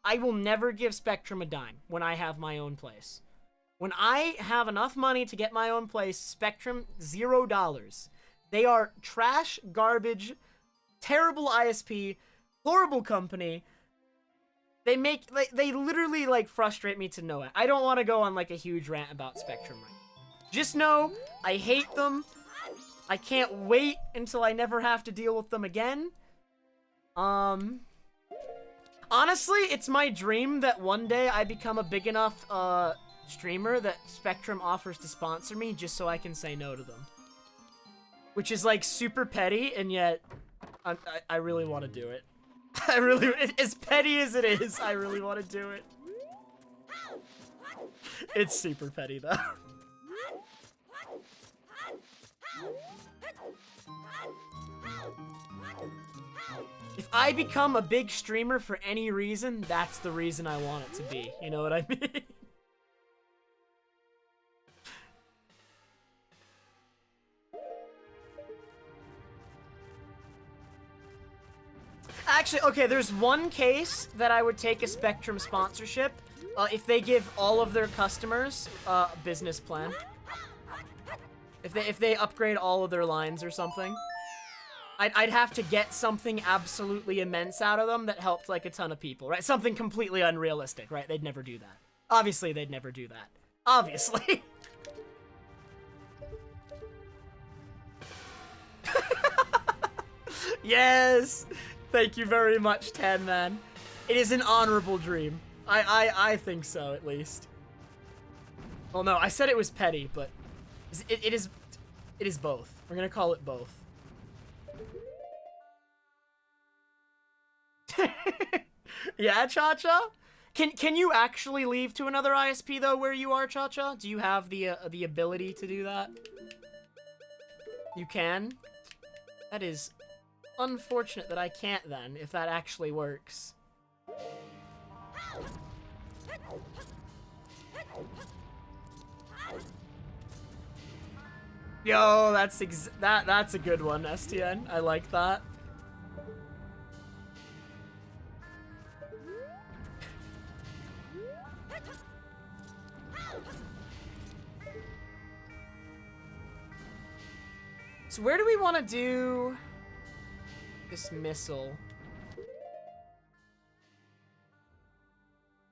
I will never give Spectrum a dime when I have my own place. When I have enough money to get my own place, Spectrum, $0. They are trash, garbage, terrible ISP, horrible company. They literally, like, frustrate me to no end. I don't want to go on, like, a huge rant about Spectrum right now. Just know, I hate them. I can't wait until I never have to deal with them again. Honestly, it's my dream that one day I become a big enough, streamer that Spectrum offers to sponsor me just so I can say no to them. Which is, like, super petty, and yet, I really want to do it. I really, as petty as it is, I really want to do it. It's super petty, though. If I become a big streamer for any reason, that's the reason I want it to be. You know what I mean? Actually, okay, there's one case that I would take a Spectrum sponsorship. If they give all of their customers a business plan. If they upgrade all of their lines or something. I'd have to get something absolutely immense out of them that helped, like, a ton of people, right? Something completely unrealistic, right? They'd never do that. Obviously, they'd never do that. Obviously. Yes! Thank you very much, Tan Man. It is an honorable dream. I think so, at least. Well, no, I said it was petty, but it is both. We're gonna call it both. Yeah, Cha-Cha? Can you actually leave to another ISP, though, where you are, Cha-Cha? Do you have the ability to do that? You can? That is unfortunate that I can't, then, if that actually works. Yo, that's a good one, STN. I like that. So where do we want to do this missile?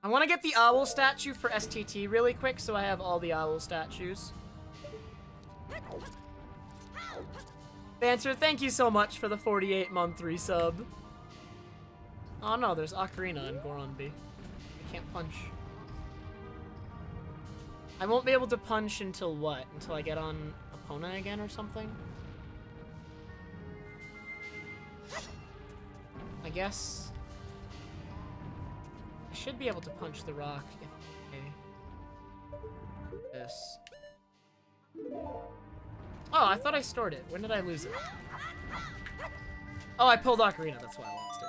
I want to get the owl statue for STT really quick, so I have all the owl statues. Banter, thank you so much for the 48-month resub. Oh no, there's Ocarina and Goronbi. I can't punch. I won't be able to punch until what? Until I get on Epona again or something? I guess I should be able to punch the rock if I... this. Oh, I thought I stored it. When did I lose it? Oh, I pulled Ocarina, that's why I lost it.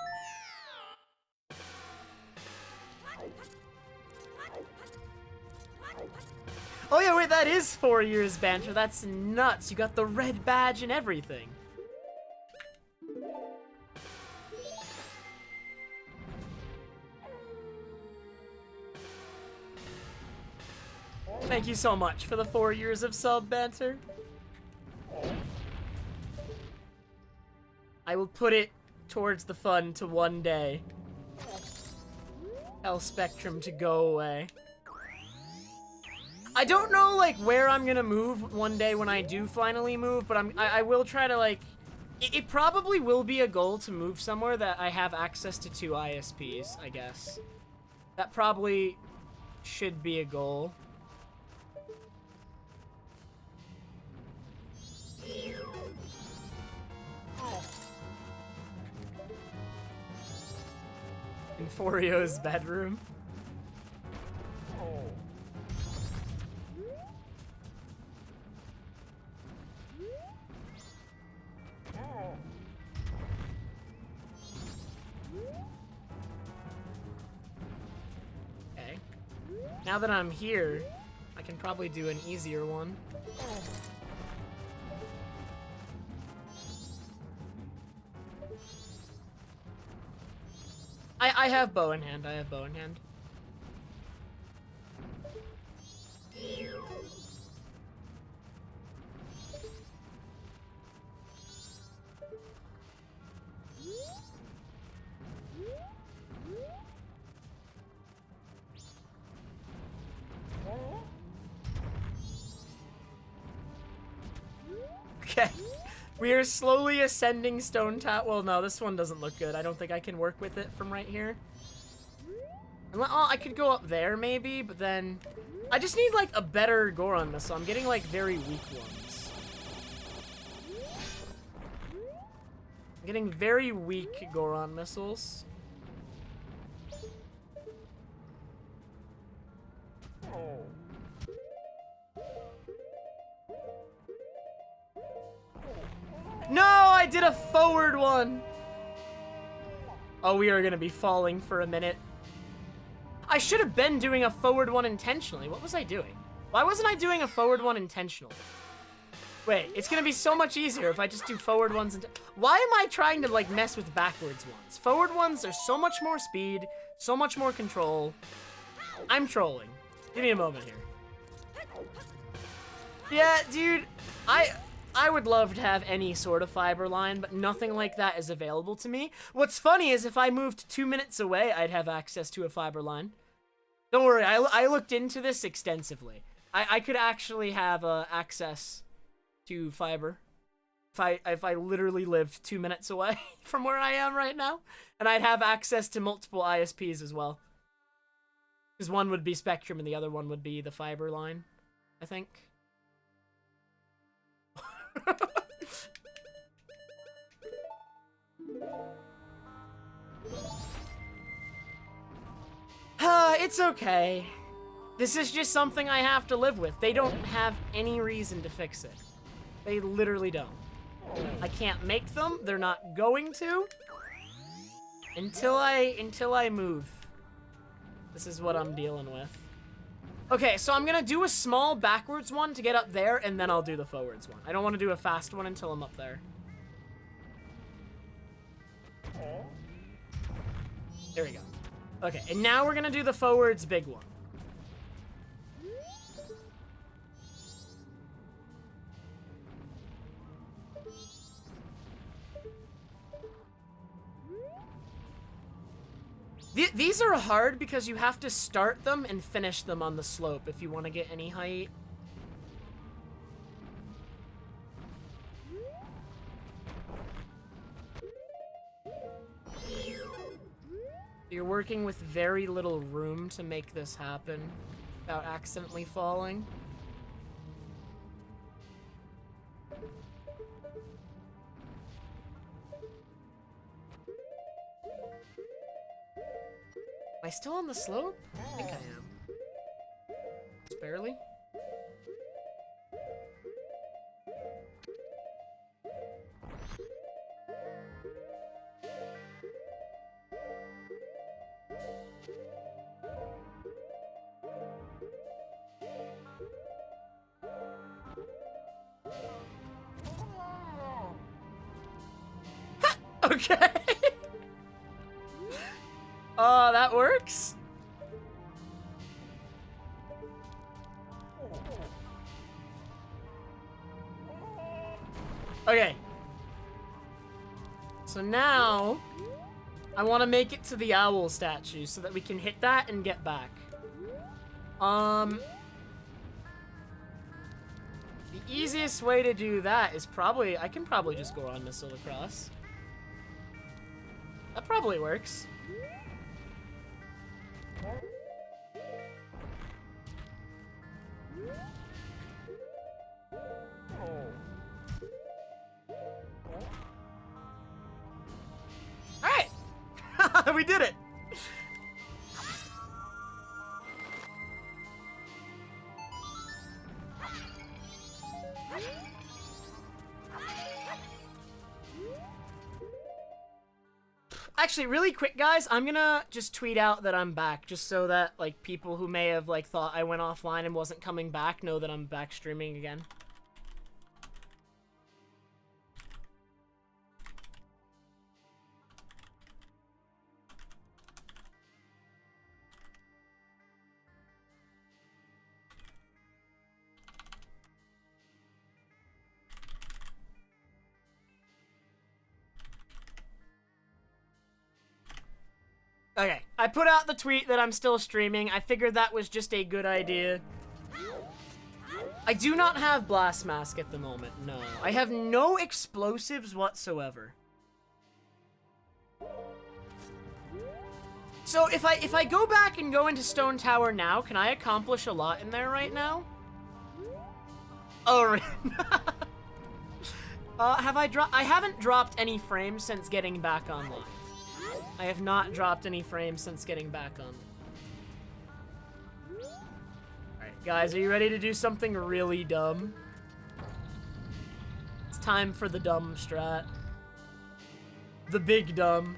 Oh yeah, wait, that is 4 years, Banter. That's nuts. You got the red badge and everything. Thank you so much for the 4 years of sub, Banter. I will put it towards the fun to one day tell Spectrum to go away. I don't know, like, where I'm gonna move one day when I do finally move, but I will try to, like... It probably will be a goal to move somewhere that I have access to 2 ISPs, I guess. That probably should be a goal. In Forio's bedroom. Okay. Now that I'm here, I can probably do an easier one. I have bow in hand. I have bow in hand. Okay. We are slowly ascending Stone Tower. Well, no, this one doesn't look good. I don't think I can work with it from right here. Oh, I could go up there maybe, but then I just need like a better Goron missile. I'm getting like very weak ones. I'm getting very weak Goron missiles. No, I did a forward one. Oh, we are gonna be falling for a minute. I should have been doing a forward one intentionally. What was I doing? Why wasn't I doing a forward one intentionally? Wait, it's gonna be so much easier if I just do forward ones. Why am I trying to like mess with backwards ones? Forward ones are so much more speed, so much more control. I'm trolling. Give me a moment here. Yeah, dude, I would love to have any sort of fiber line, but nothing like that is available to me. What's funny is if I moved 2 minutes away, I'd have access to a fiber line. Don't worry, I looked into this extensively. I could actually have access to fiber if I literally lived 2 minutes away from where I am right now, and I'd have access to multiple ISPs as well. Because one would be Spectrum and the other one would be the fiber line, I think. It's okay. This is just something I have to live with. They don't have any reason to fix it. They literally don't. I can't make them. They're not going to. Until I move. This is what I'm dealing with. Okay, so I'm gonna do a small backwards one to get up there, and then I'll do the forwards one. I don't want to do a fast one until I'm up there. There we go. Okay, and now we're gonna do the forwards big one. These are hard because you have to start them and finish them on the slope if you want to get any height. You're working with very little room to make this happen without accidentally falling. Am I still on the slope? I think I am. Just barely. Okay. That works. Okay. So now, I want to make it to the owl statue so that we can hit that and get back. The easiest way to do that is probably, I can probably just go on missile across. That probably works. Alright! We did it! Actually, really quick, guys, I'm gonna just tweet out that I'm back, just so that, like, people who may have, like, thought I went offline and wasn't coming back know that I'm back streaming again. I put out the tweet that I'm still streaming. I figured that was just a good idea. I do not have Blast Mask at the moment, no. I have no explosives whatsoever. So if I go back and go into Stone Tower now, can I accomplish a lot in there right now? Oh, I haven't dropped any frames since getting back online. I have not dropped any frames since getting back on. Alright, guys, are you ready to do something really dumb? It's time for the dumb strat. The big dumb.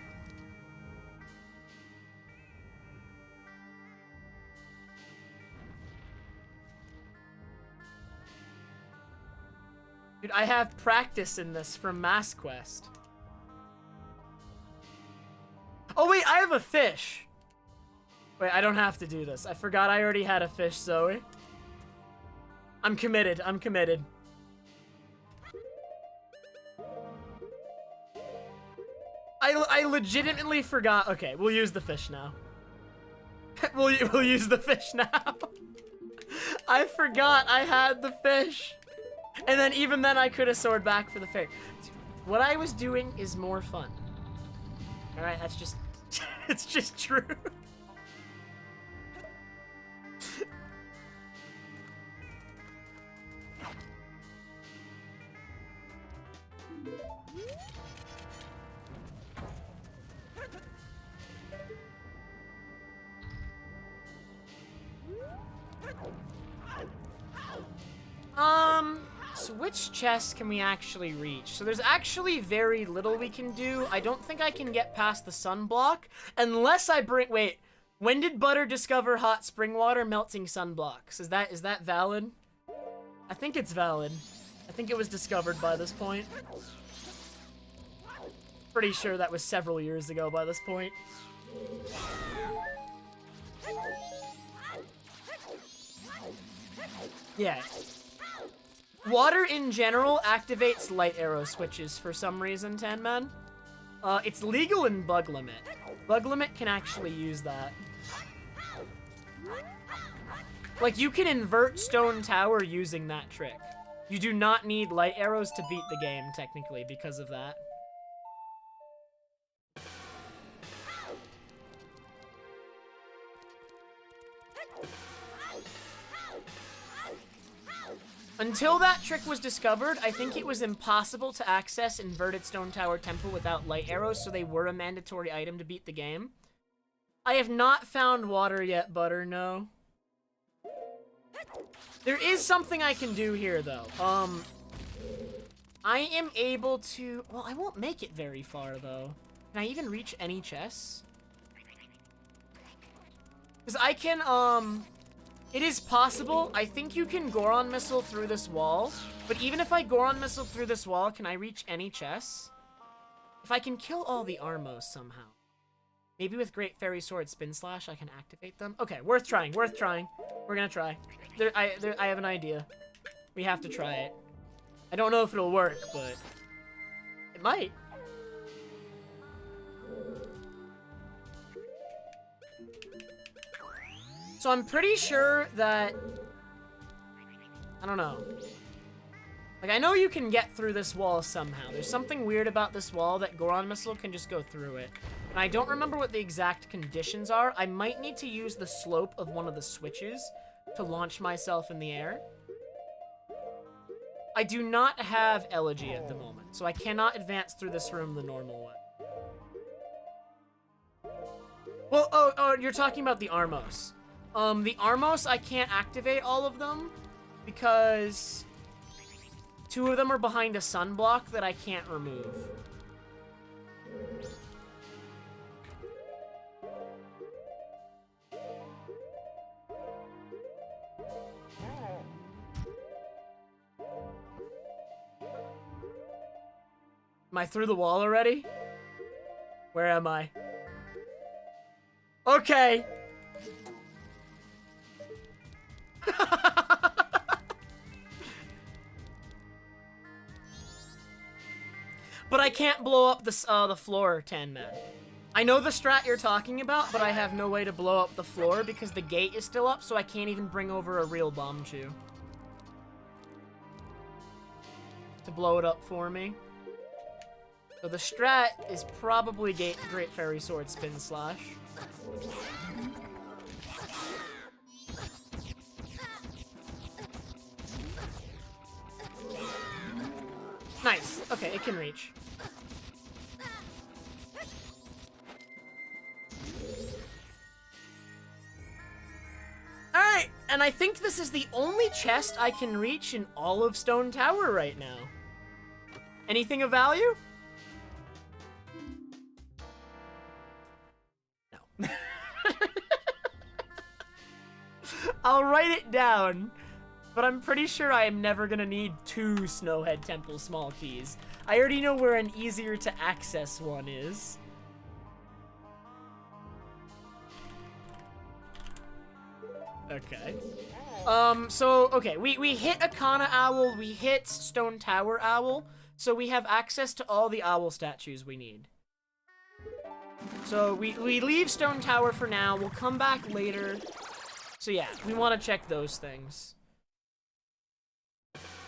Dude, I have practice in this from Mass Quest. Oh wait, I have a fish. Wait, I don't have to do this. I forgot I already had a fish, Zoe. I'm committed, I'm committed. I legitimately forgot. Okay, we'll use the fish now. we'll use the fish now. I forgot I had the fish. And then even then I could have soared back for the fish. What I was doing is more fun. Alright, that's just... it's just true. So which chest can we actually reach? So there's actually very little we can do. I don't think I can get past the sunblock unless I bring, wait, when did Butter discover hot spring water melting sunblocks? Is that valid? I think it's valid. I think it was discovered by this point. Pretty sure that was several years ago by this point. Yeah. Water in general activates light arrow switches for some reason, Tan Man. It's legal in Bug Limit. Bug Limit can actually use that. Like, you can invert Stone Tower using that trick. You do not need light arrows to beat the game, technically, because of that. Until that trick was discovered, I think it was impossible to access Inverted Stone Tower Temple without light arrows, so they were a mandatory item to beat the game. I have not found water yet, Butter, no. There is something I can do here, though. I am able to... Well, I won't make it very far, though. Can I even reach any chests? Because I can, It is possible. I think you can Goron Missile through this wall. But even if I Goron Missile through this wall, can I reach any chests? If I can kill all the Armos somehow. Maybe with Great Fairy Sword Spin Slash, I can activate them. Okay, worth trying, worth trying. We're gonna try. I have an idea. We have to try it. I don't know if it'll work, but it might. So I'm pretty sure that, I don't know. Like, I know you can get through this wall somehow. There's something weird about this wall that Goron Missile can just go through it. And I don't remember what the exact conditions are. I might need to use the slope of one of the switches to launch myself in the air. I do not have Elegy at the moment, so I cannot advance through this room the normal way. Well, oh, you're talking about the Armos. The Armos, I can't activate all of them because 2 of them are behind a sunblock that I can't remove. Am I through the wall already? Where am I? Okay. But I can't blow up the floor, Tan Man. I know the strat you're talking about, but I have no way to blow up the floor because the gate is still up, so I can't even bring over a real bomb chew to blow it up for me. So the strat is probably Great Fairy Sword Spin Slash. Nice. Okay, it can reach. Alright, and I think this is the only chest I can reach in all of Stone Tower right now. Anything of value? No. I'll write it down, but I'm pretty sure I am never gonna need 2 Snowhead Temple small keys. I already know where an easier to access one is. Okay. Okay, we hit Akana Owl, we hit Stone Tower Owl, so we have access to all the owl statues we need. So we leave Stone Tower for now, we'll come back later. So yeah, we want to check those things.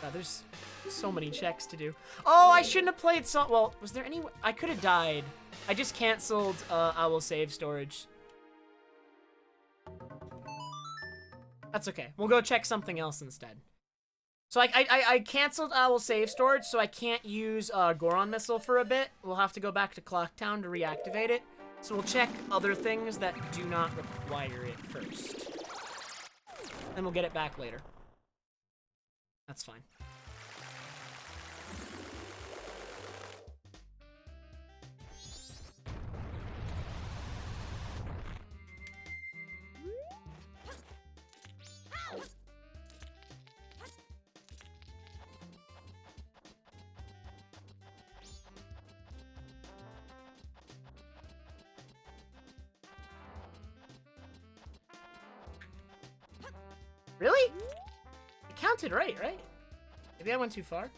God, there's so many checks to do. Oh, I shouldn't have played well, was there any... I could have died. I just canceled Owl Save Storage. That's okay. We'll go check something else instead. So I canceled Owl Save Storage, so I can't use Goron Missile for a bit. We'll have to go back to Clocktown to reactivate it. So we'll check other things that do not require it first. Then we'll get it back later. That's fine. Really? It counted right? Maybe I went too far.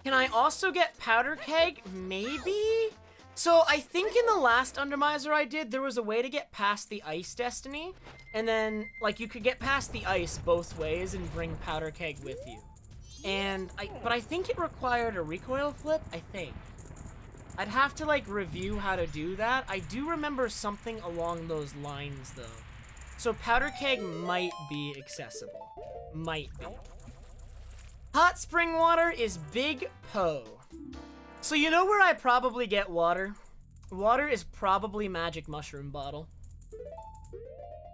Can I also get Powder Keg? Maybe? So I think in the last Undermiser I did, there was a way to get past the Ice Destiny, and then, like, you could get past the ice both ways and bring Powder Keg with you. But I think it required a recoil flip, I think. I'd have to, like, review how to do that. I do remember something along those lines, though. So Powder Keg might be accessible. Might be. Hot spring water is Big Po. So you know where I probably get water? Water is probably Magic Mushroom Bottle.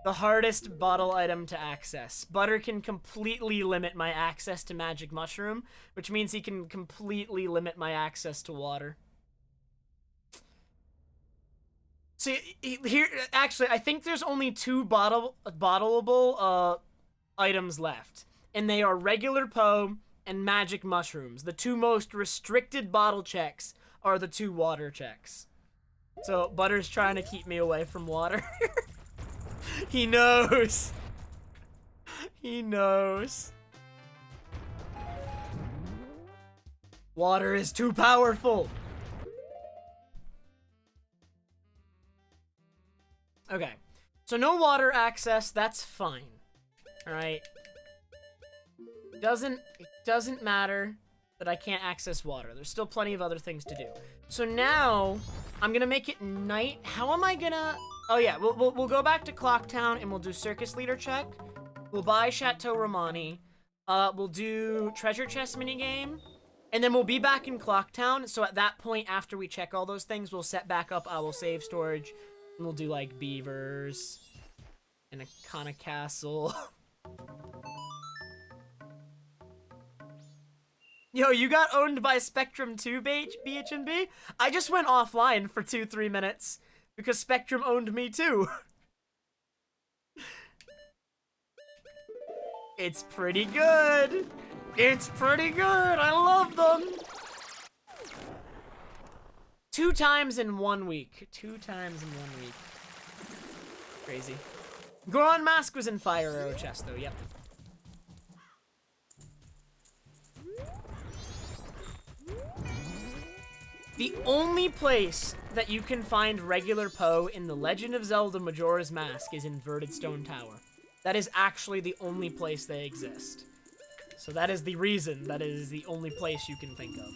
The hardest bottle item to access. Butter can completely limit my access to Magic Mushroom, which means he can completely limit my access to water. See, here, actually, I think there's only 2 bottleable items left. And they are regular Po and Magic Mushrooms. The 2 most restricted bottle checks are the 2 water checks. So, Butter's trying to keep me away from water. He knows. He knows. Water is too powerful. Okay. So no water access, that's fine. Alright. It doesn't matter that I can't access water. There's still plenty of other things to do. So now, I'm gonna make it night. How am I gonna... Oh yeah, we'll go back to Clocktown and we'll do Circus Leader check. We'll buy Chateau Romani. We'll do Treasure Chest minigame. And then we'll be back in Clocktown. So at that point, after we check all those things, we'll set back up Owl Save Storage. And we'll do like beavers. And a Kana Castle. Yo, you got owned by Spectrum 2, BHB? I just went offline for 2-3 minutes because Spectrum owned me too. It's pretty good. It's pretty good. I love them. 2 times in 1 week. 2 times in 1 week. Crazy. Goron Mask was in Fire Arrow chest though, yep. The only place that you can find regular Poe in The Legend of Zelda Majora's Mask is Inverted Stone Tower. That is actually the only place they exist. So that is the reason that is the only place you can think of.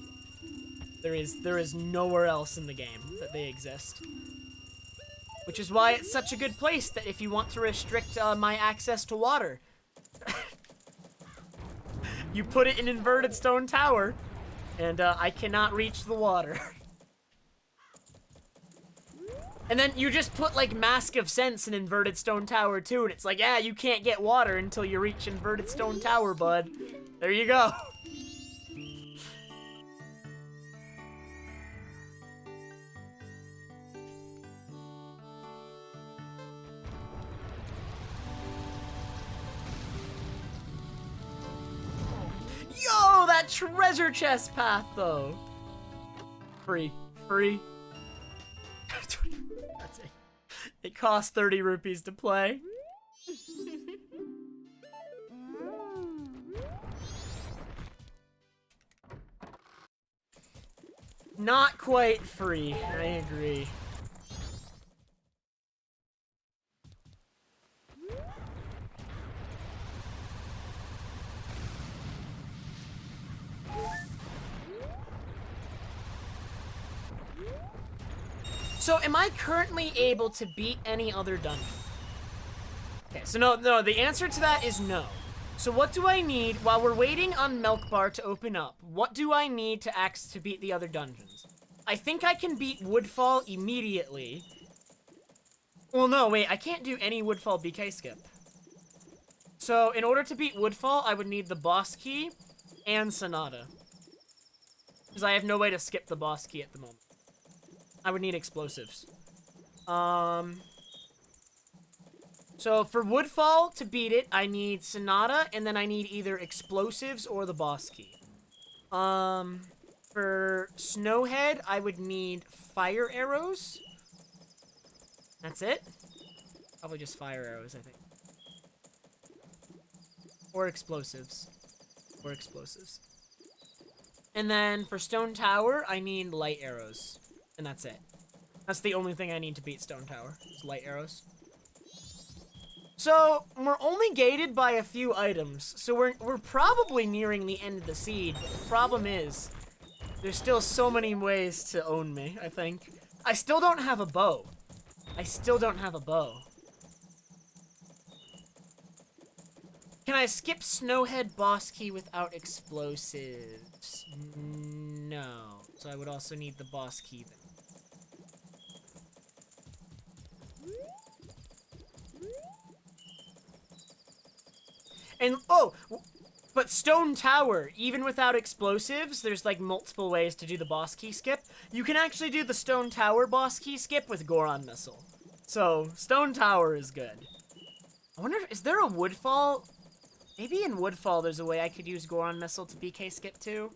There is nowhere else in the game that they exist. Which is why it's such a good place that if you want to restrict my access to water, you put it in Inverted Stone Tower, and I cannot reach the water. And then you just put, like, Mask of Sense in Inverted Stone Tower, too, and it's like, yeah, you can't get water until you reach Inverted Stone Tower, bud. There you go. Yo, that treasure chest path, though. Free. That's it. It costs 30 rupees to play. Not quite free, I agree. So, am I currently able to beat any other dungeon? Okay, so no, the answer to that is no. So what do I need, while we're waiting on Milk Bar to open up, what do I need to beat the other dungeons? I think I can beat Woodfall immediately. Well, no, wait, I can't do any Woodfall BK skip. So, in order to beat Woodfall, I would need the boss key and Sonata. Because I have no way to skip the boss key at the moment. I would need explosives. So for Woodfall to beat it, I need Sonata, and then I need either explosives or the boss key. For Snowhead, I would need fire arrows. That's it? Probably just fire arrows, I think. Or explosives. And then for Stone Tower, I need light arrows. And that's it. That's the only thing I need to beat Stone Tower, is light arrows. So, we're only gated by a few items, so we're probably nearing the end of the seed. But the problem is, there's still so many ways to own me, I think. I still don't have a bow. Can I skip Snowhead boss key without explosives? No. So I would also need the boss key then. And, oh, but Stone Tower, even without explosives, there's like multiple ways to do the boss key skip. You can actually do the Stone Tower boss key skip with Goron Missile. So, Stone Tower is good. I wonder, is there a Woodfall? Maybe in Woodfall there's a way I could use Goron Missile to BK skip too.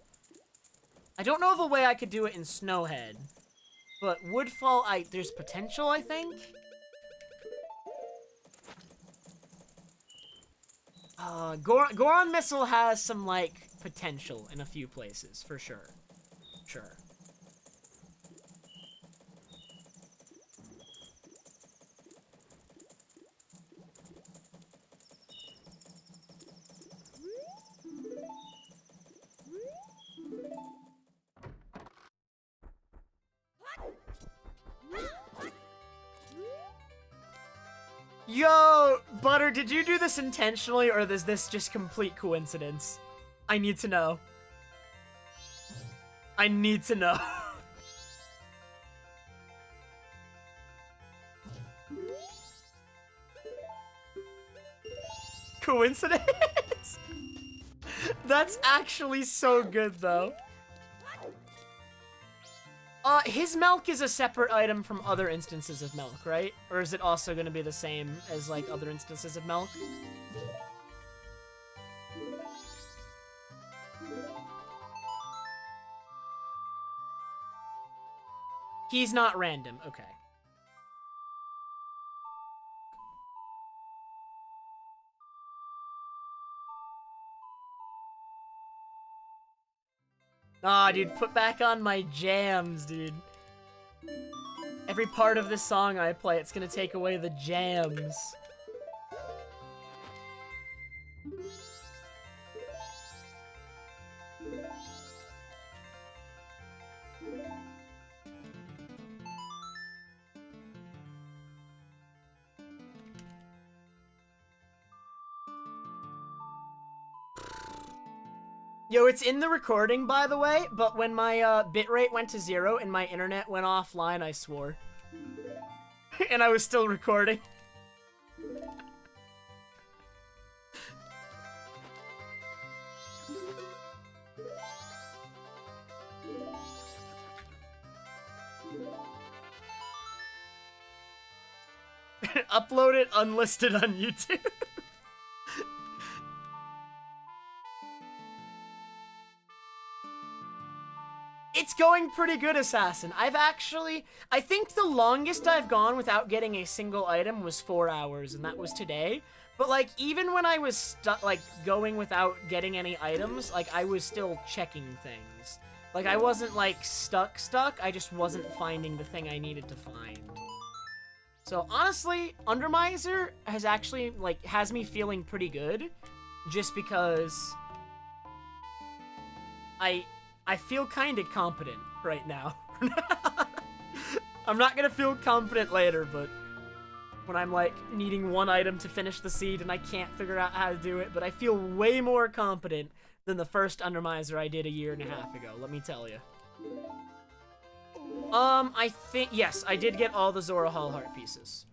I don't know of a way I could do it in Snowhead. But Woodfall, there's potential, I think? Goron Missile has some, like, potential in a few places, for sure. Sure. Yo, Butter, did you do this intentionally, or is this just complete coincidence? I need to know. I need to know. Coincidence? That's actually so good, though. His milk is a separate item from other instances of milk, right? Or is it also going to be the same as, like, other instances of milk? He's not random, okay. Aw, dude, put back on my jams, dude. Every part of this song I play, it's gonna take away the jams. Yo, it's in the recording, by the way, but when my bitrate went to 0 and my internet went offline, I swore. And I was still recording. Upload it unlisted on YouTube. It's going pretty good, Assassin. I think the longest I've gone without getting a single item was 4 hours, and that was today. But, like, even when I was, going without getting any items, like, I was still checking things. Like, I wasn't, like, stuck, I just wasn't finding the thing I needed to find. So, honestly, Undermiser has actually, like, has me feeling pretty good, just because I feel kind of competent right now. I'm not gonna feel competent later, but when I'm, like, needing one item to finish the seed and I can't figure out how to do it, but I feel way more competent than the first Undermiser I did a year and a half ago, let me tell you. I think, yes, I did get all the Zora Hall heart pieces.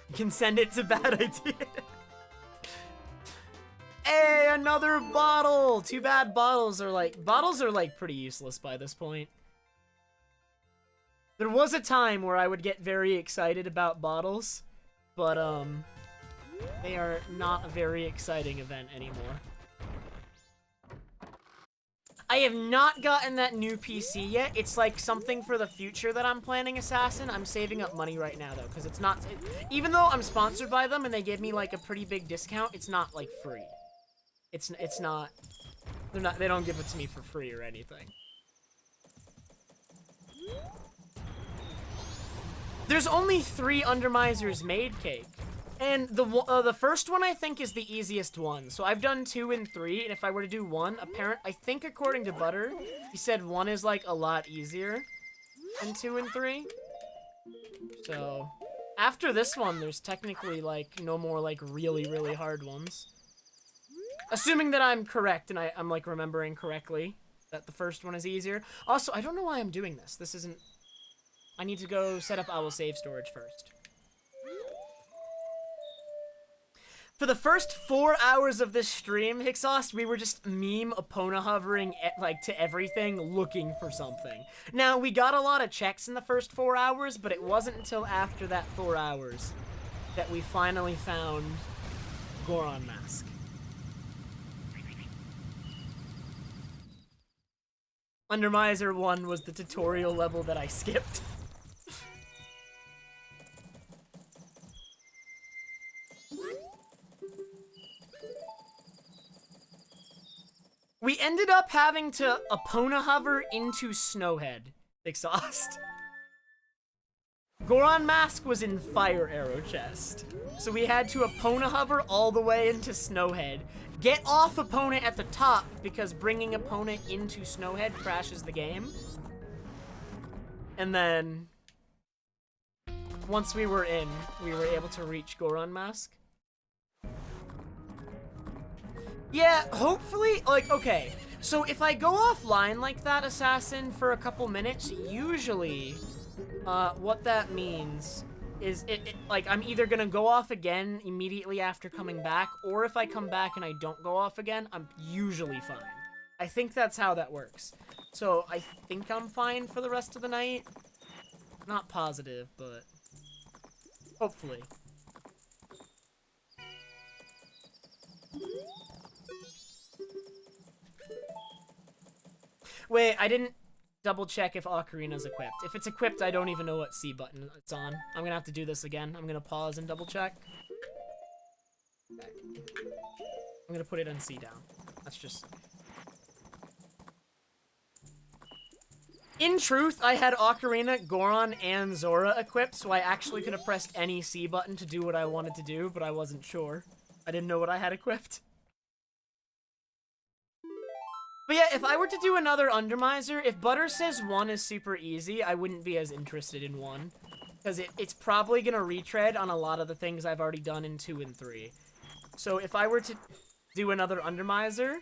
You can send it to Bad Idea. Hey, another bottle! Too bad bottles are like pretty useless by this point. There was a time where I would get very excited about bottles, but they are not a very exciting event anymore. I have not gotten that new PC yet. It's like something for the future that I'm planning, Assassin. I'm saving up money right now though, because it's not, even though I'm sponsored by them and they give me like a pretty big discount, it's not like free. It's not, they don't give it to me for free or anything. There's only 3 Undermisers made, Cake. And the first one, I think, is the easiest one. So I've done 2 and 3, and if I were to do 1, I think according to Butter, he said 1 is, like, a lot easier than 2 and 3. So, after this one, there's technically, like, no more, like, really, really hard ones. Assuming that I'm correct, and I'm, like, remembering correctly that the first one is easier. Also, I don't know why I'm doing this. This isn't... I need to go set up Owl Save Storage first. For the first 4 hours of this stream, Hixost, we were just meme Epona hovering like to everything, looking for something. Now, we got a lot of checks in the first 4 hours, but it wasn't until after that 4 hours that we finally found Goron Mask. Undermiser 1 was the tutorial level that I skipped. We ended up having to Epona hover into Snowhead. Exhaust. Goron Mask was in Fire Arrow Chest. So we had to Epona hover all the way into Snowhead. Get off opponent at the top, because bringing opponent into Snowhead crashes the game. And then, once we were in, we were able to reach Goron Mask. Yeah, hopefully, like, okay. So if I go offline like that, Assassin, for a couple minutes, usually, what that means is like I'm either gonna go off again immediately after coming back, or if I come back and I don't go off again, I'm usually fine. I think that's how that works. So I think I'm fine for the rest of the night. Not positive, but hopefully. Wait, I didn't double check if Ocarina's equipped. If it's equipped, I don't even know what C button it's on. I'm gonna have to do this again. I'm gonna pause and double check. Okay. I'm gonna put it on C down. That's just... In truth, I had Ocarina, Goron, and Zora equipped, so I actually could have pressed any C button to do what I wanted to do, but I wasn't sure. I didn't know what I had equipped. But yeah, if I were to do another Undermiser, if Butter says 1 is super easy, I wouldn't be as interested in 1. Because it's probably going to retread on a lot of the things I've already done in 2 and 3. So if I were to do another Undermiser,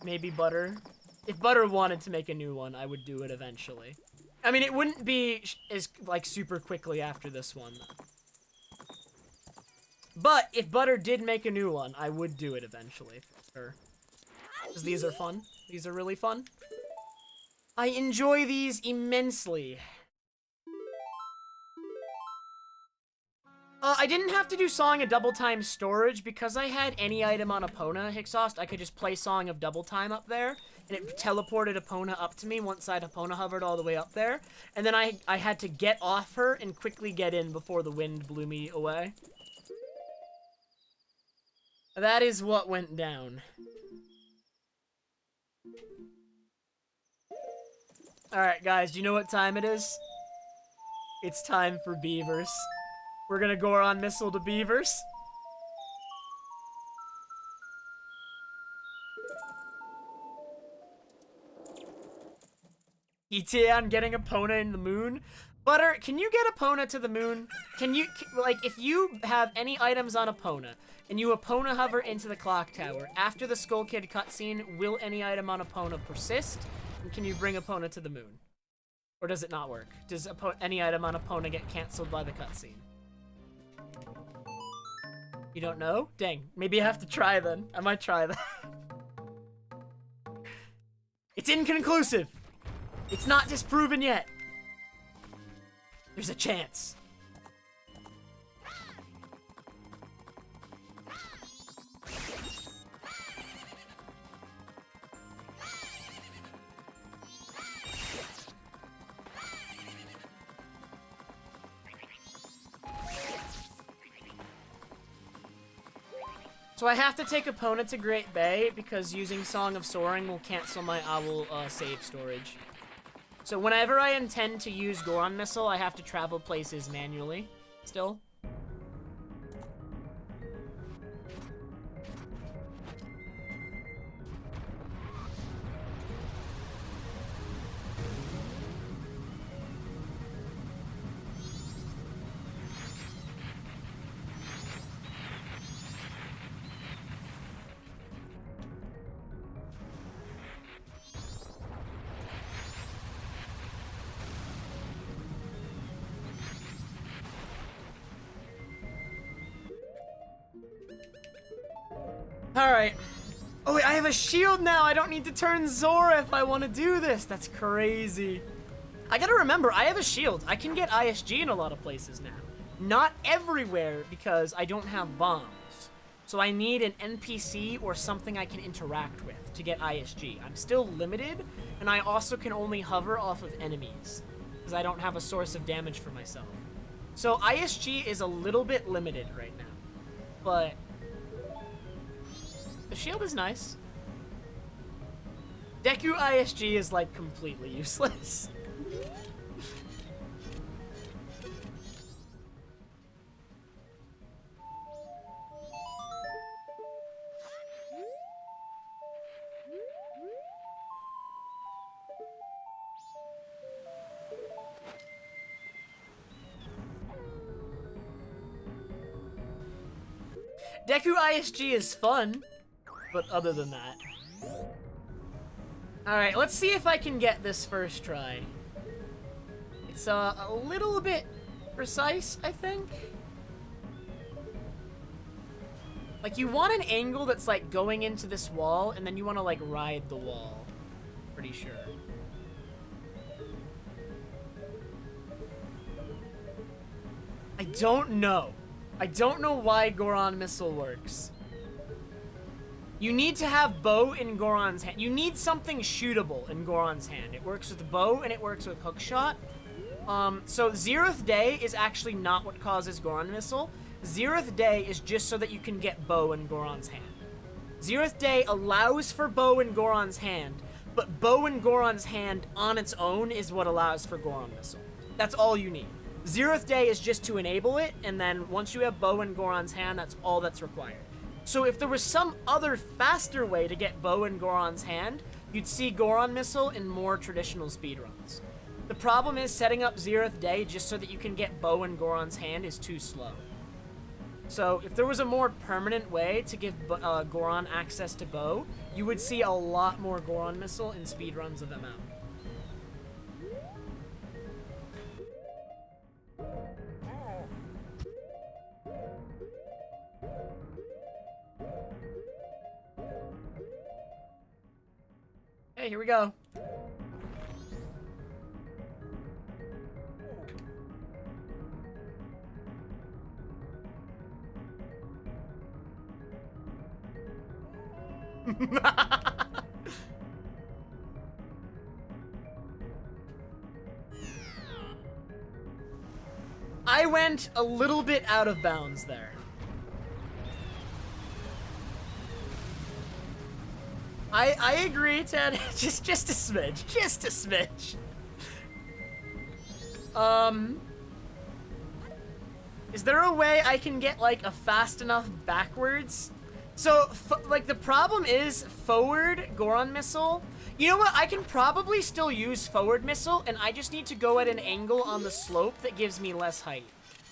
maybe Butter. If Butter wanted to make a new one, I would do it eventually. I mean, it wouldn't be as, like, super quickly after this one. But if Butter did make a new one, I would do it eventually, for sure. Because these are fun. These are really fun. I enjoy these immensely. I didn't have to do Song of Double Time storage because I had any item on Epona Hixost. I could just play Song of Double Time up there, and it teleported Epona up to me once I'd Epona hovered all the way up there. And then I had to get off her and quickly get in before the wind blew me away. That is what went down. Alright, guys, do you know what time it is? It's time for beavers. We're gonna Goron Missile to beavers. ETA on getting Epona in the moon. Butter, can you get Epona to the moon? Can you, like, if you have any items on Epona, and you Epona hover into the clock tower, after the Skull Kid cutscene, will any item on Epona persist? And can you bring Epona to the moon? Or does it not work? Does any item on Epona get cancelled by the cutscene? You don't know? Dang, maybe I have to try then. I might try that. It's inconclusive! It's not disproven yet! There's a chance. So I have to take Epona to Great Bay because using Song of Soaring will cancel my Owl save storage. So whenever I intend to use Goron Missile, I have to travel places manually, still. Alright. Oh wait, I have a shield now! I don't need to turn Zora if I want to do this! That's crazy. I gotta remember, I have a shield. I can get ISG in a lot of places now. Not everywhere, because I don't have bombs. So I need an NPC or something I can interact with to get ISG. I'm still limited, and I also can only hover off of enemies, because I don't have a source of damage for myself. So ISG is a little bit limited right now. But the shield is nice. Deku ISG is, like, completely useless. Deku ISG is fun, but other than that. Alright, let's see if I can get this first try. It's a little bit precise, I think. Like, you want an angle that's, like, going into this wall, and then you want to, like, ride the wall. Pretty sure. I don't know. I don't know why Goron Missile works. You need to have bow in Goron's hand. You need something shootable in Goron's hand. It works with bow, and it works with hookshot. So Zeroth Day is actually not what causes Goron Missile. Zeroth Day is just so that you can get bow in Goron's hand. Zeroth Day allows for bow in Goron's hand, but bow in Goron's hand on its own is what allows for Goron Missile. That's all you need. Zeroth Day is just to enable it, and then once you have bow in Goron's hand, that's all that's required. So if there was some other faster way to get bow in Goron's hand, you'd see Goron Missile in more traditional speedruns. The problem is setting up Zeroth Day just so that you can get bow in Goron's hand is too slow. So if there was a more permanent way to give Goron access to bow, you would see a lot more Goron Missile in speedruns of ML. Hey, here we go. I went a little bit out of bounds there. I agree, Ted. just a smidge. Just a smidge. Is there a way I can get, like, a fast enough backwards? So, like, the problem is forward Goron Missile. You know what? I can probably still use forward Missile, and I just need to go at an angle on the slope that gives me less height.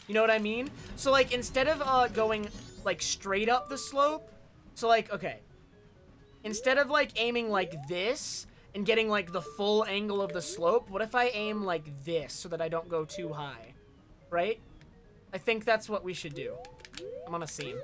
You know what I mean? So, like, instead of going, like, straight up the slope, so, like, okay. Instead of, like, aiming like this and getting, like, the full angle of the slope, what if I aim like this so that I don't go too high? Right? I think that's what we should do. I'm on a seam.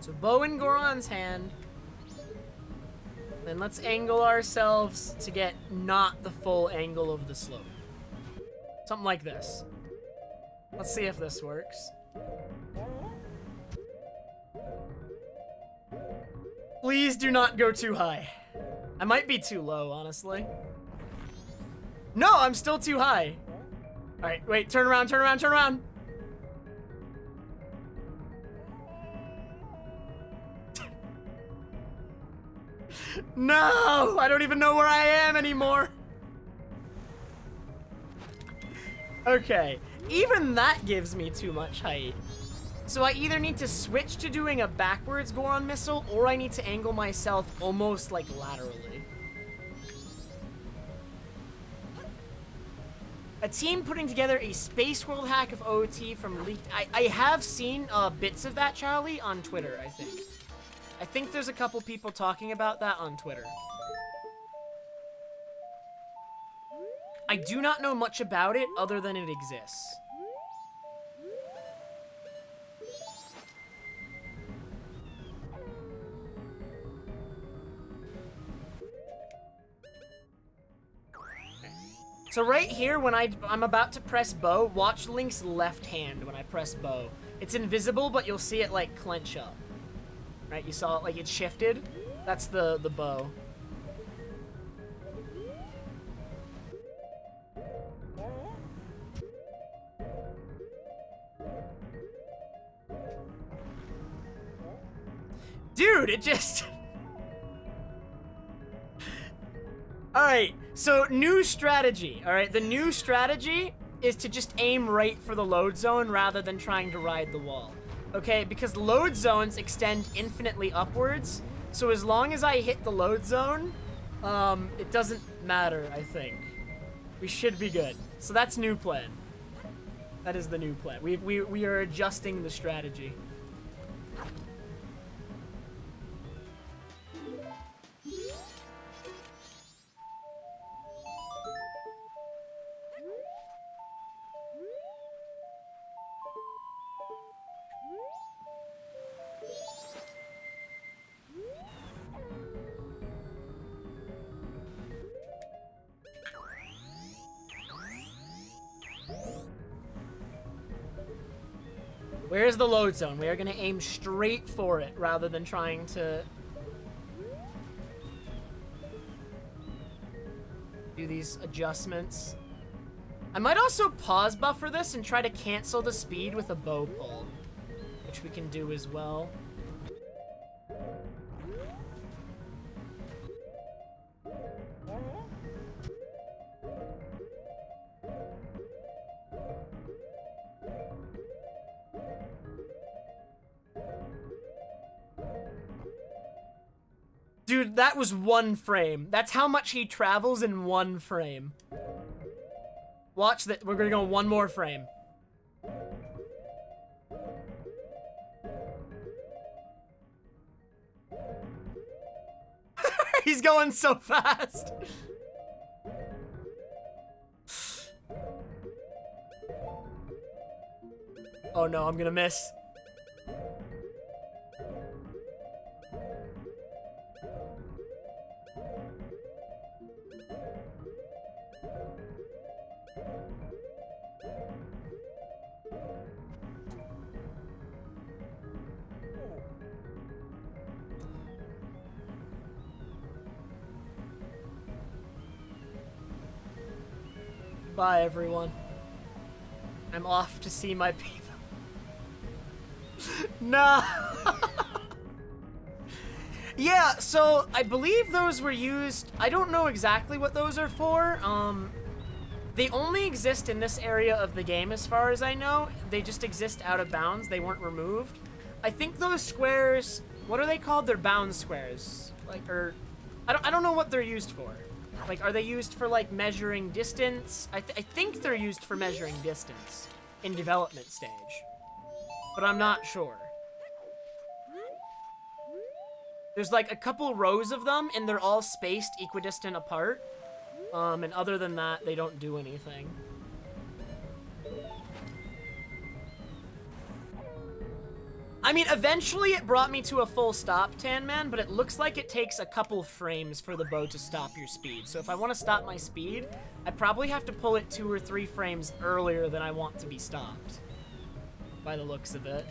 So bow in Goron's hand. Then let's angle ourselves to get not the full angle of the slope. Something like this. Let's see if this works. Please do not go too high. I might be too low, honestly. No, I'm still too high. All right, wait, turn around, turn around, turn around. No, I don't even know where I am anymore. Okay, even that gives me too much height. So I either need to switch to doing a backwards Goron Missile, or I need to angle myself almost like laterally. A team putting together a Space World hack of OT from leaked... I have seen bits of that, Charlie, on Twitter, I think. I think there's a couple people talking about that on Twitter. I do not know much about it other than it exists. So right here, when I'm about to press bow, watch Link's left hand when I press bow. It's invisible, but you'll see it like clench up. Right, you saw it like it shifted? That's the bow. Dude, it just... Alright, so new strategy, alright? The new strategy is to just aim right for the load zone rather than trying to ride the wall. Okay, because load zones extend infinitely upwards, so as long as I hit the load zone, it doesn't matter, I think. We should be good. So that's new plan. That is the new plan. We are adjusting the strategy. Where's the load zone? We are gonna aim straight for it rather than trying to do these adjustments. I might also pause buffer this and try to cancel the speed with a bow pull, which we can do as well. Dude, that was 1 frame. That's how much he travels in 1 frame. Watch that. We're gonna go 1 more frame. He's going so fast. Oh no, I'm gonna miss. Bye, everyone. I'm off to see my people. No. Yeah, so I believe those were used. I don't know exactly what those are for. They only exist in this area of the game as far as I know. They just exist out of bounds. They weren't removed. I think those squares, what are they called? They're bound squares. Like, or I don't know what they're used for. Like, are they used for, like, measuring distance? I think they're used for measuring distance in development stage. But I'm not sure. There's, like, a couple rows of them, and they're all spaced equidistant apart. And other than that, they don't do anything. I mean, eventually it brought me to a full stop, Tan Man, but it looks like it takes a couple frames for the bow to stop your speed. So if I want to stop my speed, I probably have to pull it 2 or 3 frames earlier than I want to be stopped. By the looks of it.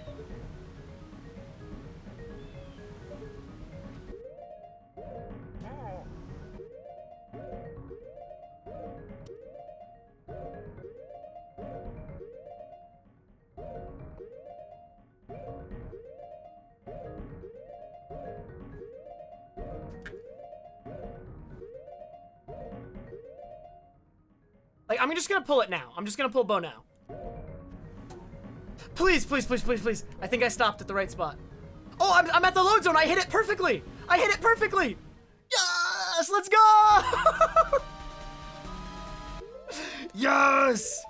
Like, I'm just gonna pull it now. I'm just gonna pull bow now. Please, please, please, please, please. I think I stopped at the right spot. Oh, I'm at the load zone. I hit it perfectly. I hit it perfectly. Yes, let's go. Yes.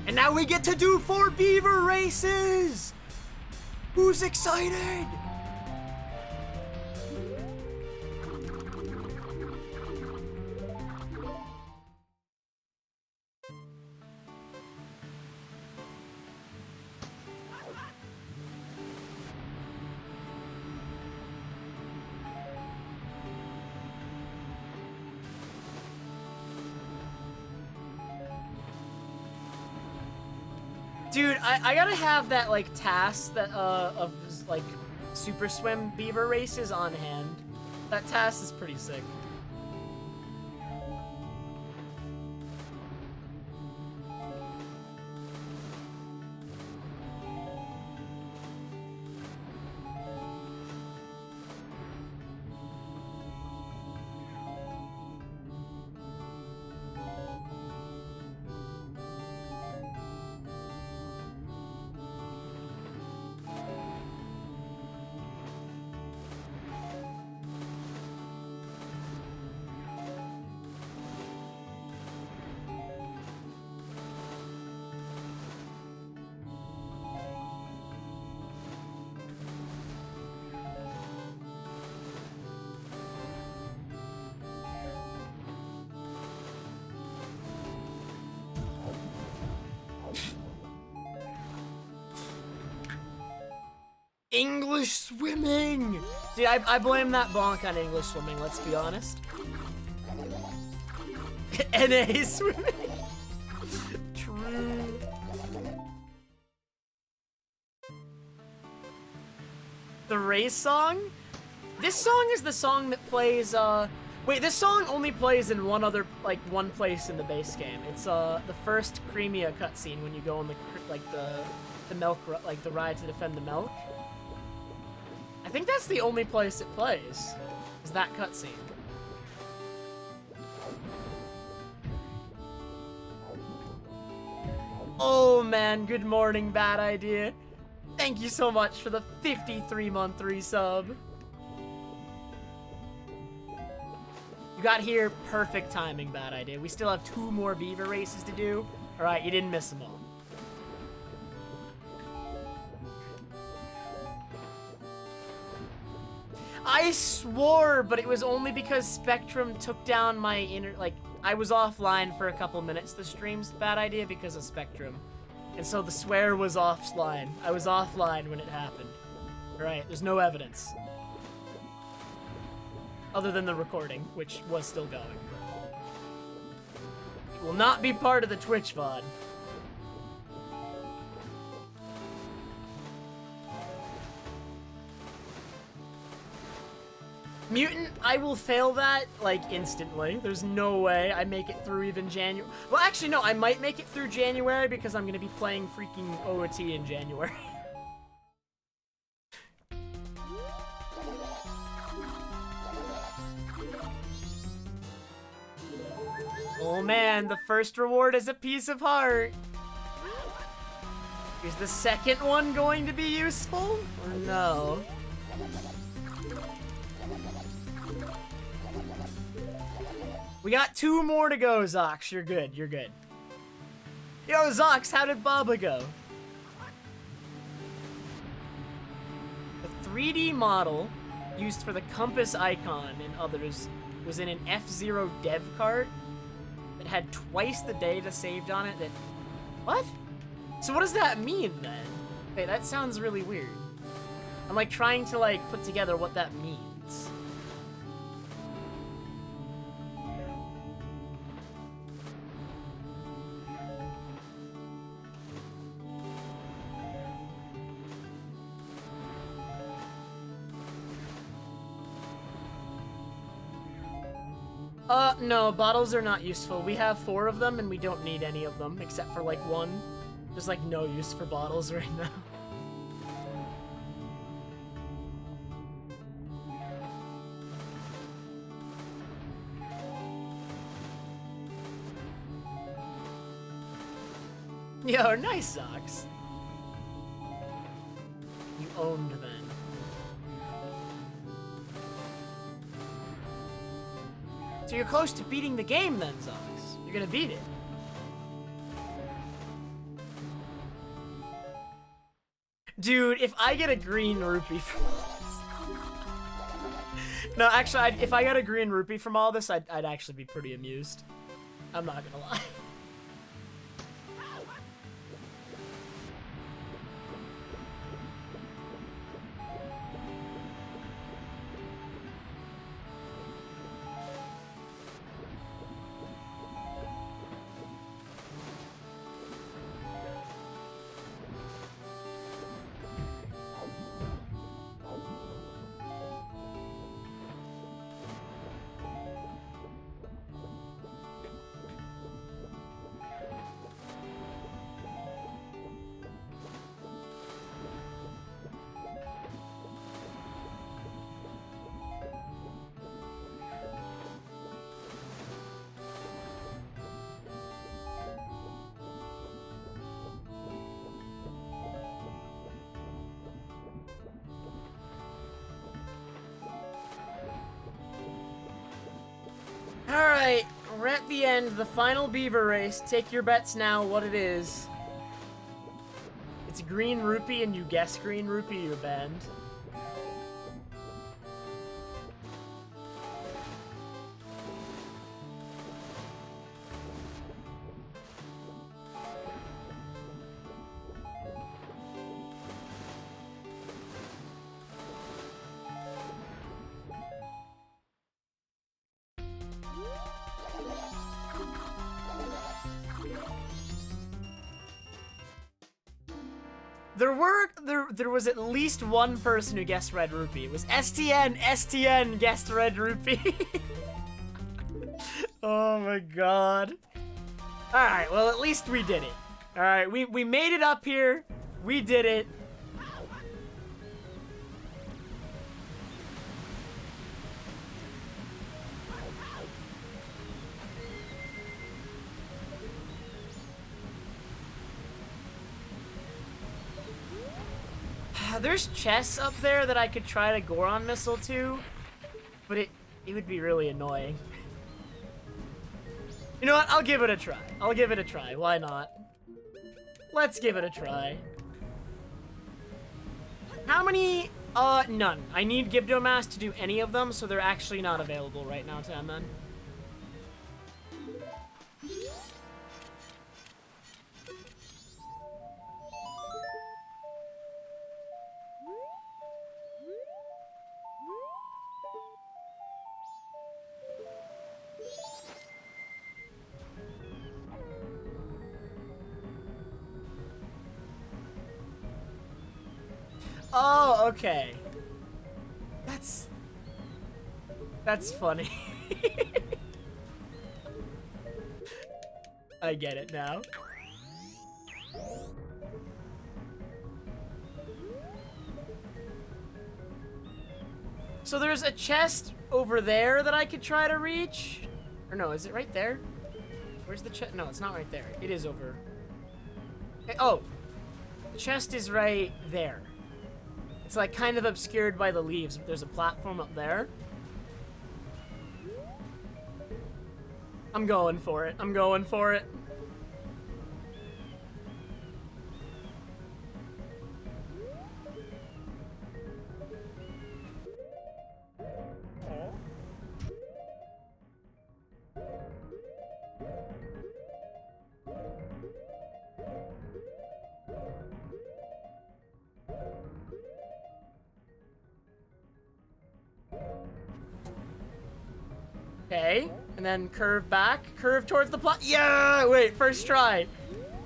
And now we get to do 4 beaver races. Who's excited? Dude, I gotta have that, like, task that, of, like, Super Swim beaver races on hand. That task is pretty sick. English swimming! Dude, I blame that bonk on English swimming, let's be honest. NA swimming. True. The race song? This song is the song that plays, wait, this song only plays in one place in the base game. It's, the first Creamia cutscene when you go on the milk, like, the ride to defend the milk. I think that's the only place it plays, is that cutscene. Oh man, good morning, Bad Idea. Thank you so much for the 53-month resub. You got here perfect timing, Bad Idea. We still have 2 more beaver races to do. Alright, you didn't miss them all. I swore, but it was only because Spectrum took down my I was offline for a couple minutes the stream's Bad Idea because of Spectrum. And so the swear was offline. I was offline when it happened. Right, there's no evidence. Other than the recording, which was still going. It will not be part of the Twitch VOD. Mutant, I will fail that, like, instantly. There's no way I make it through even January. Well, actually, no, I might make it through January because I'm gonna be playing freaking OOT in January. Oh man, the first reward is a piece of heart. Is the second one going to be useful? Or no? We got 2 more to go, Zox. You're good, you're good. Yo, Zox, how did Baba go? The 3D model used for the compass icon and others was in an F-Zero dev cart that had twice the data saved on it that... What? So what does that mean, then? Wait, that sounds really weird. I'm, like, trying to, like, put together what that means. No, bottles are not useful. We have 4 of them, and we don't need any of them, except for, like, 1. There's, like, no use for bottles right now. Yo, nice socks. You owned then. So you're close to beating the game then, Zox. You're gonna beat it. Dude, if I get a green rupee from all this... No, actually, if I got a green rupee from all this, I'd actually be pretty amused. I'm not gonna lie. Alright, we're at the end, the final beaver race. Take your bets now what it is. It's green rupee and you guess green rupee, you're banned. There was at least one person who guessed red rupee. It was STN guessed red rupee. Oh my god. Alright, well at least we did it. Alright, we made it up here. We did it. There's chests up there that I could try to Goron missile to, but it would be really annoying. You know what? I'll give it a try. I'll give it a try. Why not? Let's give it a try. How many? None. I need Gibdomass to do any of them, so they're actually not available right now to MN. Oh, okay. That's funny. I get it now. So there's a chest over there that I could try to reach. Or no, is it right there? Where's the chest? No, it's not right there. It is over. Oh, the chest is right there. It's like kind of obscured by the leaves, but there's a platform up there. I'm going for it. I'm going for it. Okay, and then curve back, curve towards the plot. Yeah, wait, first try.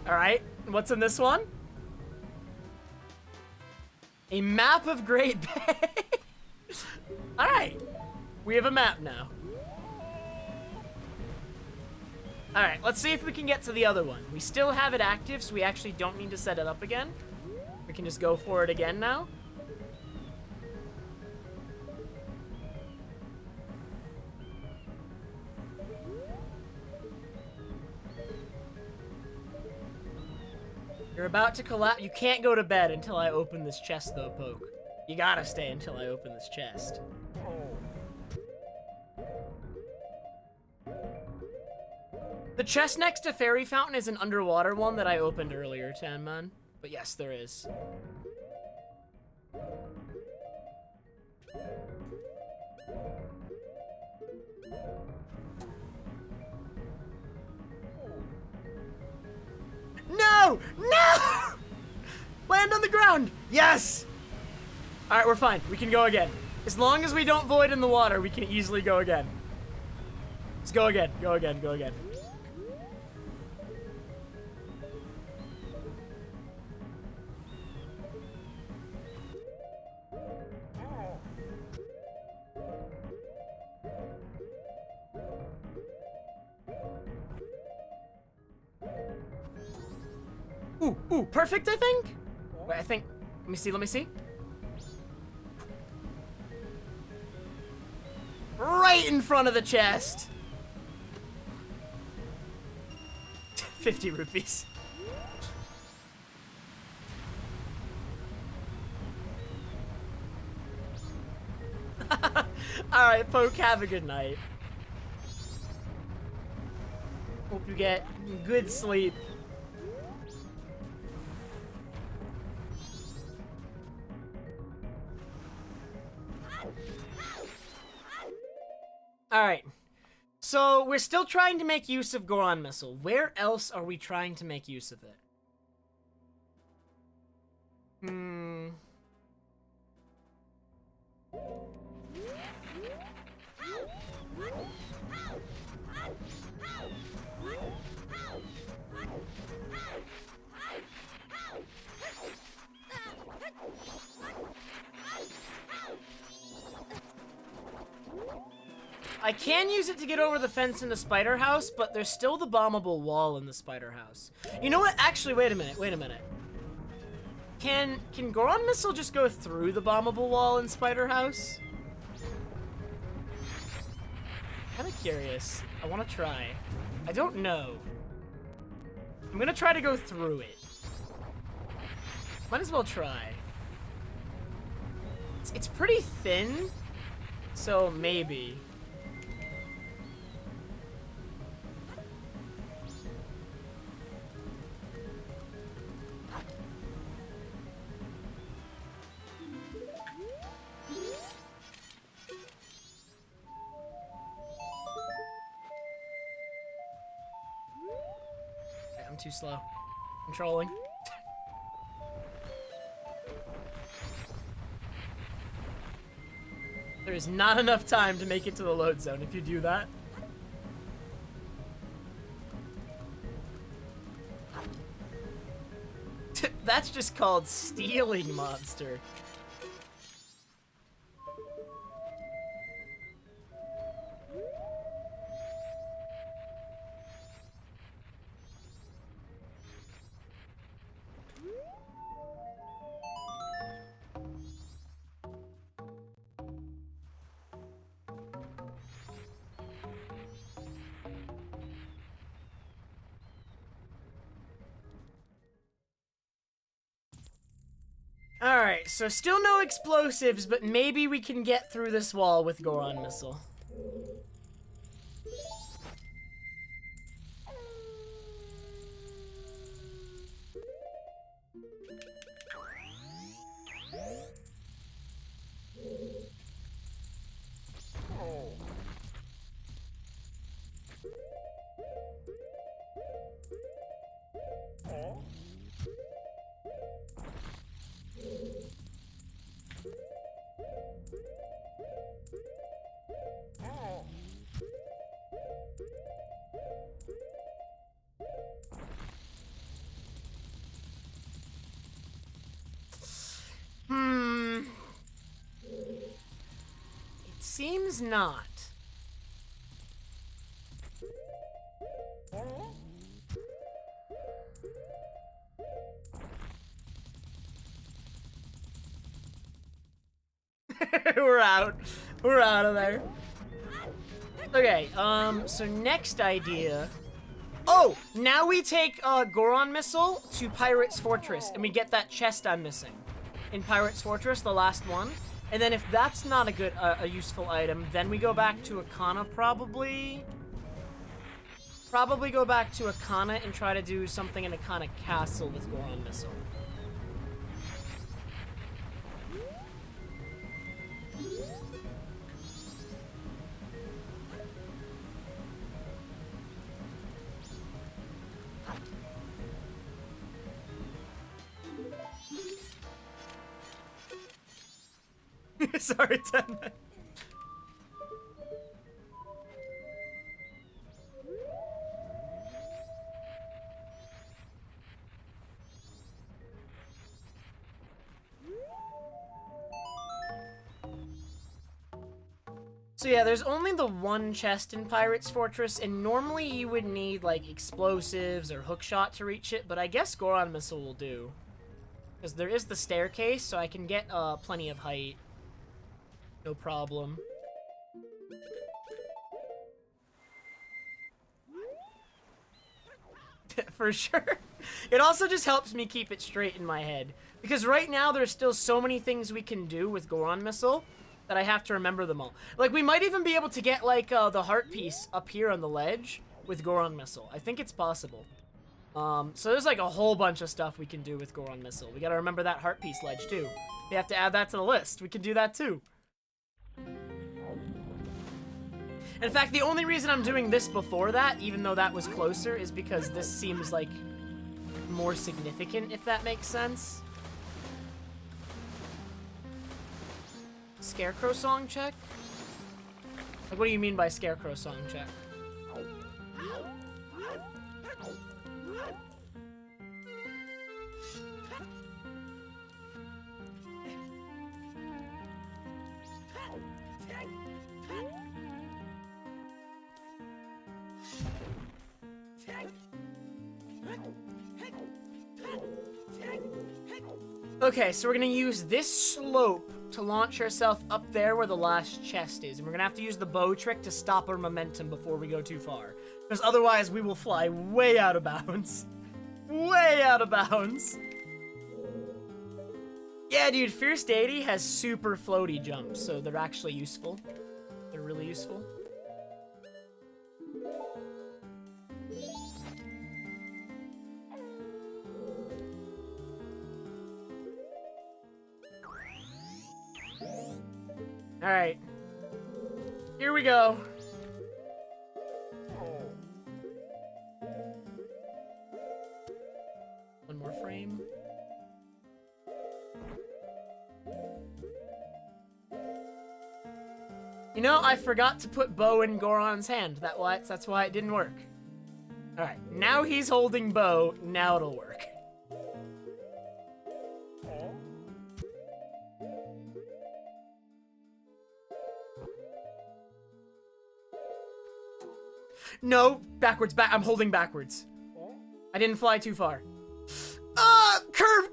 All right, what's in this one? A map of Great Bay. All right, we have a map now. All right, let's see if we can get to the other one. We still have it active, so we actually don't need to set it up again. We can just go for it again now. You're about to collapse. You can't go to bed until I open this chest, though, Poke. You gotta stay until I open this chest. The chest next to Fairy Fountain is an underwater one that I opened earlier, Tanman. But yes, there is. No! No! Land on the ground! Yes! Alright, we're fine. We can go again. As long as we don't void in the water, we can easily go again. Let's go again. Go again. Go again. Ooh, perfect, I think? Wait, I think, let me see. Right in front of the chest. 50 rupees. Alright, Poke, have a good night. Hope you get good sleep. Alright, so we're still trying to make use of Goron Missile. Where else are we trying to make use of it? I can use it to get over the fence in the spider house, but there's still the bombable wall in the spider house. You know what? Actually, wait a minute. Can Goron Missile just go through the bombable wall in spider house? Kinda curious. I wanna try. I don't know. I'm gonna try to go through it. Might as well try. It's pretty thin, so maybe. Okay, I'm too slow. Controlling. There is not enough time to make it to the load zone if you do that. That's just called stealing, monster. Alright, so still no explosives, but maybe we can get through this wall with Goron Missile. It seems not. We're out. We're out of there. Okay, so next idea. Oh, now we take Goron Missile to Pirate's Fortress, and we get that chest I'm missing in Pirate's Fortress, the last one. And then if that's not a good, a useful item, then we go back to Akana probably. Probably go back to Akana and try to do something in Akana Castle with Goron Missile. Sorry, Tenma. So yeah, there's only the one chest in Pirate's Fortress, and normally you would need, like, explosives or hookshot to reach it, but I guess Goron Missile will do. Because there is the staircase, so I can get plenty of height. No problem. For sure. It also just helps me keep it straight in my head. Because right now, there's still so many things we can do with Goron Missile that I have to remember them all. Like, we might even be able to get, like, the heart piece up here on the ledge with Goron Missile. I think it's possible. So there's, like, a whole bunch of stuff we can do with Goron Missile. We gotta remember that heart piece ledge, too. We have to add that to the list. We can do that, too. In fact, the only reason I'm doing this before that, even though that was closer, is because this seems, like, more significant, if that makes sense. Scarecrow song check? Like, what do you mean by Scarecrow song check? Okay, so we're gonna use this slope to launch ourselves up there where the last chest is. And we're gonna have to use the bow trick to stop our momentum before we go too far. Because otherwise we will fly way out of bounds. Way out of bounds. Yeah, dude, Fierce Deity has super floaty jumps, so they're actually useful. They're really useful. Alright. Here we go. One more frame. You know, I forgot to put bow in Goron's hand. That's why it didn't work. Alright, now he's holding bow. Now it'll work. No, backwards, I'm holding backwards. I didn't fly too far. Curve,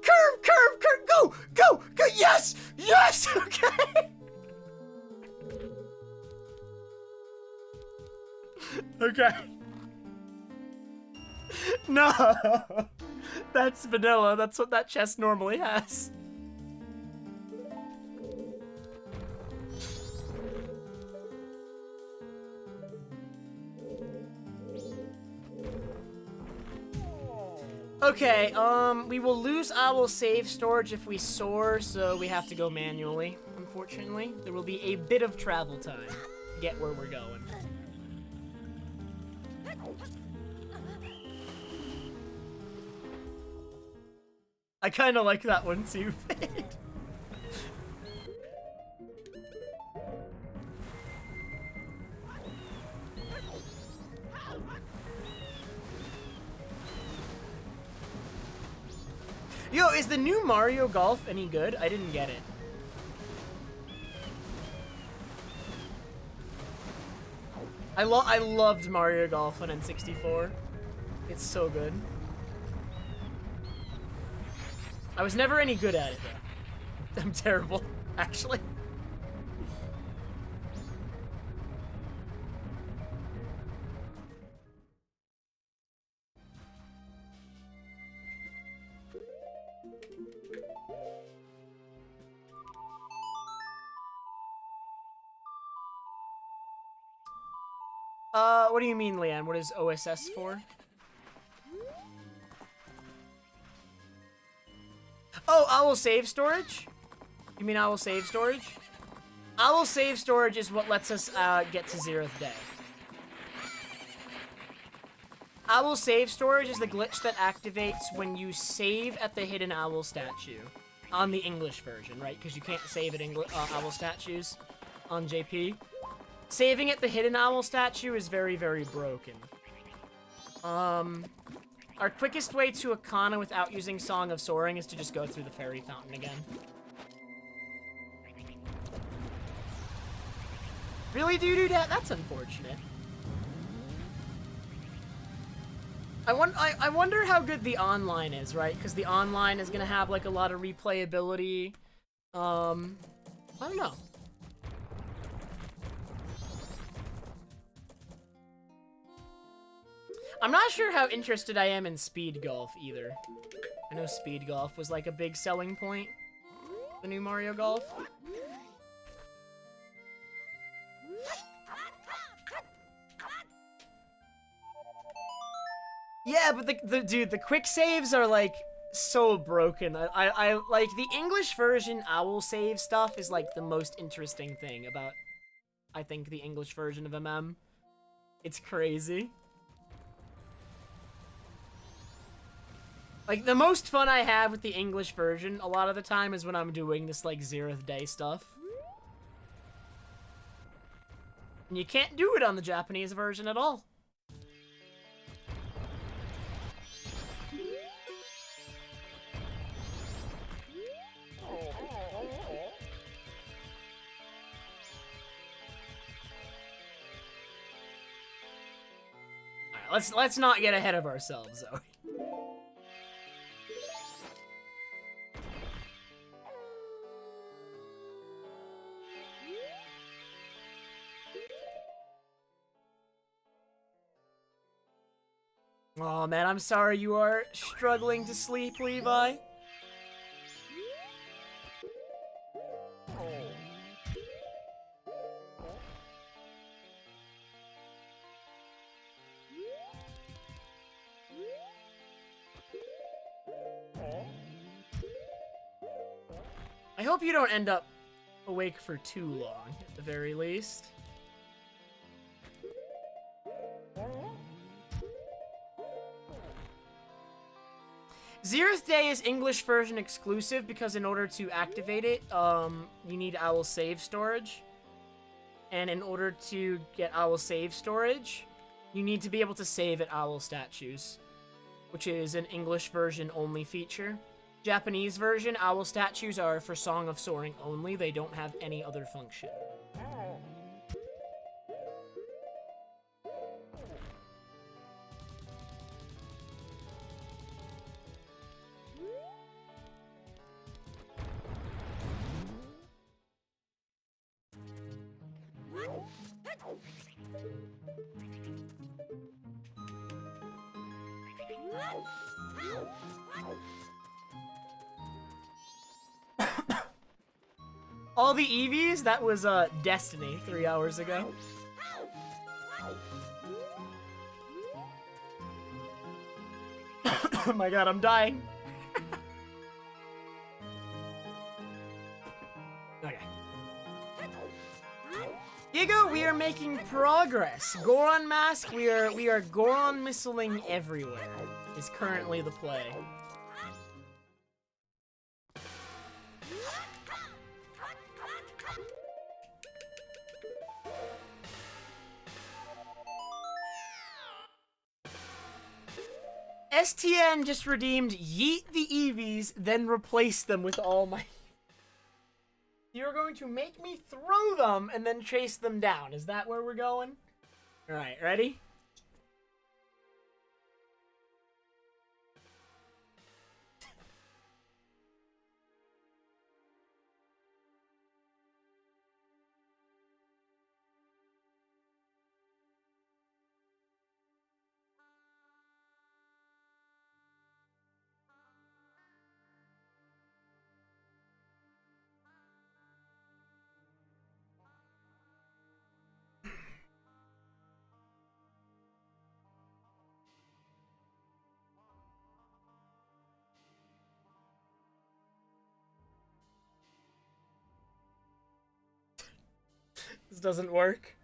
go, yes, okay. Okay. No, that's vanilla, that's what that chest normally has. Okay, we will lose our save storage if we soar, so we have to go manually, unfortunately. There will be a bit of travel time to get where we're going. I kind of like that one too, Fade. Yo, is the new Mario Golf any good? I didn't get it. I loved Mario Golf on N64. It's so good. I was never any good at it, though. I'm terrible, actually. What do you mean, Leanne? What is OSS for? Oh, owl save storage? You mean owl save storage? Owl save storage is what lets us get to 0th day. Owl save storage is the glitch that activates when you save at the hidden owl statue on the English version, right? Because you can't save at owl statues on JP. Saving at the hidden owl statue is very, very broken. Our quickest way to Akana without using Song of Soaring is to just go through the fairy fountain again. Really, dude? That's unfortunate. I wonder how good the online is, right? Because the online is gonna have like a lot of replayability. I don't know. I'm not sure how interested I am in speed golf either. I know speed golf was like a big selling point. The new Mario Golf. Yeah, but the quick saves are like so broken. I like the English version owl save stuff is like the most interesting thing about, I think, the English version of MM. It's crazy. Like, the most fun I have with the English version a lot of the time is when I'm doing this, like, 0th day stuff. And you can't do it on the Japanese version at all. Alright, let's not get ahead of ourselves, though. Oh man, I'm sorry you are struggling to sleep, Levi. I hope you don't end up awake for too long, at the very least. Zeroth Day is English version exclusive because in order to activate it, you need Owl Save Storage. And in order to get Owl Save Storage, you need to be able to save at Owl Statues, which is an English version only feature. Japanese version, Owl Statues are for Song of Soaring only. They don't have any other function. All the EVs? That was Destiny 3 hours ago. Oh my god, I'm dying. Okay. Gigo, we are making progress. Goron Mask, we are Goron missiling everywhere. Is currently the play. STN just redeemed yeet the EVs, then replace them with all my... You're going to make me throw them and then chase them down. Is that where we're going? Alright, ready? This doesn't work.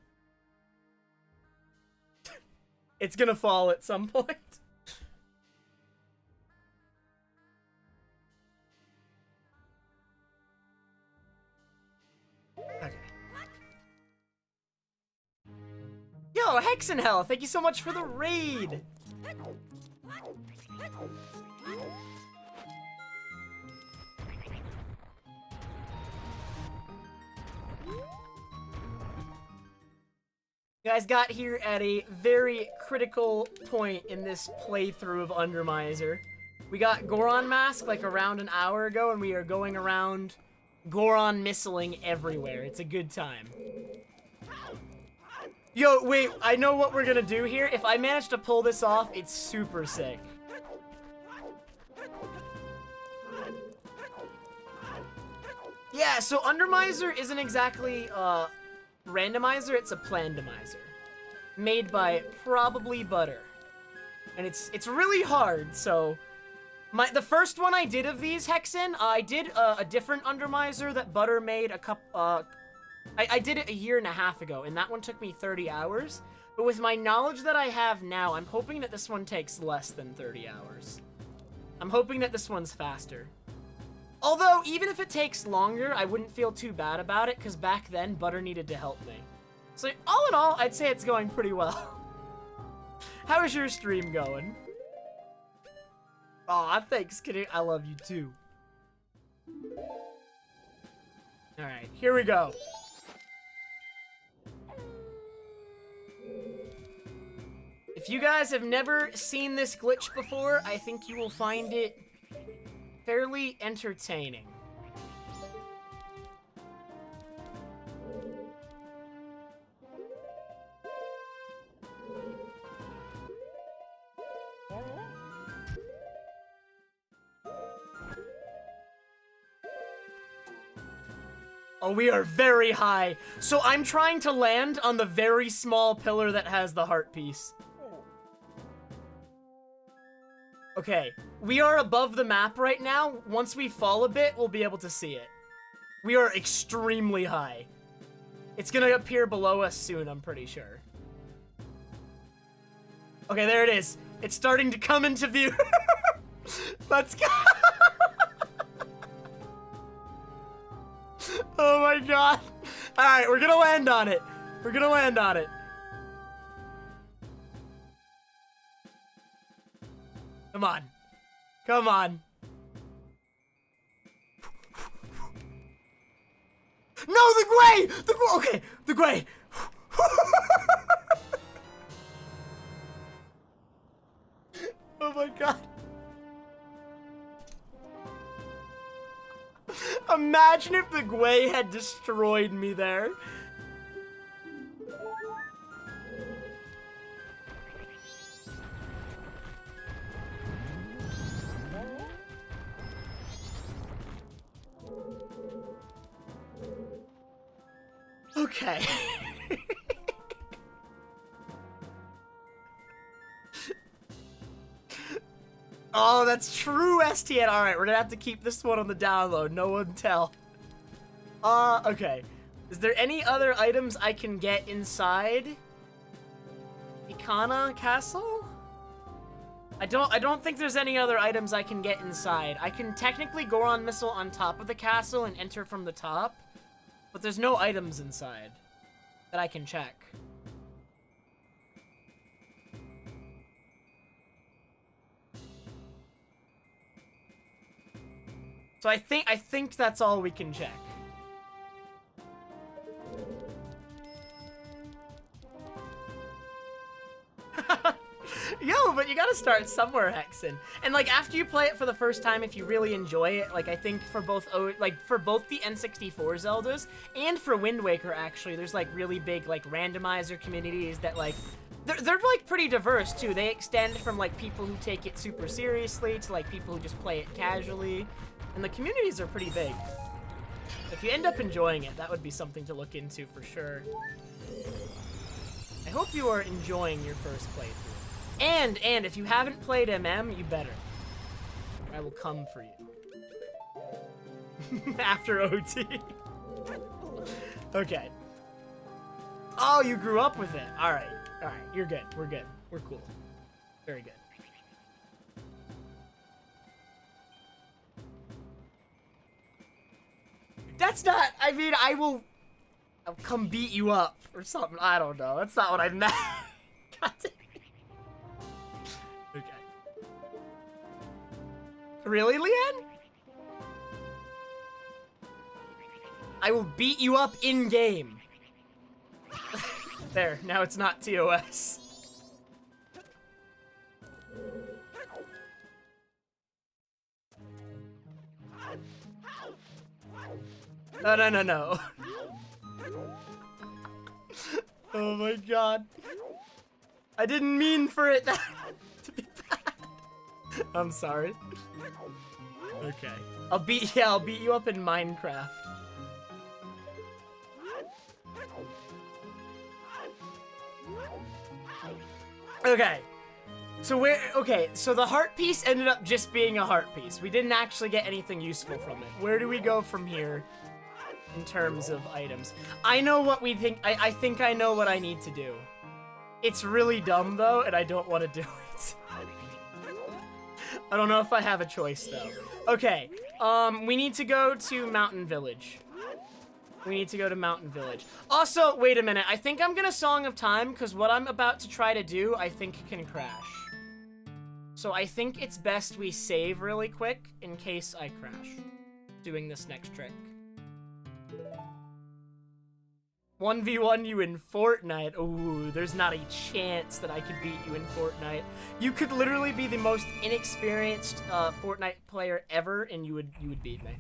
It's gonna fall at some point. Okay. Yo, Hexenhell, thank you so much for the raid. You guys got here at a very critical point in this playthrough of Undermiser. We got Goron Mask like around an hour ago, and we are going around Goron missiling everywhere. It's a good time. Yo, wait, I know what we're gonna do here. If I manage to pull this off, it's super sick. Yeah, so Undermiser isn't exactly, randomizer, it's a plandomizer. Made by probably Butter. And it's really hard, so... The first one I did of these, Hexen, I did a different Undermiser that Butter made I did it a year and a half ago, and that one took me 30 hours. But with my knowledge that I have now, I'm hoping that this one takes less than 30 hours. I'm hoping that this one's faster. Although, even if it takes longer, I wouldn't feel too bad about it, because back then, Butter needed to help me. So, all in all, I'd say it's going pretty well. How is your stream going? Aw, thanks, kitty. I love you, too. Alright, here we go. If you guys have never seen this glitch before, I think you will find it fairly entertaining. Oh, we are very high. So I'm trying to land on the very small pillar that has the heart piece. Okay, we are above the map right now. Once we fall a bit, we'll be able to see it. We are extremely high. It's gonna appear below us soon, I'm pretty sure. Okay, there it is. It's starting to come into view. Let's go. Oh my god. All right, we're gonna land on it. We're gonna land on it. Come on. Come on. No, the gray! The gray! Okay, the gray. Oh my god. Imagine if the Gwei had destroyed me there. Okay. Oh, that's true, STN. All right, we're gonna have to keep this one on the download. No one tell. Okay. Is there any other items I can get inside Ikana Castle? I don't think there's any other items I can get inside. I can technically Goron Missile on top of the castle and enter from the top, but there's no items inside that I can check. So I think that's all we can check. Yo, but you gotta start somewhere, Hexen. And like after you play it for the first time, if you really enjoy it, like I think for both the N64 Zeldas and for Wind Waker, actually, there's like really big like randomizer communities that like they're like pretty diverse too. They extend from like people who take it super seriously to like people who just play it casually. And the communities are pretty big. If you end up enjoying it, that would be something to look into for sure. I hope you are enjoying your first playthrough. And if you haven't played MM, you better. I will come for you. After OT. Okay. Oh, you grew up with it. All right. You're good. We're good. We're cool. Very good. That's not, I mean, I'll come beat you up or something. I don't know. That's not what I meant. God damn it. Okay. Really, Leanne? I will beat you up in-game. There, now it's not TOS. No. Oh my god. I didn't mean for it to be bad. I'm sorry. Okay. I'll beat you up in Minecraft. Okay. So the heart piece ended up just being a heart piece. We didn't actually get anything useful from it. Where do we go from here in terms of items? I know what we think. I think I know what I need to do. It's really dumb though, and I don't want to do it. I don't know if I have a choice though. Okay. We need to go to Mountain Village. Also, wait a minute. I think I'm gonna Song of Time, because what I'm about to try to do, I think can crash. So I think it's best we save really quick in case I crash doing this next trick. 1v1 you in Fortnite. Ooh, there's not a chance that I could beat you in Fortnite. You could literally be the most inexperienced Fortnite player ever, and you would beat me.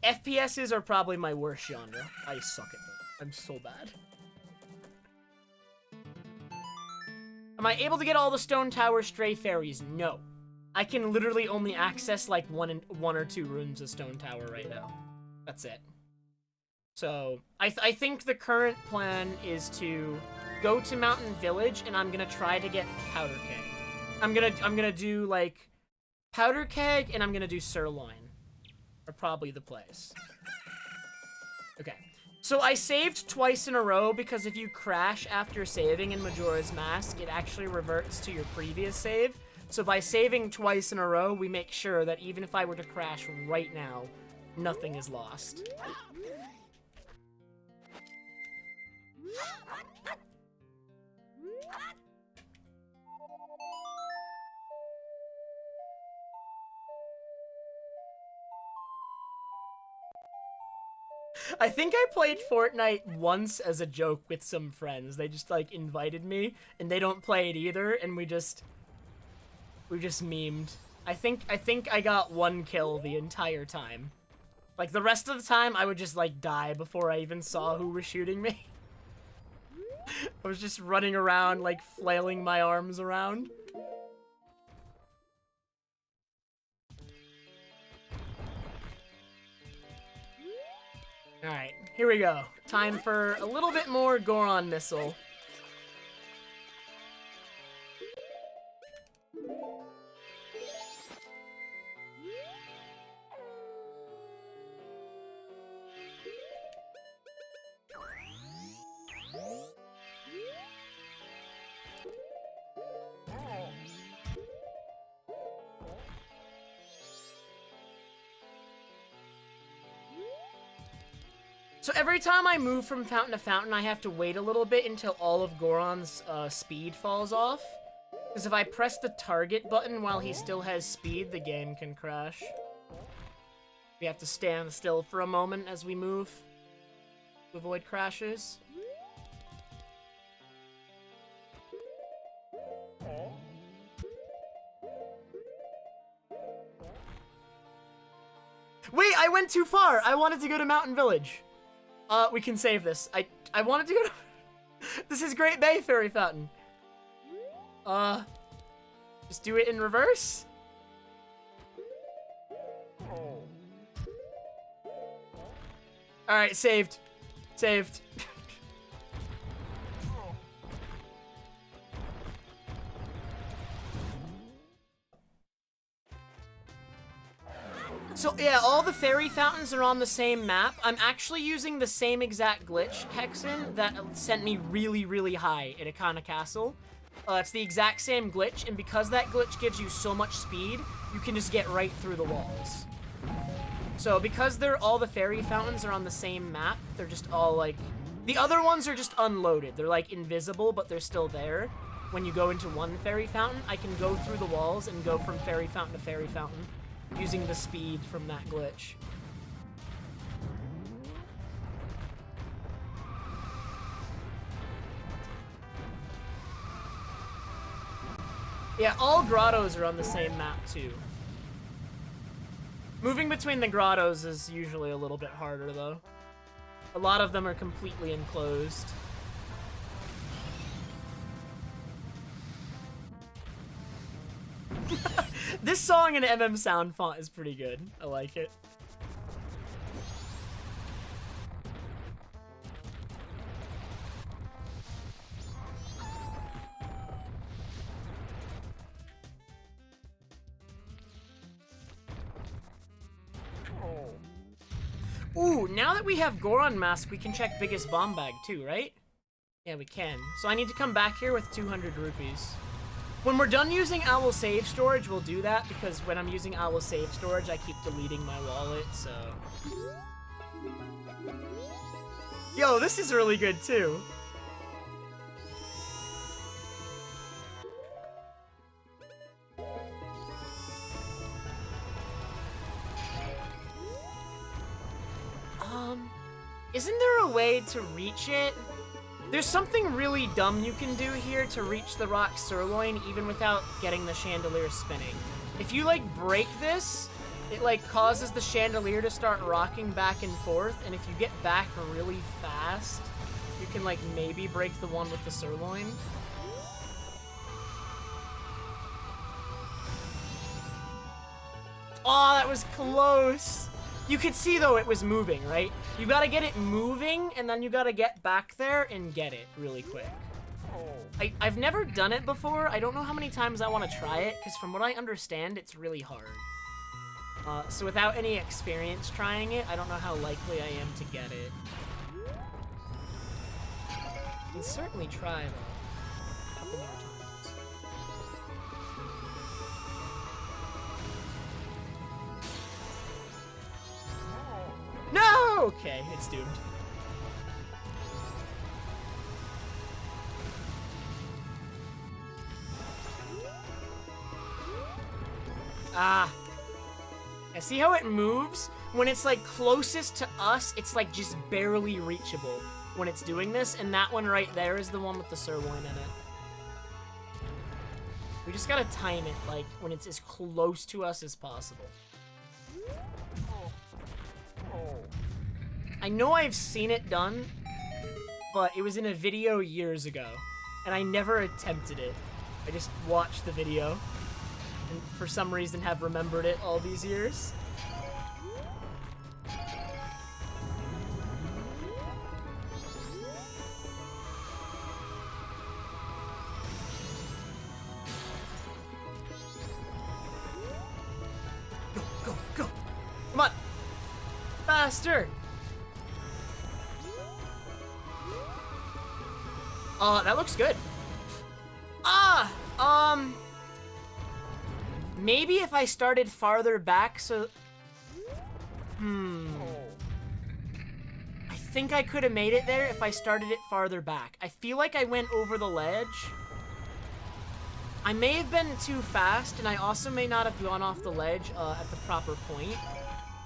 FPSs are probably my worst genre. I suck at them. I'm so bad. Am I able to get all the Stone Tower Stray Fairies? No. I can literally only access like one or two rooms of Stone Tower right now. That's it. So I think the current plan is to go to Mountain Village, and I'm gonna try to get Powder Keg. I'm gonna do like Powder Keg, and I'm gonna do Sirloin, are probably the plays. Okay. So I saved twice in a row because if you crash after saving in Majora's Mask, it actually reverts to your previous save. So by saving twice in a row, we make sure that even if I were to crash right now, nothing is lost. I think I played Fortnite once as a joke with some friends. They just like invited me and they don't play it either, and we just memed. I think I got 1 kill the entire time. Like the rest of the time I would just like die before I even saw who was shooting me. I was just running around like flailing my arms around. Alright, here we go. Time for a little bit more Goron Missile. So every time I move from fountain to fountain, I have to wait a little bit until all of Goron's speed falls off. Because if I press the target button while he still has speed, the game can crash. We have to stand still for a moment as we move to avoid crashes. Wait, I went too far! I wanted to go to Mountain Village. We can save this. I wanted to go to... This is Great Bay Fairy Fountain. Just do it in reverse? Alright, saved. Saved. So yeah, all the fairy fountains are on the same map. I'm actually using the same exact glitch, Hexen, that sent me really, really high at Akana Castle. It's the exact same glitch, and because that glitch gives you so much speed, you can just get right through the walls. So because all the fairy fountains are on the same map, they're just all like... The other ones are just unloaded. They're like invisible, but they're still there. When you go into one fairy fountain, I can go through the walls and go from fairy fountain to fairy fountain, using the speed from that glitch. Yeah, all grottos are on the same map too. Moving between the grottos is usually a little bit harder though. A lot of them are completely enclosed. This song in MM sound font is pretty good. I like it. Ooh, now that we have Goron Mask, we can check Biggest Bomb Bag too, right? Yeah, we can. So I need to come back here with 200 rupees. When we're done using Owl Save Storage, we'll do that, because when I'm using Owl Save Storage, I keep deleting my wallet, so... Yo, this is really good, too. Isn't there a way to reach it? There's something really dumb you can do here to reach the rock sirloin even without getting the chandelier spinning. If you, like, break this, it, like, causes the chandelier to start rocking back and forth, and if you get back really fast, you can, like, maybe break the one with the sirloin. Oh, that was close! You could see, though, it was moving, right? You gotta get it moving, and then you gotta get back there and get it really quick. I've never done it before. I don't know how many times I want to try it, because from what I understand, it's really hard. So without any experience trying it, I don't know how likely I am to get it. I can certainly try, though. A couple more times. No! Okay, it's doomed. Ah. Yeah, see how it moves? When it's, like, closest to us, it's, like, just barely reachable when it's doing this, and that one right there is the one with the sirloin in it. We just gotta time it, like, when it's as close to us as possible. I know I've seen it done, but it was in a video years ago, and I never attempted it. I just watched the video, and for some reason have remembered it all these years. Go, go, go! Come on! Faster! That looks good. Maybe if I started farther back, so... I think I could have made it there if I started it farther back. I feel like I went over the ledge. I may have been too fast, and I also may not have gone off the ledge at the proper point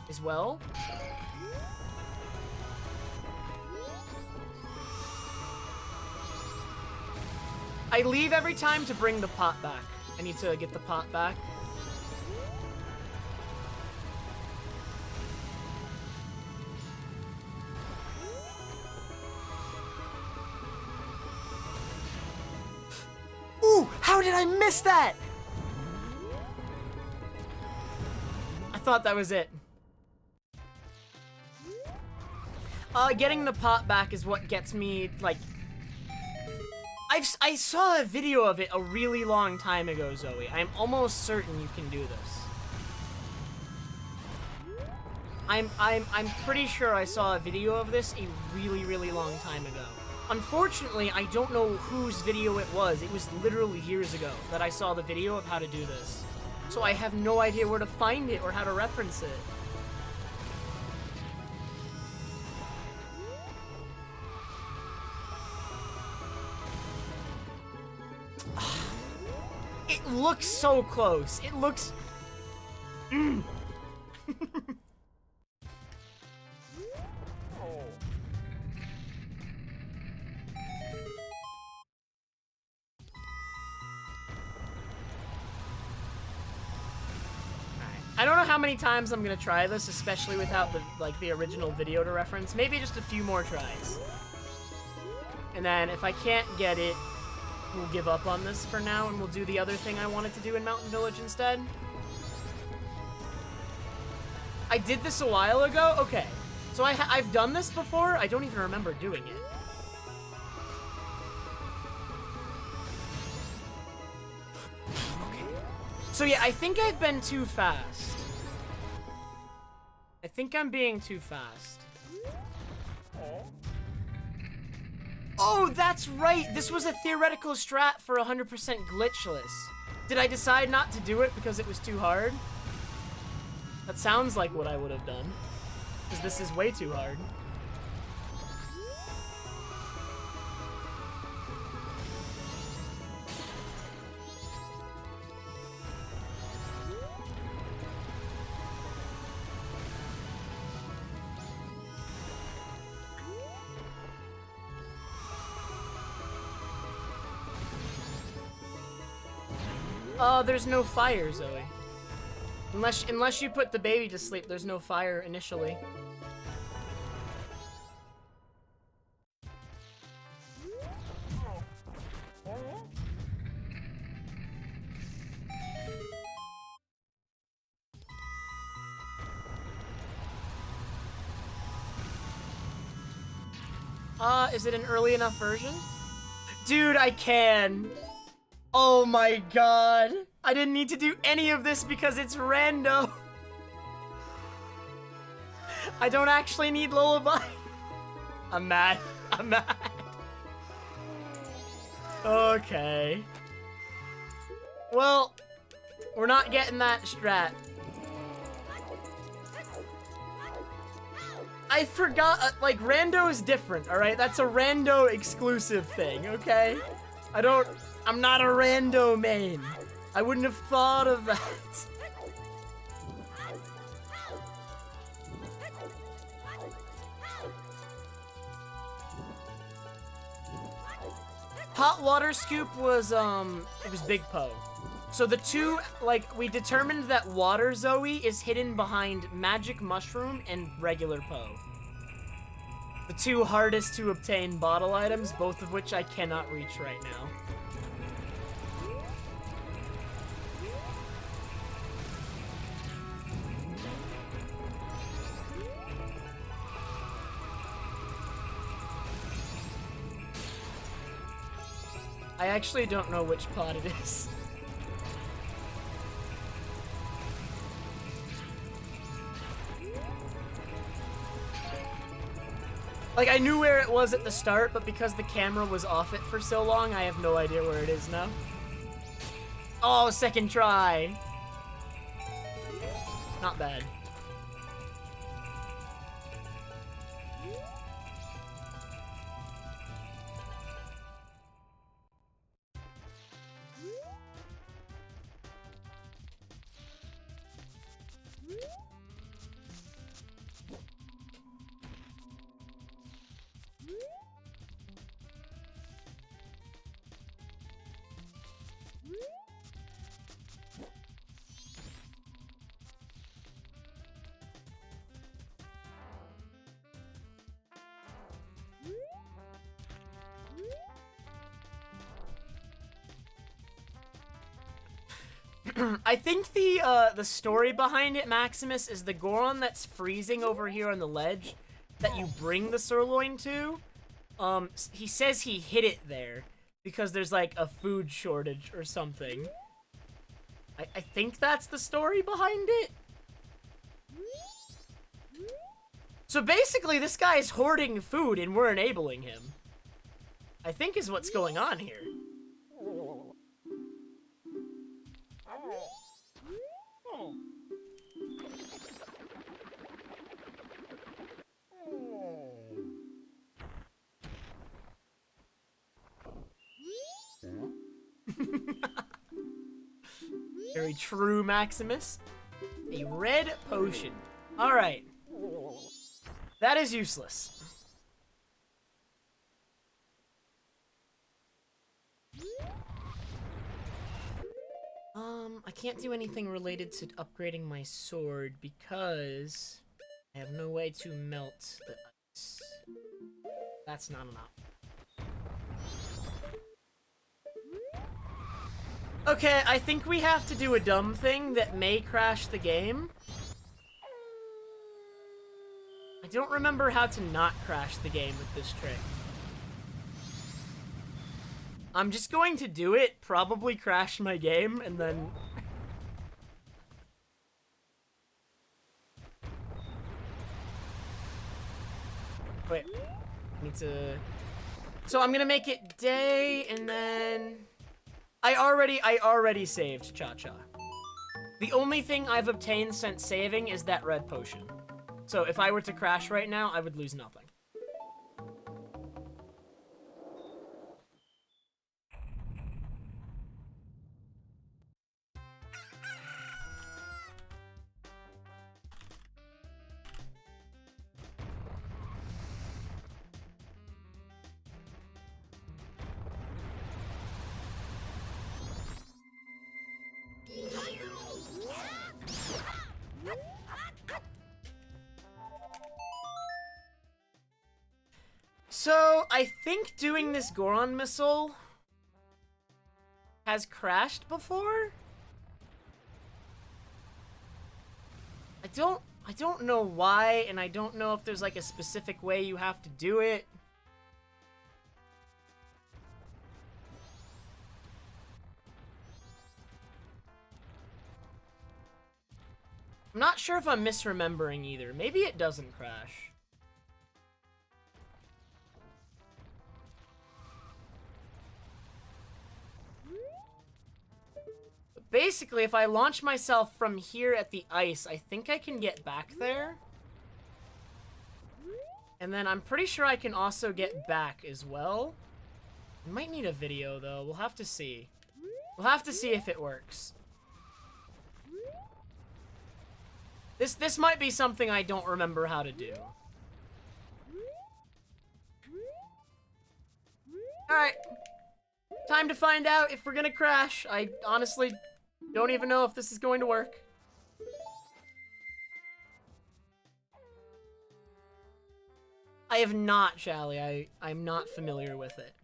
as well. I leave every time to bring the pot back. I need to get the pot back. Ooh, how did I miss that? I thought that was it. Getting the pot back is what gets me, like... I saw a video of it a really long time ago, Zoe. I'm almost certain you can do this. I'm pretty sure I saw a video of this a really, really long time ago. Unfortunately, I don't know whose video it was. It was literally years ago that I saw the video of how to do this. So I have no idea where to find it or how to reference it. It looks so close. It looks... I don't know how many times I'm gonna try this, especially without the original video to reference. Maybe just a few more tries. And then if I can't get it, we'll give up on this for now, and we'll do the other thing I wanted to do in Mountain Village instead. I did this a while ago? Okay. So I've done this before? I don't even remember doing it. Okay. So yeah, I think I've been too fast. I think I'm being too fast. Oh, that's right! This was a theoretical strat for 100% glitchless. Did I decide not to do it because it was too hard? That sounds like what I would have done. Because this is way too hard. There's no fire, Zoe. Unless you put the baby to sleep, there's no fire initially. Is it an early enough version? Dude, I can. Oh my god. I didn't need to do any of this because it's rando. I don't actually need lullaby. I'm mad. I'm mad. Okay. Well, we're not getting that strat. I forgot, like, rando is different, alright? That's a rando exclusive thing, okay? I'm not a rando main. I wouldn't have thought of that. Hot water scoop was, it was Big Poe. So the two, like, we determined that Water Zoe is hidden behind Magic Mushroom and regular Poe. The two hardest to obtain bottle items, both of which I cannot reach right now. I actually don't know which pod it is. Like, I knew where it was at the start, but because the camera was off it for so long, I have no idea where it is now. Oh, second try. Not bad. I think the story behind it, Maximus, is the Goron that's freezing over here on the ledge that you bring the sirloin to. He says he hid it there because there's like a food shortage or something. I think that's the story behind it. So basically, this guy is hoarding food and we're enabling him. I think is what's going on here. Very true, Maximus. A red potion. Alright. That is useless. I can't do anything related to upgrading my sword because I have no way to melt the ice. That's not enough. Okay, I think we have to do a dumb thing that may crash the game. I don't remember how to not crash the game with this trick. I'm just going to do it, probably crash my game, and then... Wait, I need to... So I'm gonna make it day, and then... I already saved Cha-Cha. The only thing I've obtained since saving is that red potion. So if I were to crash right now, I would lose nothing. So, I think doing this Goron missile has crashed before? I don't know why, and I don't know if there's like a specific way you have to do it. I'm not sure if I'm misremembering either. Maybe it doesn't crash. But basically, if I launch myself from here at the ice, I think I can get back there. And then I'm pretty sure I can also get back as well. I might need a video, though. We'll have to see. We'll have to see if it works. This might be something I don't remember how to do. Alright. Time to find out if we're gonna crash. I honestly don't even know if this is going to work. I have not, Shally. I'm not familiar with it.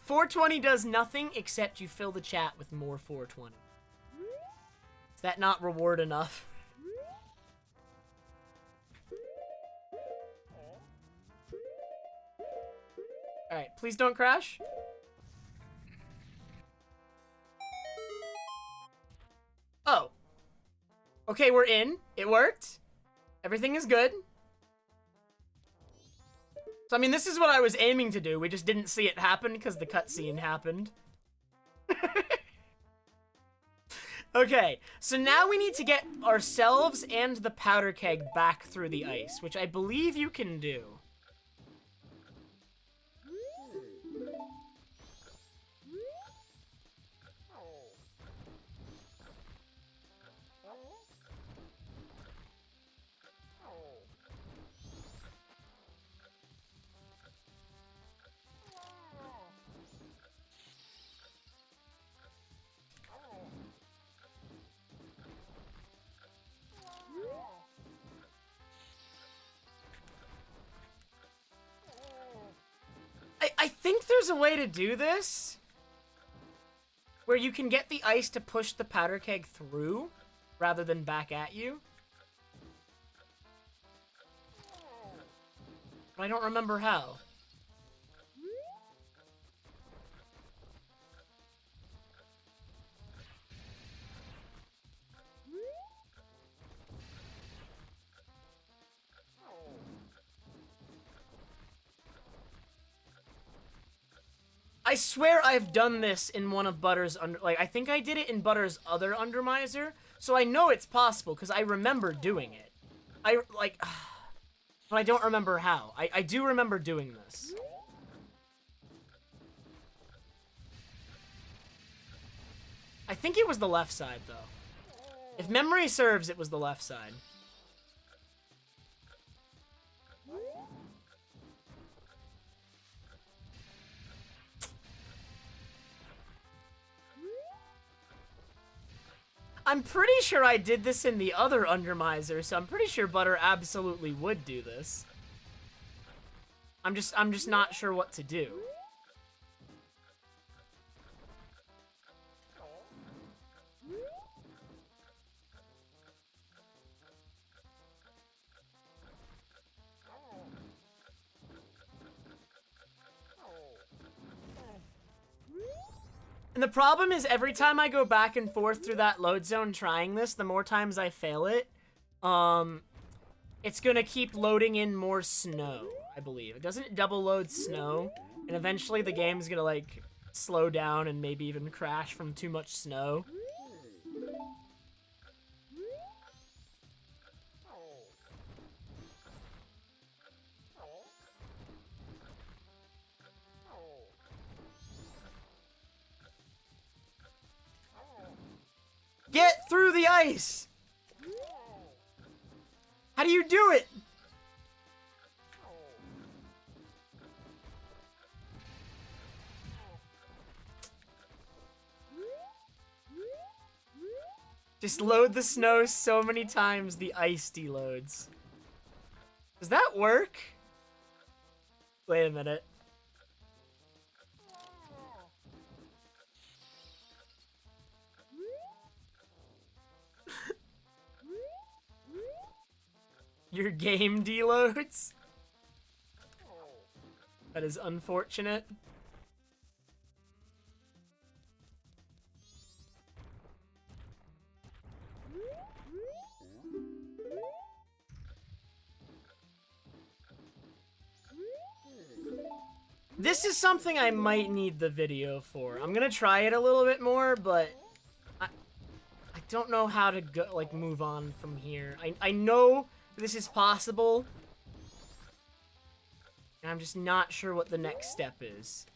$420 does nothing except you fill the chat with more $420. Is that not reward enough? Alright, please don't crash. Oh. Okay, we're in. It worked. Everything is good. So, I mean, this is what I was aiming to do. We just didn't see it happen because the cutscene happened. Okay, so now we need to get ourselves and the powder keg back through the ice, which I believe you can do. I think there's a way to do this where you can get the ice to push the powder keg through rather than back at you. But I don't remember how. I swear I've done this in one of Butter's I think I did it in Butter's other Undermiser, so I know it's possible because I remember doing it. But I don't remember how. I do remember doing this. I think it was the left side, though. If memory serves, it was the left side. I'm pretty sure I did this in the other Undermiser, so I'm pretty sure Butter absolutely would do this. I'm just not sure what to do. And the problem is every time I go back and forth through that load zone trying this, the more times I fail it, it's gonna keep loading in more snow, I believe. It doesn't double load snow, and eventually the game's gonna, like, slow down and maybe even crash from too much snow. Get through the ice! How do you do it? Just load the snow so many times the ice deloads. Does that work? Wait a minute. Your game deloads? That is unfortunate. This is something I might need the video for. I'm gonna try it a little bit more, but I don't know how to go, like, move on from here. I know this is possible, and I'm just not sure what the next step is.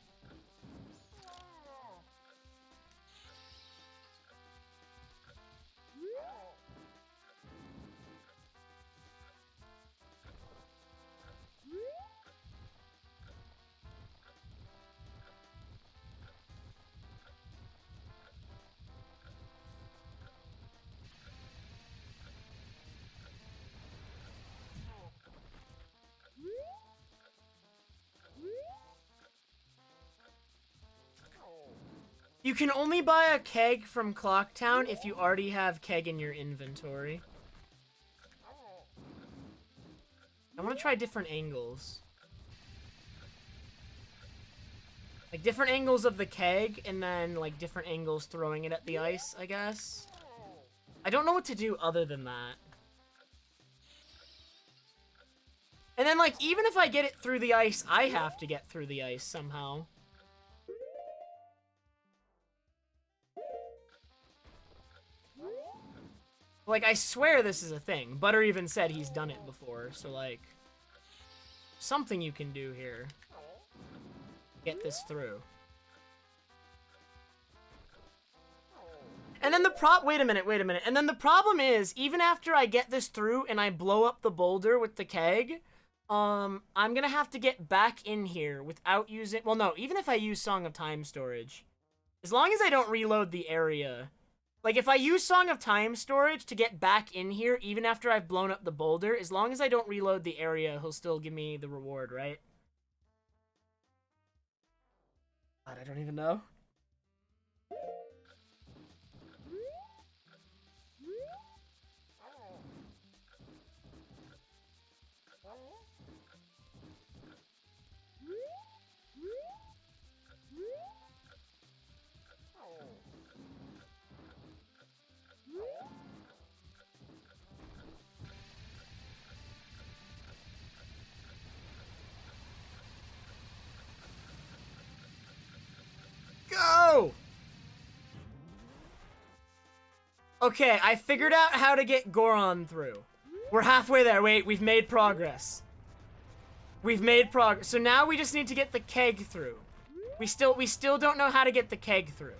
You can only buy a keg from Clocktown if you already have keg in your inventory. I want to try different angles. Like, different angles of the keg, and then, like, different angles throwing it at the ice, I guess. I don't know what to do other than that. And then, like, even if I get it through the ice, I have to get through the ice somehow. Like, I swear this is a thing. Butter even said he's done it before, so, like, something you can do here. Get this through. And then the wait a minute. And then the problem is, even after I get this through and I blow up the boulder with the keg, I'm gonna have to get back in here without using, well, no, even if I use Song of Time storage. As long as I don't reload the area. Like, if I use Song of Time storage to get back in here, even after I've blown up the boulder, as long as I don't reload the area, he'll still give me the reward, right? God, I don't even know. Go! Okay, I figured out how to get Goron through. We're halfway there. Wait, we've made progress. We've made progress. So now we just need to get the keg through. We still don't know how to get the keg through.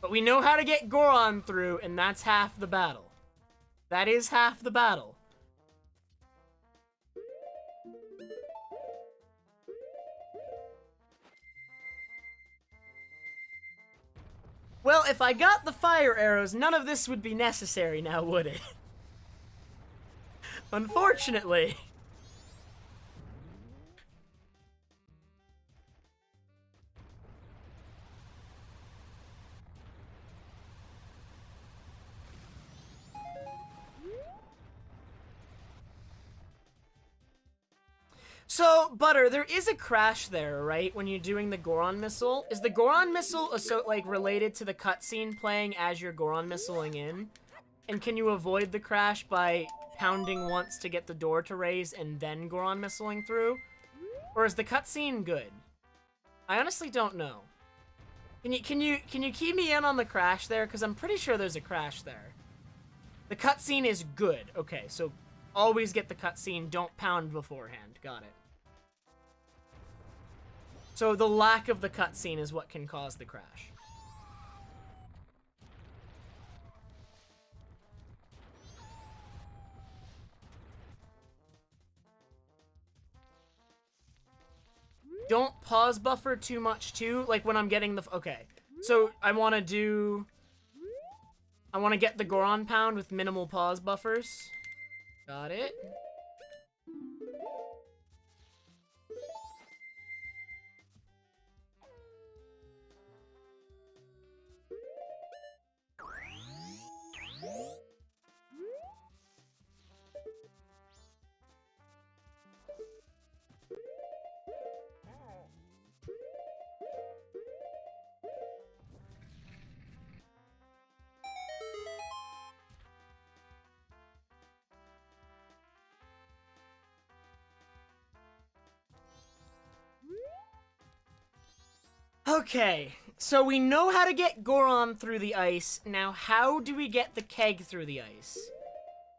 But we know how to get Goron through, and that's half the battle. That is half the battle. Well, if I got the fire arrows, none of this would be necessary now, would it? Unfortunately. So, Butter, there is a crash there, right? When you're doing the Goron missile. Is the Goron missile like related to the cutscene playing as you're Goron missiling in? And can you avoid the crash by pounding once to get the door to raise and then Goron missiling through? Or is the cutscene good? I honestly don't know. Can you key me in on the crash there? Because I'm pretty sure there's a crash there. The cutscene is good. Okay, so always get the cutscene. Don't pound beforehand. Got it. So the lack of the cutscene is what can cause the crash. Don't pause buffer too much too, like when I'm getting the, okay. So I want to get the Goron pound with minimal pause buffers. Got it. Okay, so we know how to get Goron through the ice. Now, how do we get the keg through the ice?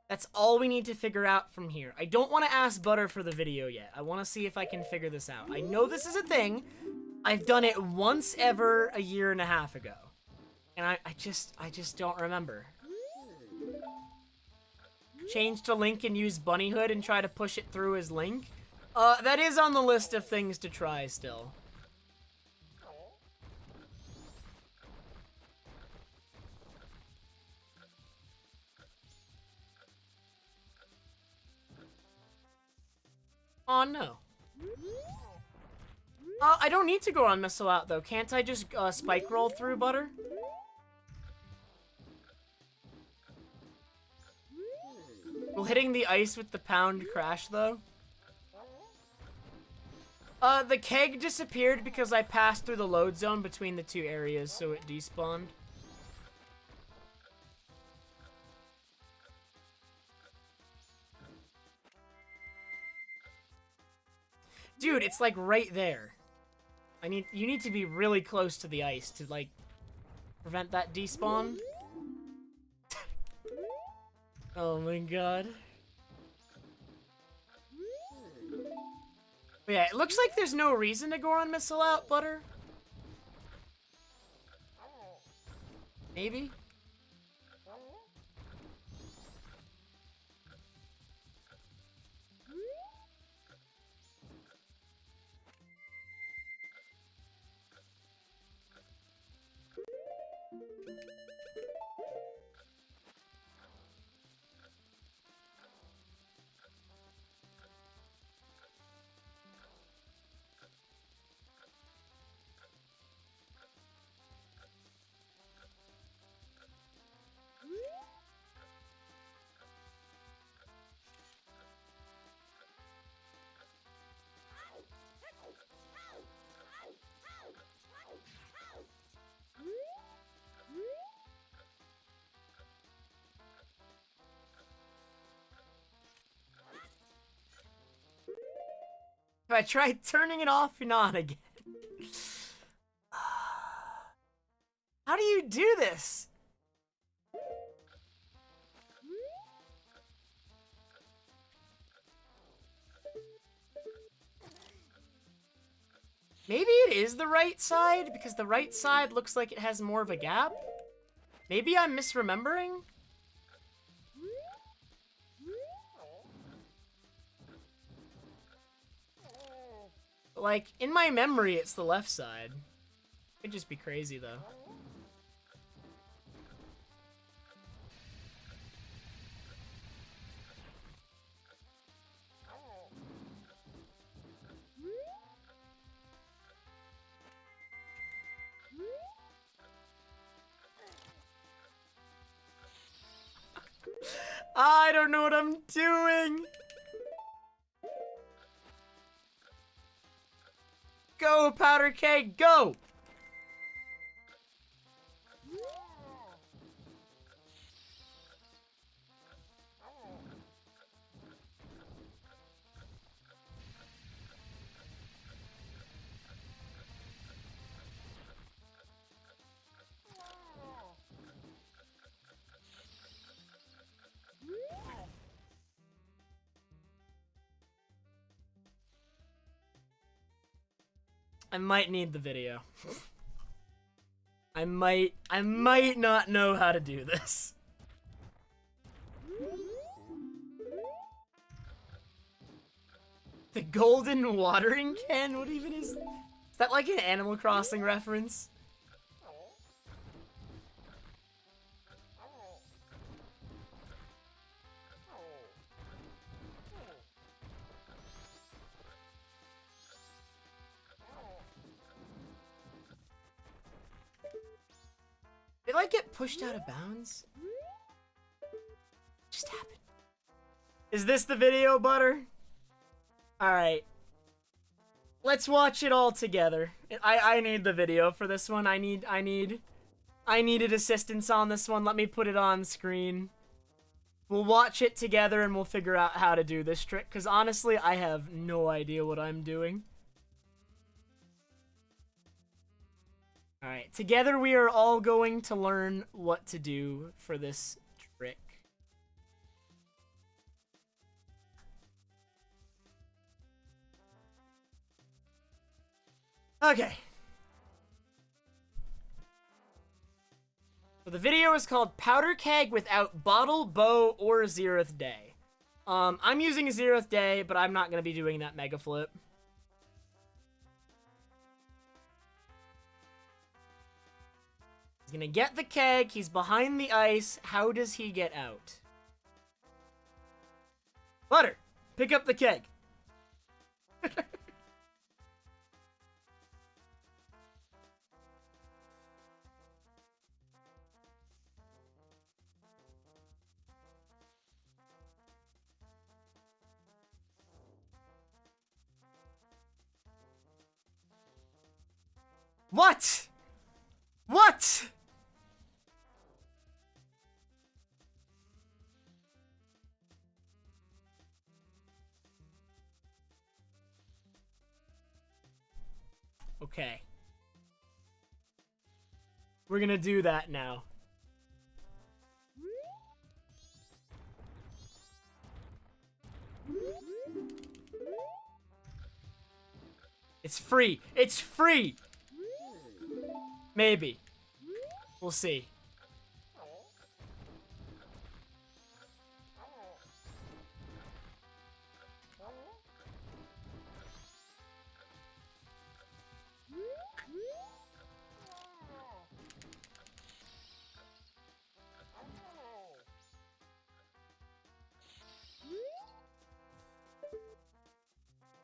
That's all we need to figure out from here. I don't want to ask Butter for the video yet. I want to see if I can figure this out. I know this is a thing. I've done it once ever a year and a half ago. And I just don't remember. Change to Link and use Bunnyhood and try to push it through as Link. That is on the list of things to try still. Oh no. I don't need to go on Missile Out though. Can't I just spike roll through, Butter? Will hitting the ice with the pound crash though? The keg disappeared because I passed through the load zone between the two areas, so it despawned. Dude, it's like right there. You need to be really close to the ice to like prevent that despawn. Oh my god. But yeah, it looks like there's no reason to go on Missile Out, Butter. Maybe? If I try turning it off and on again. How do you do this? Maybe it is the right side, because the right side looks like it has more of a gap. Maybe I'm misremembering? Like, in my memory, it's the left side. Could just be crazy, though. I don't know what I'm doing! Go, Powder Keg, go! I might need the video. I might not know how to do this. The golden watering can? What even is that like an Animal Crossing reference? Did I get pushed out of bounds? Just happened. Is this the video, Butter? Alright. Let's watch it all together. I need the video for this one. I needed assistance on this one. Let me put it on screen. We'll watch it together and we'll figure out how to do this trick, because honestly, I have no idea what I'm doing. Alright, together we are all going to learn what to do for this trick. Okay. So the video is called Powder Keg Without Bottle, Bow, or Zeroth Day. I'm using a Zeroth Day, but I'm not going to be doing that mega flip. He's going to get the keg. He's behind the ice. How does he get out? Butter, pick up the keg. What? What? Okay. We're gonna do that now. It's free. It's free! Maybe. We'll see.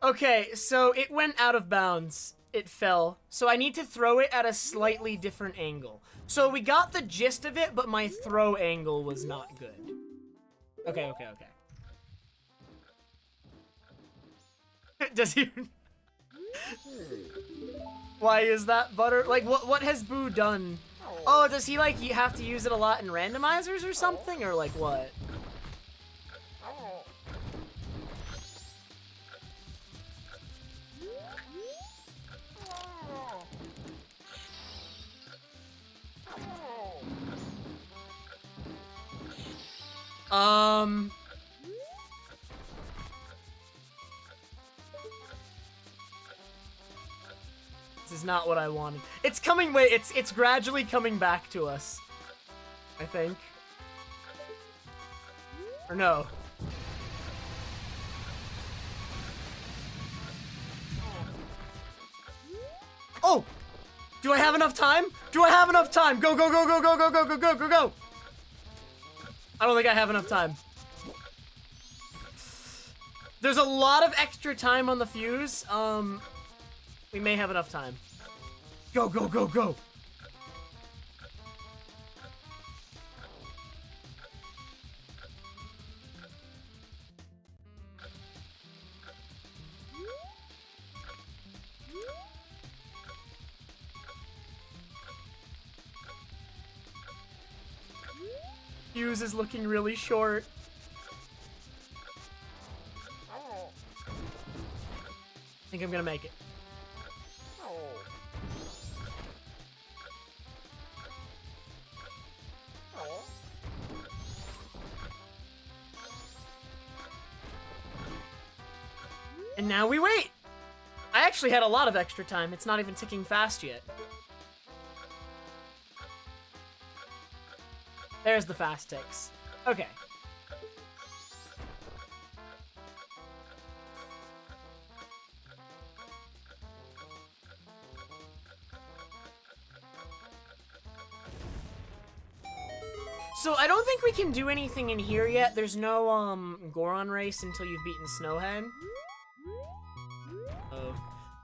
Okay, so it went out of bounds. It fell. So I need to throw it at a slightly different angle. So we got the gist of it, but my throw angle was not good. Okay. Does he... Why is that butter? Like, what has Boo done? Oh, does he, like, you have to use it a lot in randomizers or something? Or, like, what? This is not what I wanted. It's coming, wait, it's gradually coming back to us. I think. Or no. Oh! Do I have enough time? Do I have enough time? Go, go, go, go, go, go, go, go, go, go, go! I don't think I have enough time. There's a lot of extra time on the fuse. We may have enough time. Go, go, go, go! Fuse is looking really short. I think I'm gonna make it. And now we wait! I actually had a lot of extra time. It's not even ticking fast yet. There's the fast ticks. Okay. So I don't think we can do anything in here yet. There's no Goron race until you've beaten Snowhead.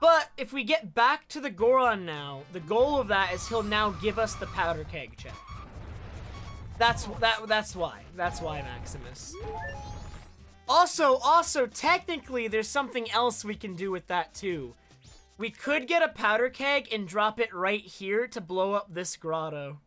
But if we get back to the Goron now, the goal of that is he'll now give us the powder keg check. That's why. That's why, Maximus. Also, technically, there's something else we can do with that too. We could get a powder keg and drop it right here to blow up this grotto.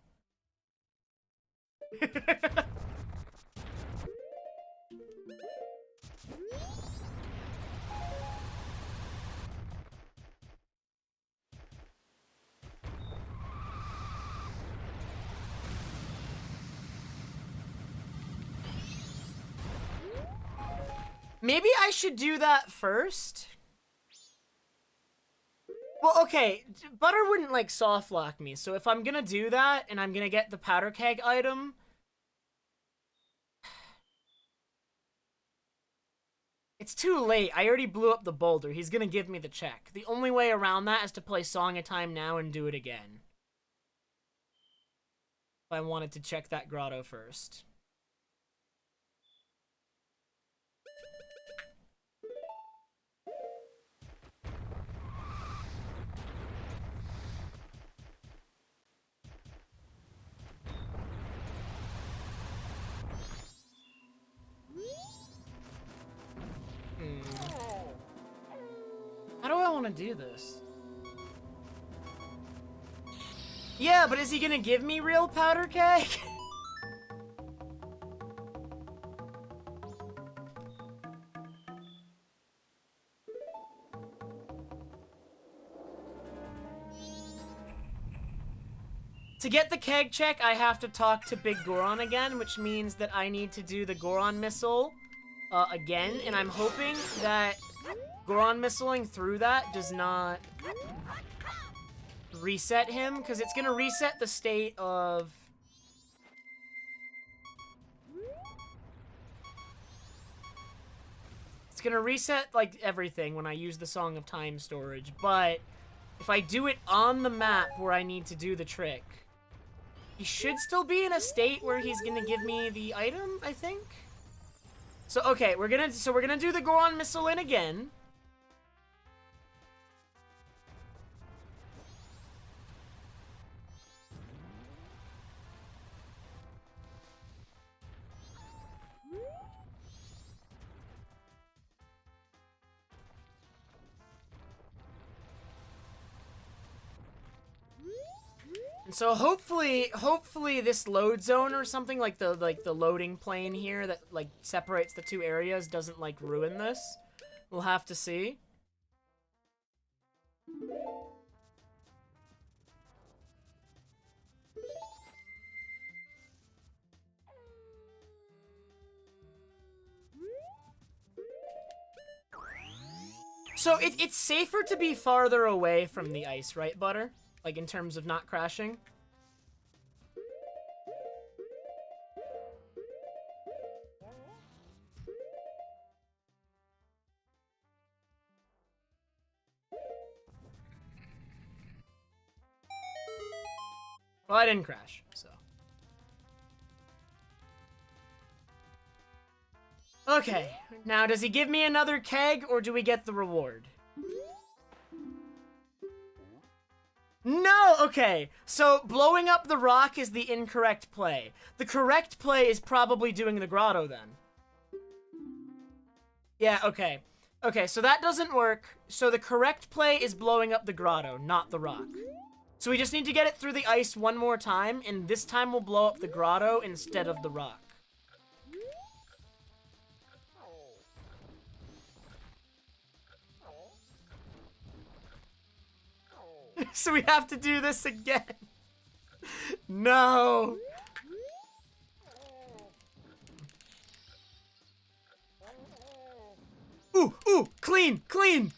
Maybe I should do that first. Well, okay, Butter wouldn't, like, soft lock me, so if I'm gonna do that, and I'm gonna get the powder keg item... It's too late. I already blew up the boulder. He's gonna give me the check. The only way around that is to play Song of Time now and do it again. If I wanted to check that grotto first. How do I want to do this? Yeah, but is he gonna give me real powder keg? To get the keg check, I have to talk to Big Goron again, which means that I need to do the Goron missile again, and I'm hoping that Goron missiling through that does not reset him, because it's gonna reset the state of... It's gonna reset, like, everything when I use the Song of Time storage, but if I do it on the map where I need to do the trick, he should still be in a state where he's gonna give me the item, I think? So, okay, we're gonna do the Goron missile in again. And so hopefully this load zone or something, like the loading plane here that like separates the two areas doesn't like ruin this. We'll have to see. So it's safer to be farther away from the ice, right, Butter? Like, in terms of not crashing? Well, I didn't crash, so. Okay, now does he give me another keg, or do we get the reward? No! Okay, so blowing up the rock is the incorrect play. The correct play is probably doing the grotto, then. Yeah, okay. Okay, so that doesn't work. So the correct play is blowing up the grotto, not the rock. So we just need to get it through the ice one more time, and this time we'll blow up the grotto instead of the rock. So we have to do this again. No. Ooh, clean, clean.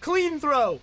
Clean throw.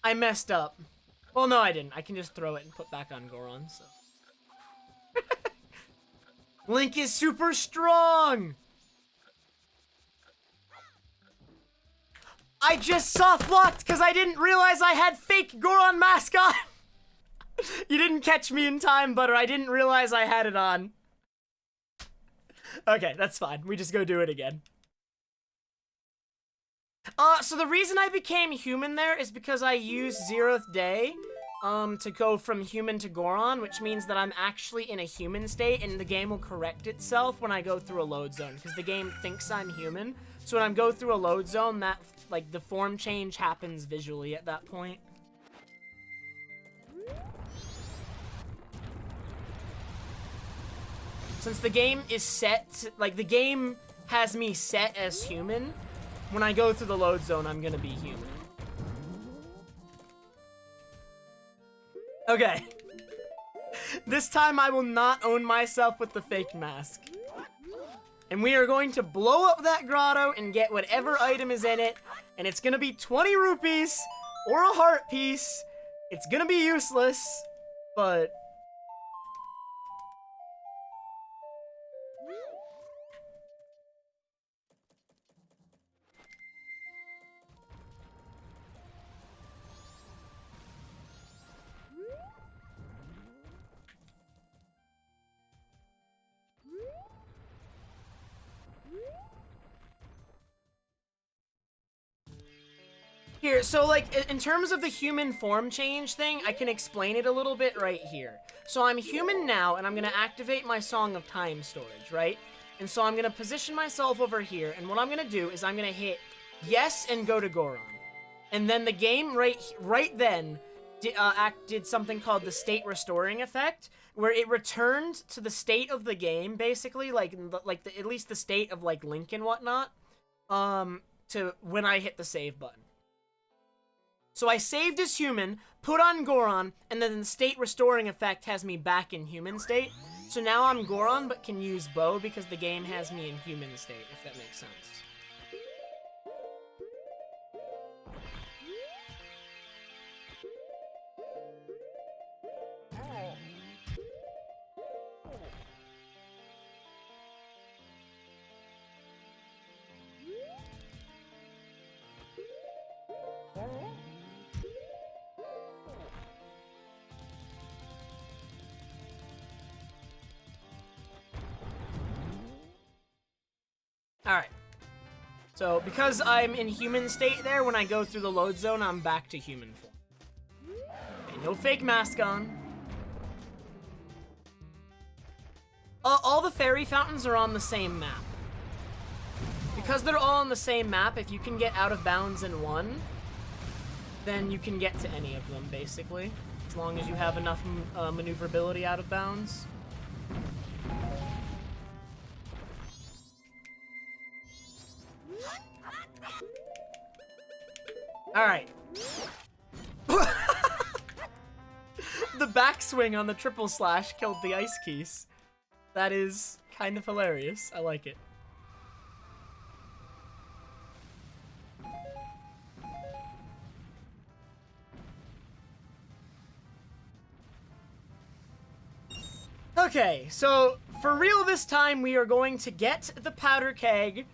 I messed up. Well, no, I didn't. I can just throw it and put back on Goron, so. Link is super strong! I just soft locked because I didn't realize I had fake Goron mask on! You didn't catch me in time, Butter. I didn't realize I had it on. Okay, that's fine. We just go do it again. So the reason I became human there is because I used Zeroth Day, to go from human to Goron, which means that I'm actually in a human state, and the game will correct itself when I go through a load zone, because the game thinks I'm human. So when I go through a load zone, that, like, the form change happens visually at that point. Since the game is set, like, the game has me set as human, when I go through the load zone, I'm gonna be human. Okay. This time I will not own myself with the fake mask. And we are going to blow up that grotto and get whatever item is in it, and it's gonna be 20 rupees or a heart piece. It's gonna be useless, but... Here, so, like, in terms of the human form change thing, I can explain it a little bit right here. So I'm human now, and I'm gonna activate my Song of Time storage, right? And so I'm gonna position myself over here, and what I'm gonna do is I'm gonna hit yes and go to Goron. And then the game right then did something called the state restoring effect, where it returned to the state of the game, basically, at least the state of, like, Link and whatnot, to when I hit the save button. So I saved as human, put on Goron, and then the state restoring effect has me back in human state. So now I'm Goron, but can use bow because the game has me in human state, if that makes sense. Alright. So, because I'm in human state there, when I go through the load zone, I'm back to human form. Okay, no fake mask on. All the fairy fountains are on the same map. Because they're all on the same map, if you can get out of bounds in one, then you can get to any of them, basically. As long as you have enough maneuverability out of bounds. Alright. The backswing on the triple slash killed the ice keys. That is kind of hilarious. I like it. Okay, so for real this time, we are going to get the powder keg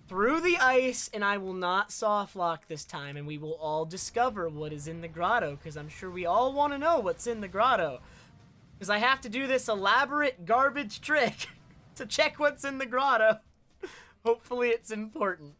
through the ice, and I will not soft lock this time, and we will all discover what is in the grotto, because I'm sure we all want to know what's in the grotto. Because I have to do this elaborate garbage trick to check what's in the grotto. Hopefully it's important.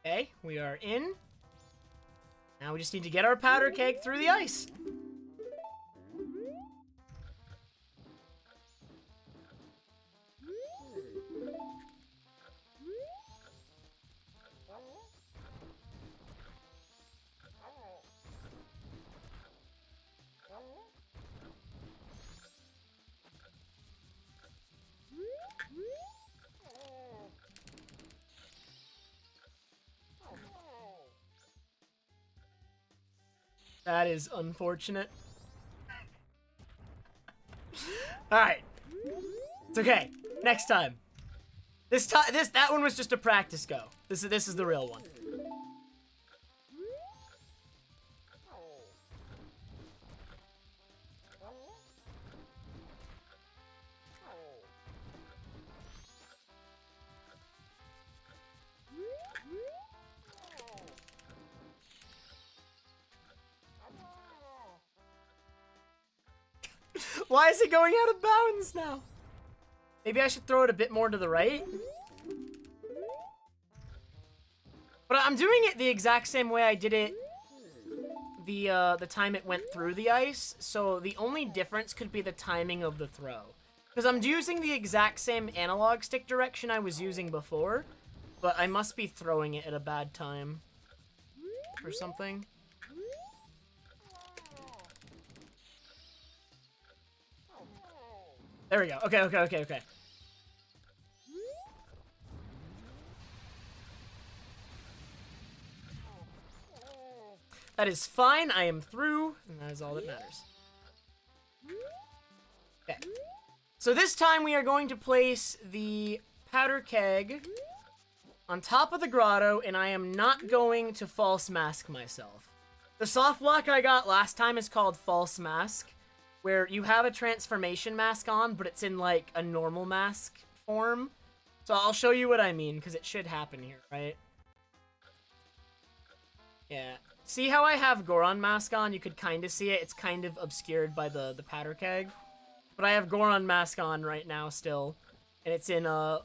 Okay, we are in. Now we just need to get our powder keg through the ice. That is unfortunate. Alright. It's okay. Next time. That one was just a practice go. This is the real one. Why is it going out of bounds now? Maybe I should throw it a bit more to the right? But I'm doing it the exact same way I did it the time it went through the ice, so the only difference could be the timing of the throw. Because I'm using the exact same analog stick direction I was using before, but I must be throwing it at a bad time. Or something. There we go. Okay. That is fine. I am through, and that is all that matters. Okay. So this time we are going to place the powder keg on top of the grotto, and I am not going to false mask myself. The soft block I got last time is called false mask, where you have a transformation mask on, but it's in, like, a normal mask form. So I'll show you what I mean, because it should happen here, right? Yeah. See how I have Goron mask on? You could kind of see it. It's kind of obscured by the powder keg. But I have Goron mask on right now still, and it's in a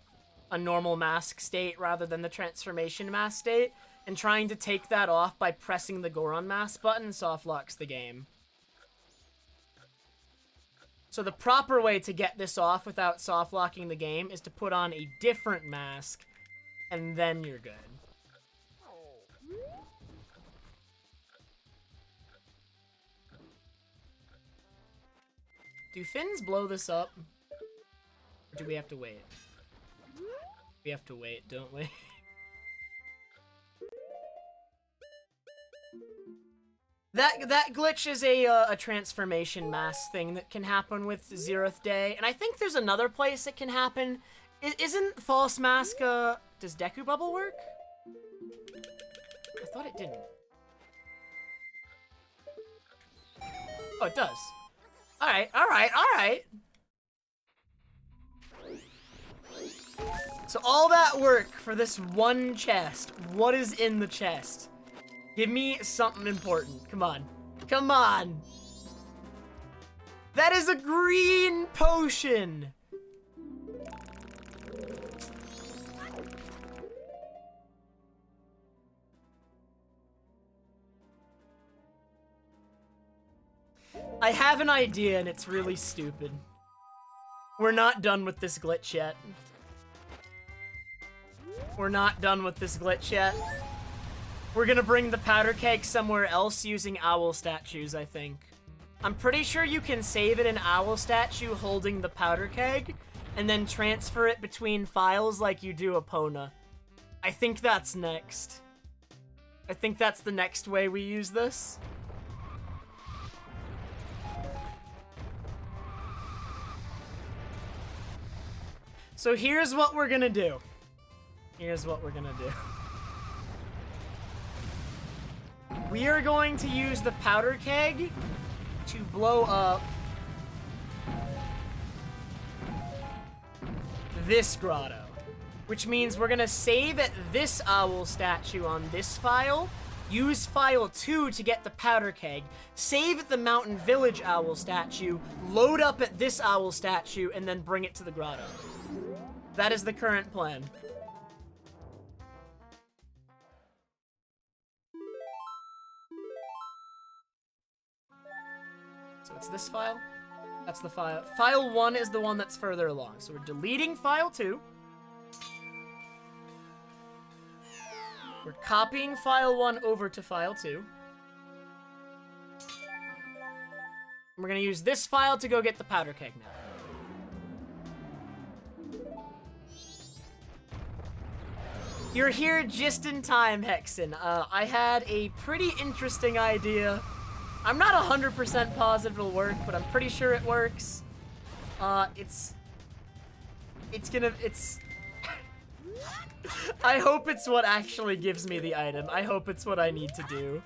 normal mask state rather than the transformation mask state. And trying to take that off by pressing the Goron mask button soft locks the game. So the proper way to get this off without soft locking the game is to put on a different mask, and then you're good. Do fins blow this up? Or do we have to wait? We have to wait, don't we? That glitch is a transformation mask thing that can happen with Zeroth Day, and I think there's another place it can happen. Isn't false mask, does Deku Bubble work? I thought it didn't. Oh, it does. Alright. So all that work for this one chest. What is in the chest? Give me something important. Come on. Come on. That is a green potion. I have an idea and it's really stupid. We're not done with this glitch yet. We're not done with this glitch yet. We're gonna bring the powder keg somewhere else using owl statues, I think. I'm pretty sure you can save it an owl statue holding the powder keg, and then transfer it between files like you do Epona. I think that's next. I think that's the next way we use this. So here's what we're gonna do. Here's what we're gonna do. We are going to use the powder keg to blow up this grotto, which means we're gonna save at this owl statue on this file, use file 2 to get the powder keg, save at the mountain village owl statue, load up at this owl statue, and then bring it to the grotto. That is the current plan. So it's this file. That's the file. File 1 is the one that's further along. So we're deleting file 2. We're copying file 1 over to file 2. And we're gonna use this file to go get the powder keg now. You're here just in time, Hexen. I had a pretty interesting idea I'm not 100% positive it'll work, but I'm pretty sure it works. It's I hope it's what actually gives me the item. I hope it's what I need to do.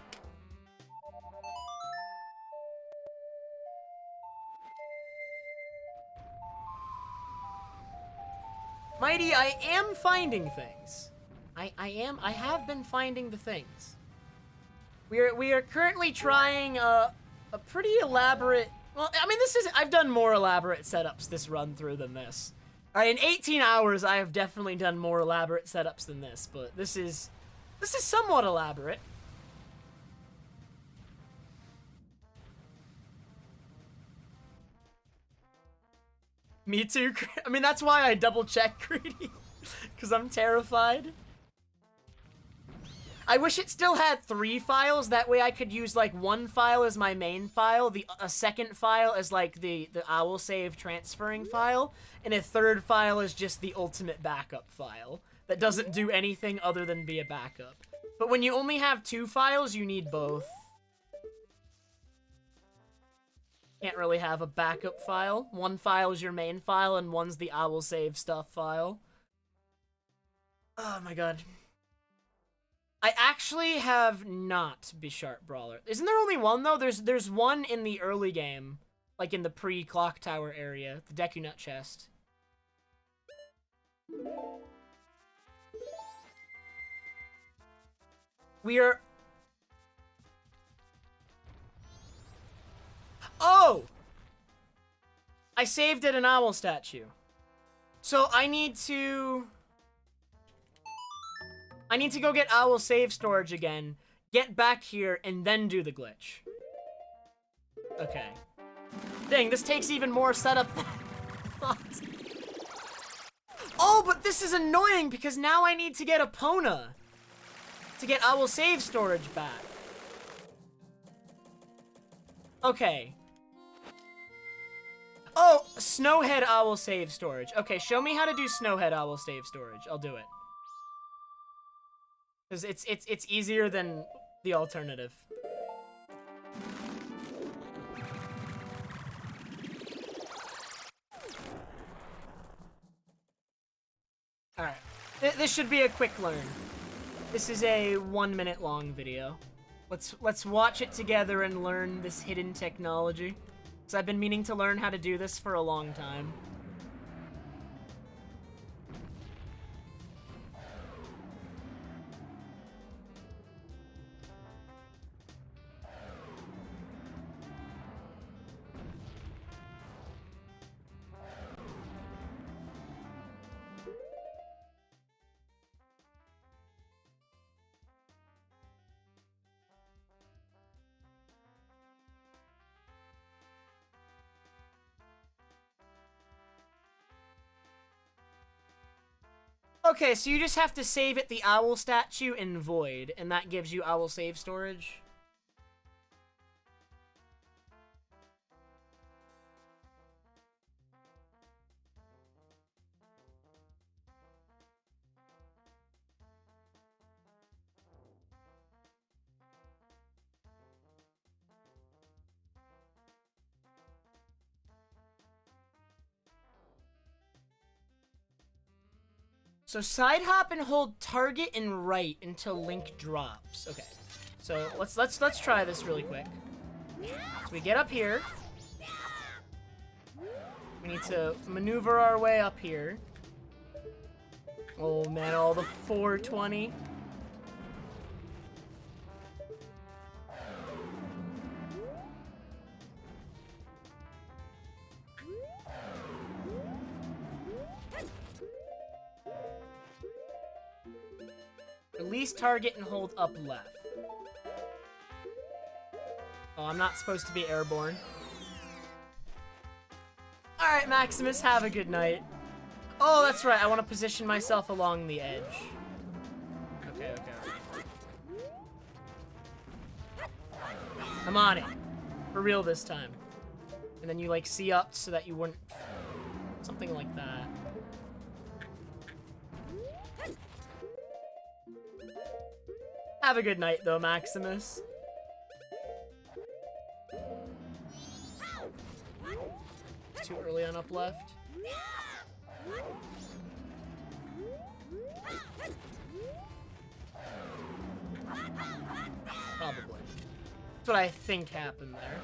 Mighty, I am finding things. I have been finding the things. We are currently trying a pretty elaborate, well, I mean, I've done more elaborate setups this run through than this. Alright, in 18 hours, I have definitely done more elaborate setups than this, but this is somewhat elaborate. Me too. I mean, that's why I double check Greedy, because I'm terrified. I wish it still had 3 files. That way I could use like one file as my main file, a second file as like the owl save transferring file, and a third file is just the ultimate backup file that doesn't do anything other than be a backup. But when you only have 2 files, you need both. Can't really have a backup file. One file is your main file, and one's the owl save stuff file. Oh my god. I actually have not Bisharp Brawler. Isn't there only one, though? There's one in the early game. Like in the pre-Clock Tower area. The Deku Nut chest. We are... Oh! I saved at an owl statue. So I need to go get owl save storage again, get back here, and then do the glitch. Okay. Dang, this takes even more setup than I thought. Oh, but this is annoying because now I need to get Epona to get owl save storage back. Okay. Oh, Snowhead owl save storage. Okay, show me how to do Snowhead owl save storage. I'll do it. Because it's easier than the alternative. Alright. This should be a quick learn. This is a 1-minute long video. Let's watch it together and learn this hidden technology. Because I've been meaning to learn how to do this for a long time. Okay, so you just have to save it the owl statue in Void, and that gives you owl save storage. So side hop and hold target and right until Link drops. Okay. So let's try this really quick. So we get up here. We need to maneuver our way up here. Oh man, all the 420. Release target and hold up left. Oh, I'm not supposed to be airborne. Alright, Maximus, have a good night. Oh, that's right, I want to position myself along the edge. Okay. I'm on it. For real this time. And then you, like, see up so that you wouldn't... Something like that. Have a good night, though, Maximus. too early on up left? Probably. That's what I think happened there.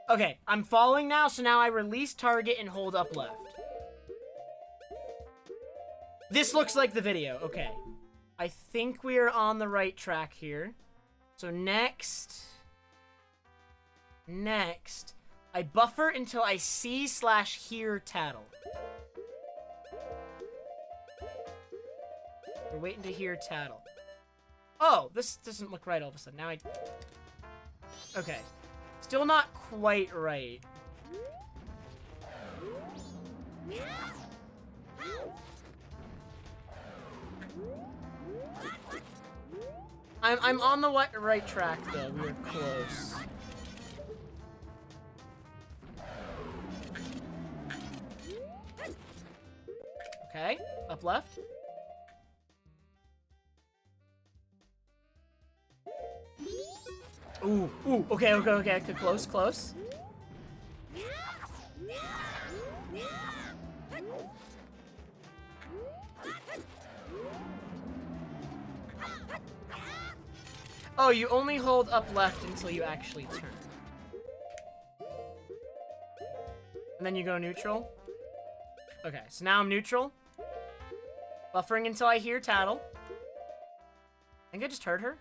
Okay, I'm falling now, so now I release target and hold up left. This looks like the video. Okay. I think we are on the right track here. So next, I buffer until I see/hear tattle. We're waiting to hear tattle. Oh, this doesn't look right all of a sudden. Now okay. Still not quite right. I'm on the right track though. We were close. Okay, up left. Ooh, okay, close. Oh, you only hold up left until you actually turn. And then you go neutral. Okay, so now I'm neutral. Buffering until I hear tattle. I think I just heard her.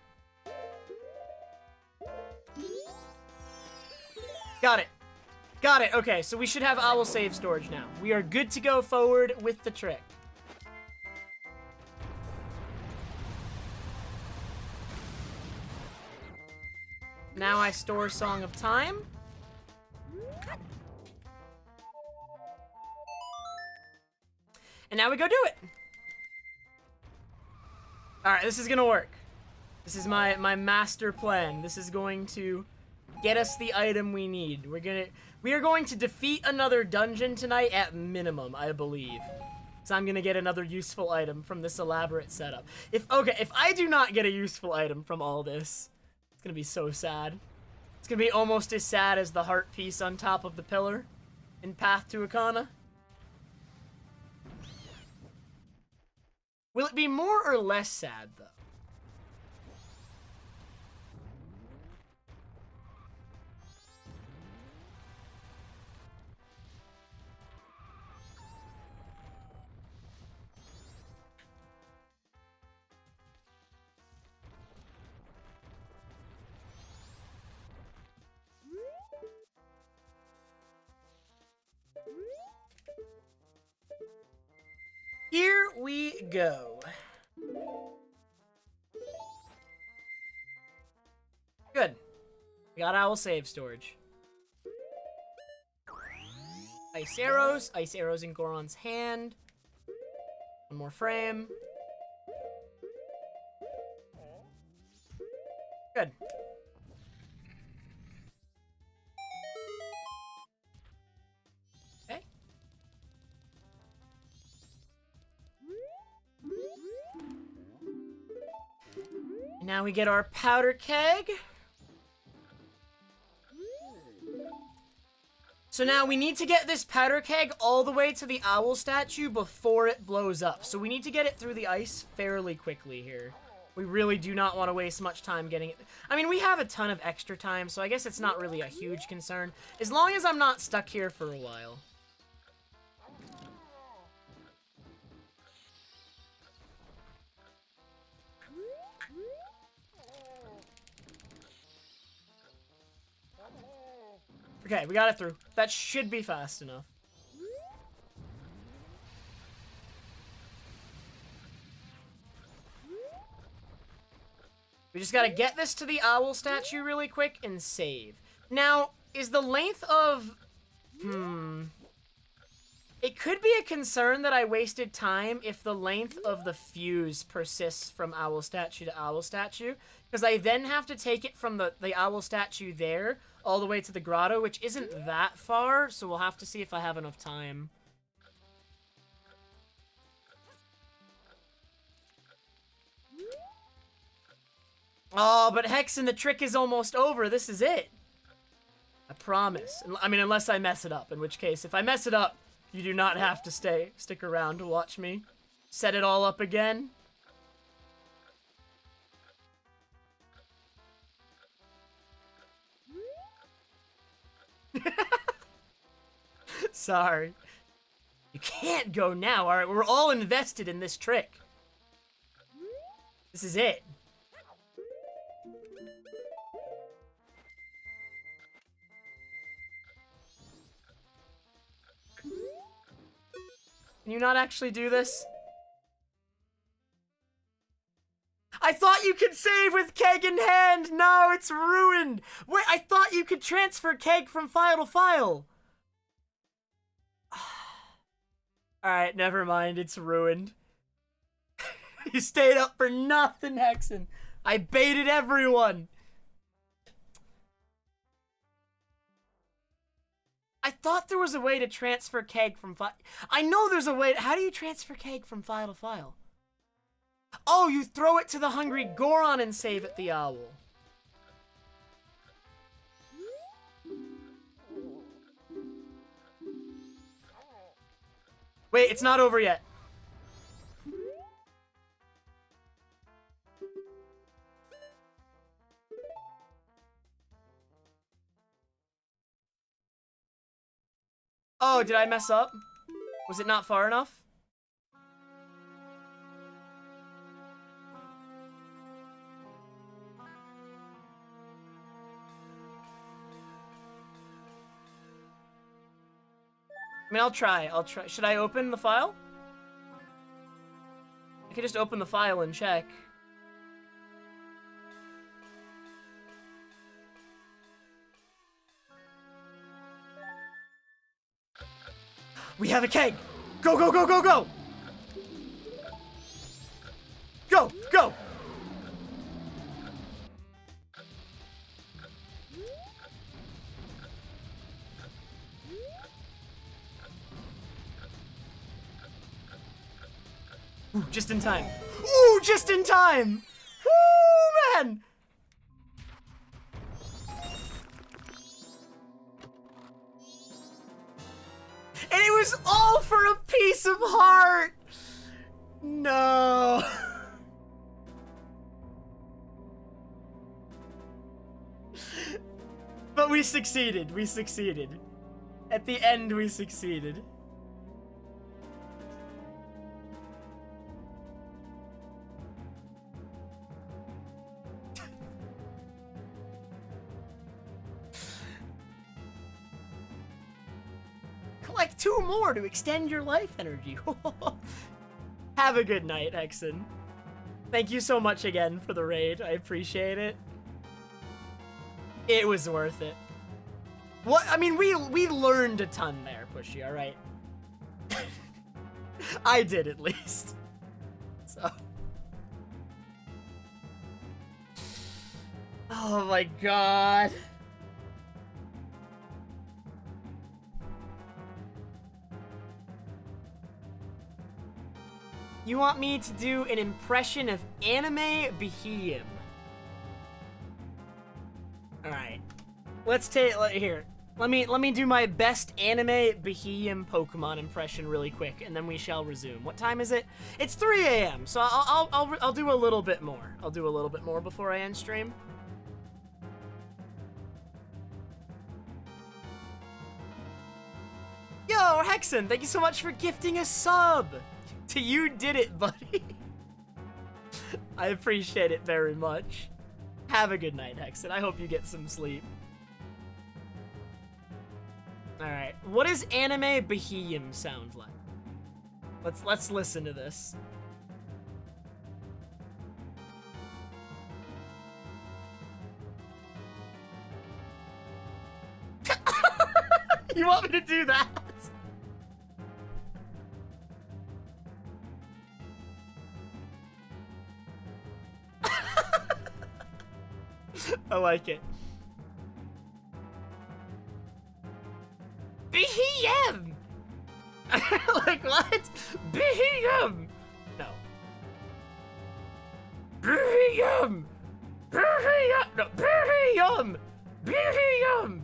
Got it, okay, so we should have owl save storage now. We are good to go forward with the trick. Now I store Song of Time. And now we go do it. Alright, this is gonna work. This is my master plan. This is going to get us the item we need. We are going to defeat another dungeon tonight at minimum, I believe. So I'm gonna get another useful item from this elaborate setup. If I do not get a useful item from all this, it's gonna be so sad. It's gonna be almost as sad as the heart piece on top of the pillar in Path to Akana. Will it be more or less sad, though? Here we go. Good. We got owl save storage. Ice arrows in Goron's hand. One more frame. Good. Okay. And now we get our powder keg. So now we need to get this powder keg all the way to the owl statue before it blows up. So we need to get it through the ice fairly quickly here. We really do not want to waste much time getting it. I mean, we have a ton of extra time, so I guess it's not really a huge concern. As long as I'm not stuck here for a while. Okay, we got it through. That should be fast enough. We just gotta get this to the owl statue really quick and save. Now, is the length of... It could be a concern that I wasted time if the length of the fuse persists from owl statue to owl statue, because I then have to take it from the owl statue there all the way to the grotto, which isn't that far, so we'll have to see if I have enough time. Oh, but Hex and the trick is almost over. This is it. promise. I mean, unless I mess it up, in which case, if I mess it up, you do not have to stick around to watch me set it all up again. Sorry. You can't go now, alright? We're all invested in this trick. This is it. Can you not actually do this? I thought you could save with keg in hand! No, it's ruined! Wait, I thought you could transfer keg from file to file! Alright, never mind, it's ruined. You stayed up for nothing, Hexen. I baited everyone! I thought there was a way to transfer keg from file. I know there's a way. How do you transfer keg from file to file? Oh, you throw it to the hungry Goron and save it the owl. Wait, it's not over yet. Oh, did I mess up? Was it not far enough? I mean, I'll try. Should I open the file? I could just open the file and check. We have a keg! Go, go, go, go, go! Go, go! Ooh, just in time. Ooh, just in time! Ooh, man! And it was all for a piece of heart! No. But we succeeded. We succeeded. At the end, we succeeded. Collect 2 more to extend your life energy. Have a good night, Hexen. Thank you so much again for the raid. I appreciate it. It was worth it. What? I mean, we learned a ton there, Pushy, alright? I did, at least. So. Oh my god. You want me to do an impression of anime Behem? Alright. Let's take here. Let me do my best anime Behem Pokemon impression really quick, and then we shall resume. What time is it? It's 3 a.m. So I'll do a little bit more. I'll do a little bit more before I end stream. Yo, Hexen, thank you so much for gifting a sub. To you did it, buddy. I appreciate it very much. Have a good night, Hexen. I hope you get some sleep. Alright, what does anime Behem sound like? Let's listen to this. You want me to do that? I like it. Behem! Like, what? Behem! No. Behem! Behem! No, Behem! Behem!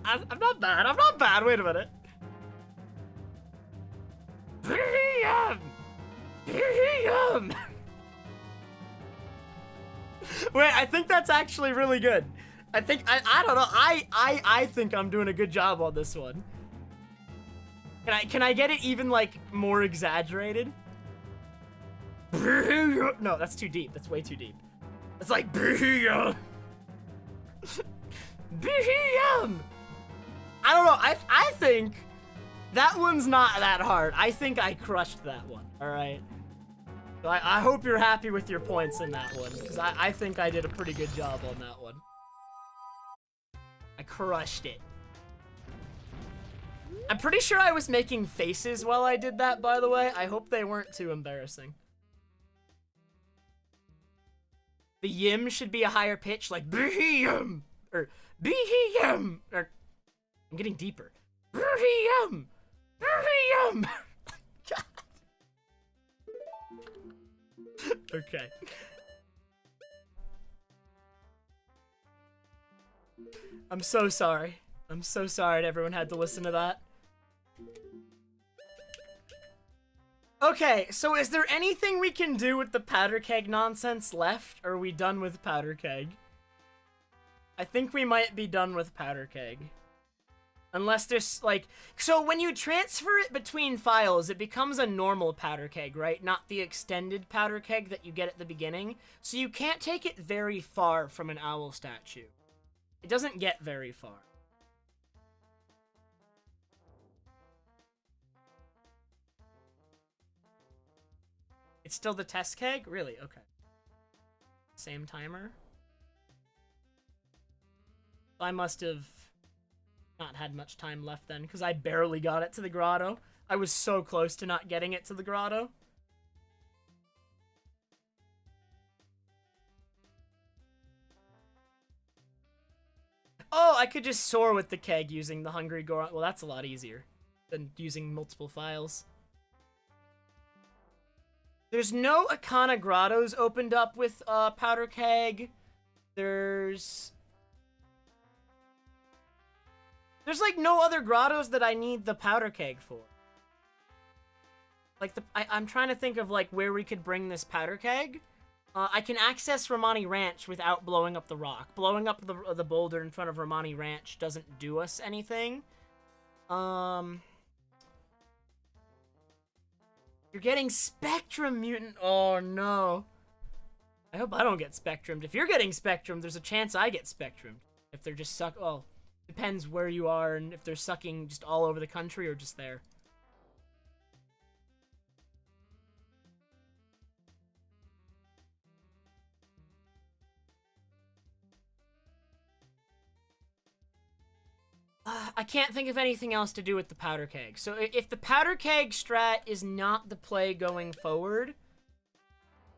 I'm not bad. I'm not bad. Wait a minute. Wait, I think that's actually really good. I think I don't know. I think I'm doing a good job on this one. Can I get it even like more exaggerated? No, that's too deep. That's way too deep. It's like I don't know. I think that one's not that hard. I think I crushed that one. All right. So I hope you're happy with your points in that one, because I think I did a pretty good job on that one. I crushed it. I'm pretty sure I was making faces while I did that, by the way. I hope they weren't too embarrassing. The yim should be a higher pitch, like BHM or BHM. Or I'm getting deeper. BHM. BHM. Okay. I'm so sorry. I'm so sorry that everyone had to listen to that. Okay, so is there anything we can do with the powder keg nonsense left? Or are we done with powder keg? I think we might be done with powder keg. Unless there's, like... So when you transfer it between files, it becomes a normal powder keg, right? Not the extended powder keg that you get at the beginning. So you can't take it very far from an owl statue. It doesn't get very far. It's still the test keg? Really? Okay. Same timer? I must have not had much time left then, because I barely got it to the grotto. I was so close to not getting it to the grotto. Oh, I could just soar with the keg using the Hungry Goron. Well, that's a lot easier than using multiple files. There's no Akana grottos opened up with powder keg. There's like no other grottos that I need the powder keg for. Like I'm trying to think of like where we could bring this powder keg. I can access Romani Ranch without blowing up the rock. Blowing up the boulder in front of Romani Ranch doesn't do us anything. You're getting Spectrum Mutant. Oh no. I hope I don't get Spectrumed. If you're getting Spectrumed, there's a chance I get Spectrumed. If they're just well, depends where you are and if they're sucking just all over the country or just there. I can't think of anything else to do with the powder keg. So if the powder keg strat is not the play going forward,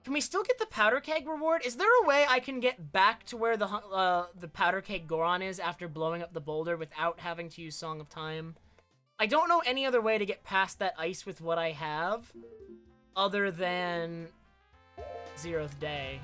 can we still get the powder keg reward? Is there a way I can get back to where the powder keg Goron is after blowing up the boulder without having to use Song of Time? I don't know any other way to get past that ice with what I have, other than 0th Day.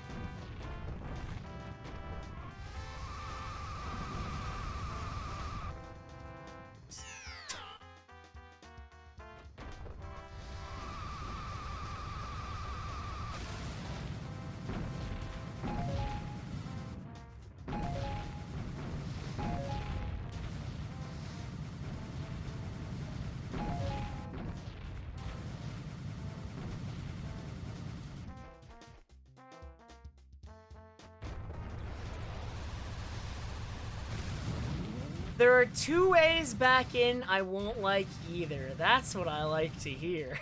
There are 2 ways back in I won't like either. That's what I like to hear.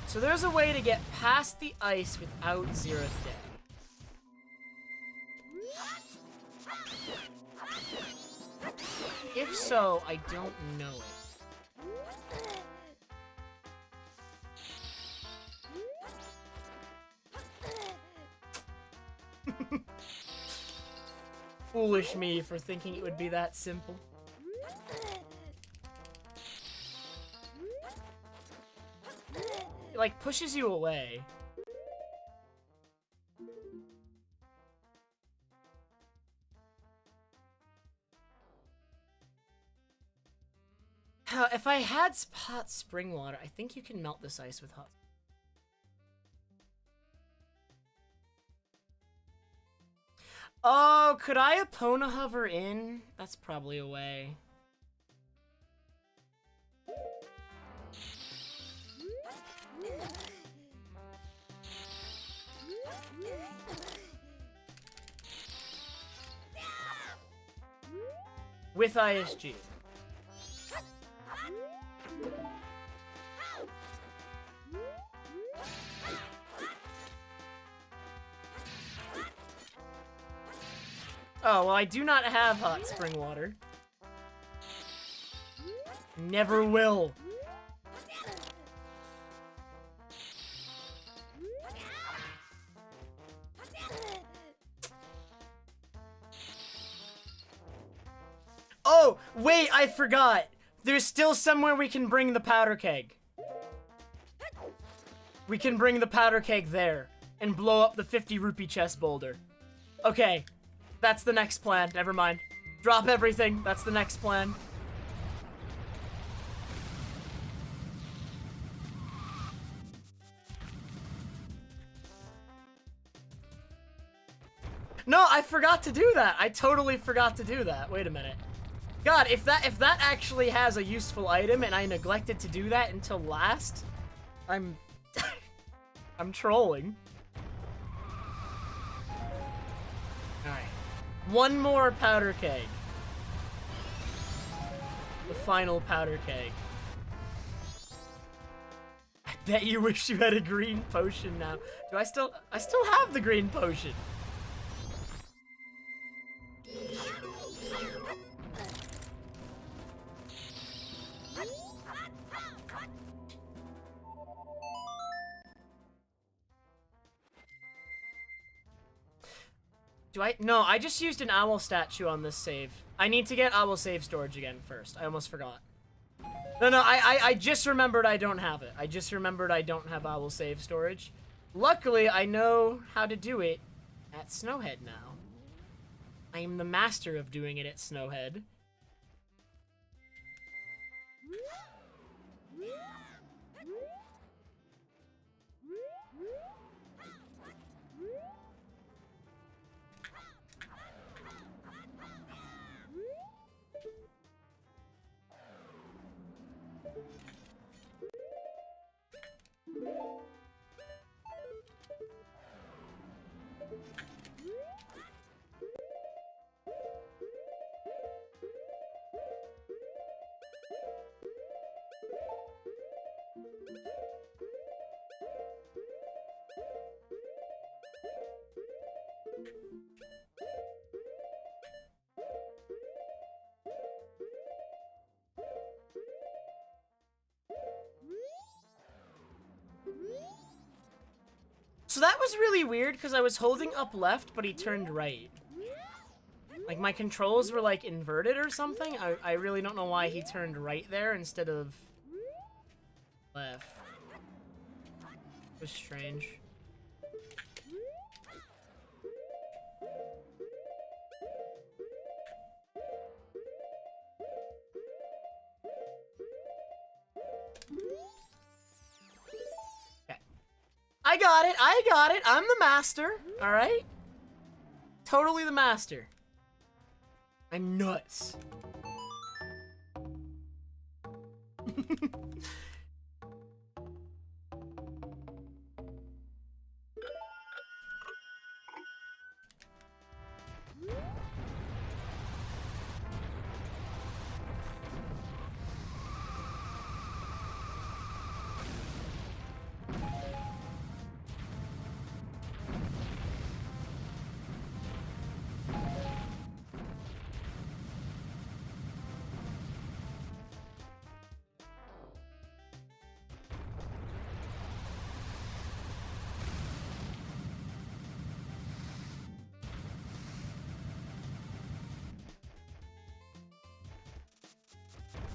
So there's a way to get past the ice without 0th Day. If so, I don't know it. Foolish me for thinking it would be that simple. It, like, pushes you away. If I had hot spring water, I think you can melt this ice with hot. Oh, could I Epona hover in? That's probably a way. With ISG. Oh, well, I do not have hot spring water. Never will. Oh, wait, I forgot. There's still somewhere we can bring the powder keg. We can bring the powder keg there and blow up the 50 rupee chest boulder. Okay, that's the next plan. Never mind. Drop everything. That's the next plan. No, I forgot to do that. I totally forgot to do that. Wait a minute. God, if that actually has a useful item and I neglected to do that until last, I'm I'm trolling. Alright. One more powder keg. The final powder keg. I bet you wish you had a green potion now. Do I still have the green potion. No, I just used an owl statue on this save. I need to get owl save storage again first. I almost forgot. No, I just remembered I don't have it. I just remembered I don't have owl save storage. Luckily, I know how to do it at Snowhead now. I am the master of doing it at Snowhead. So that was really weird because I was holding up left, but he turned right. Like my controls were like inverted or something. I really don't know why he turned right there instead of left. It was strange. I got it. I'm the master, all right? Totally the master. I'm nuts.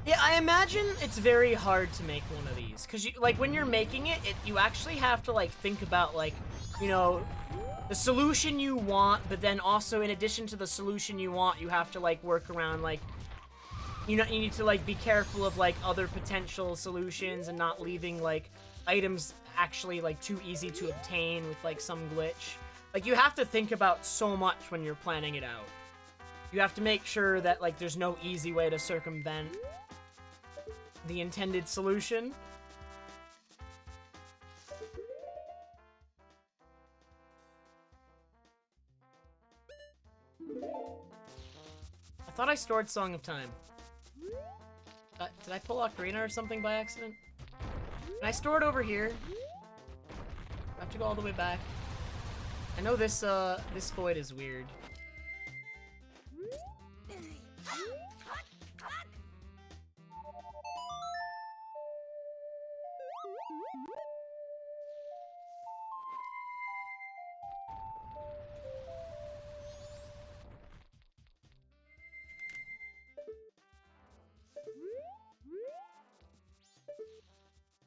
Yeah, I imagine it's very hard to make one of these, because you, like, when you're making it, you actually have to, like, think about, like, you know, the solution you want, but then also, in addition to the solution you want, you have to, like, work around, like, you know, you need to, like, be careful of, like, other potential solutions and not leaving, like, items actually, like, too easy to obtain with, like, some glitch. Like, you have to think about so much when you're planning it out. You have to make sure that, like, there's no easy way to circumvent the intended solution. I thought I stored Song of Time. Did I pull Ocarina or something by accident? Can I store it over here? I have to go all the way back. I know this void is weird.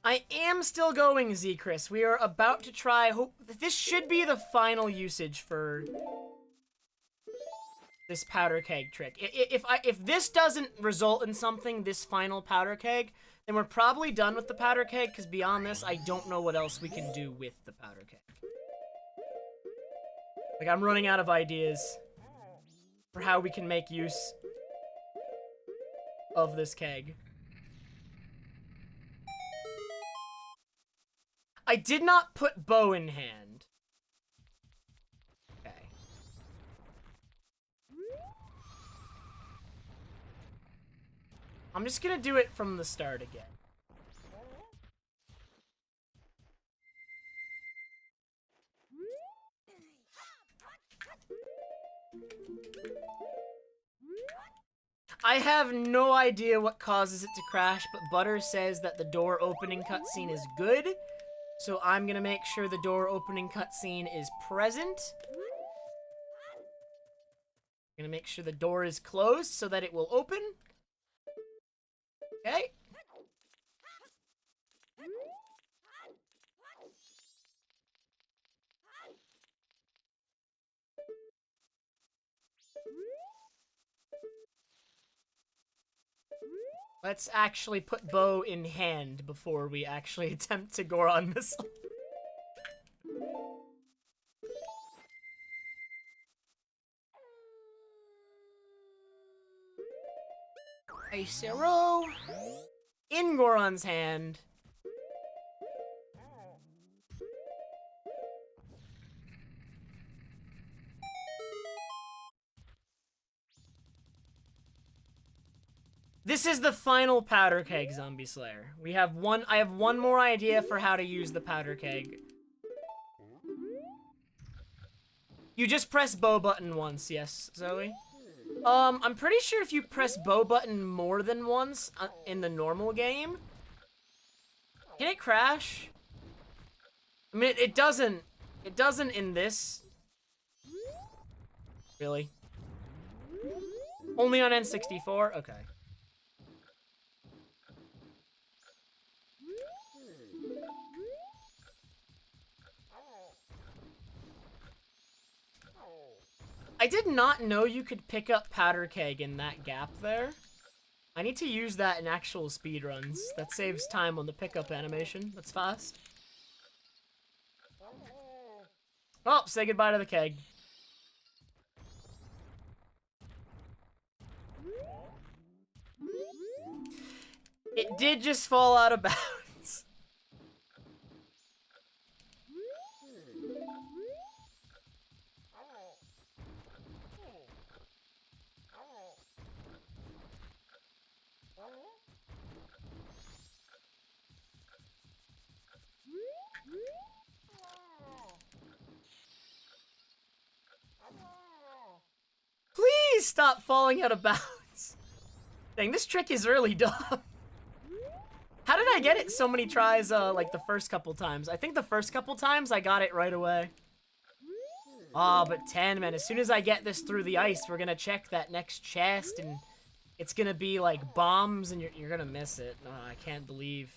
I am still going, Z-Chris. We are about to try. This should be the final usage for this powder keg trick. If this doesn't result in something, this final powder keg, then we're probably done with the powder keg, because beyond this, I don't know what else we can do with the powder keg. Like, I'm running out of ideas for how we can make use of this keg. I did not put bow in hand. Okay. I'm just gonna do it from the start again. I have no idea what causes it to crash, but Butter says that the door opening cutscene is good. So I'm gonna make sure the door opening cutscene is present. I'm gonna make sure the door is closed so that it will open. Okay. Let's actually put bow in hand before we actually attempt to Goron missile. Ice arrow in Goron's hand. This is the final powder keg, Zombie Slayer. I have one more idea for how to use the powder keg. You just press bow button once, yes, Zoe? I'm pretty sure if you press bow button more than once in the normal game, can it crash? I mean, it doesn't in this. Really? Only on N64? Okay. I did not know you could pick up powder keg in that gap there. I need to use that in actual speedruns. That saves time on the pickup animation. That's fast. Oh, say goodbye to the keg. It did just fall out of bounds. Please stop falling out of bounds. Dang, this trick is really dumb. How did I get it so many tries, like the first couple times? I think the first couple times I got it right away. Ah, but 10, man, as soon as I get this through the ice, we're gonna check that next chest, and it's gonna be like bombs and you're gonna miss it. No, I can't believe.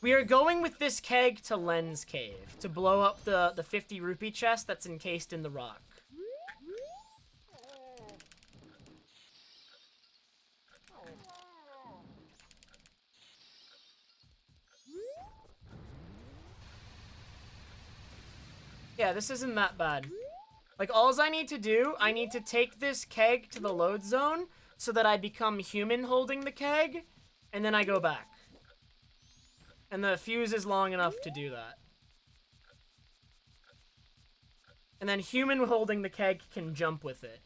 We are going with this keg to Len's cave to blow up the 50 rupee chest that's encased in the rock. Yeah, this isn't that bad. Like, alls I need to do, I need to take this keg to the load zone so that I become human holding the keg, and then I go back. And the fuse is long enough to do that. And then human holding the keg can jump with it.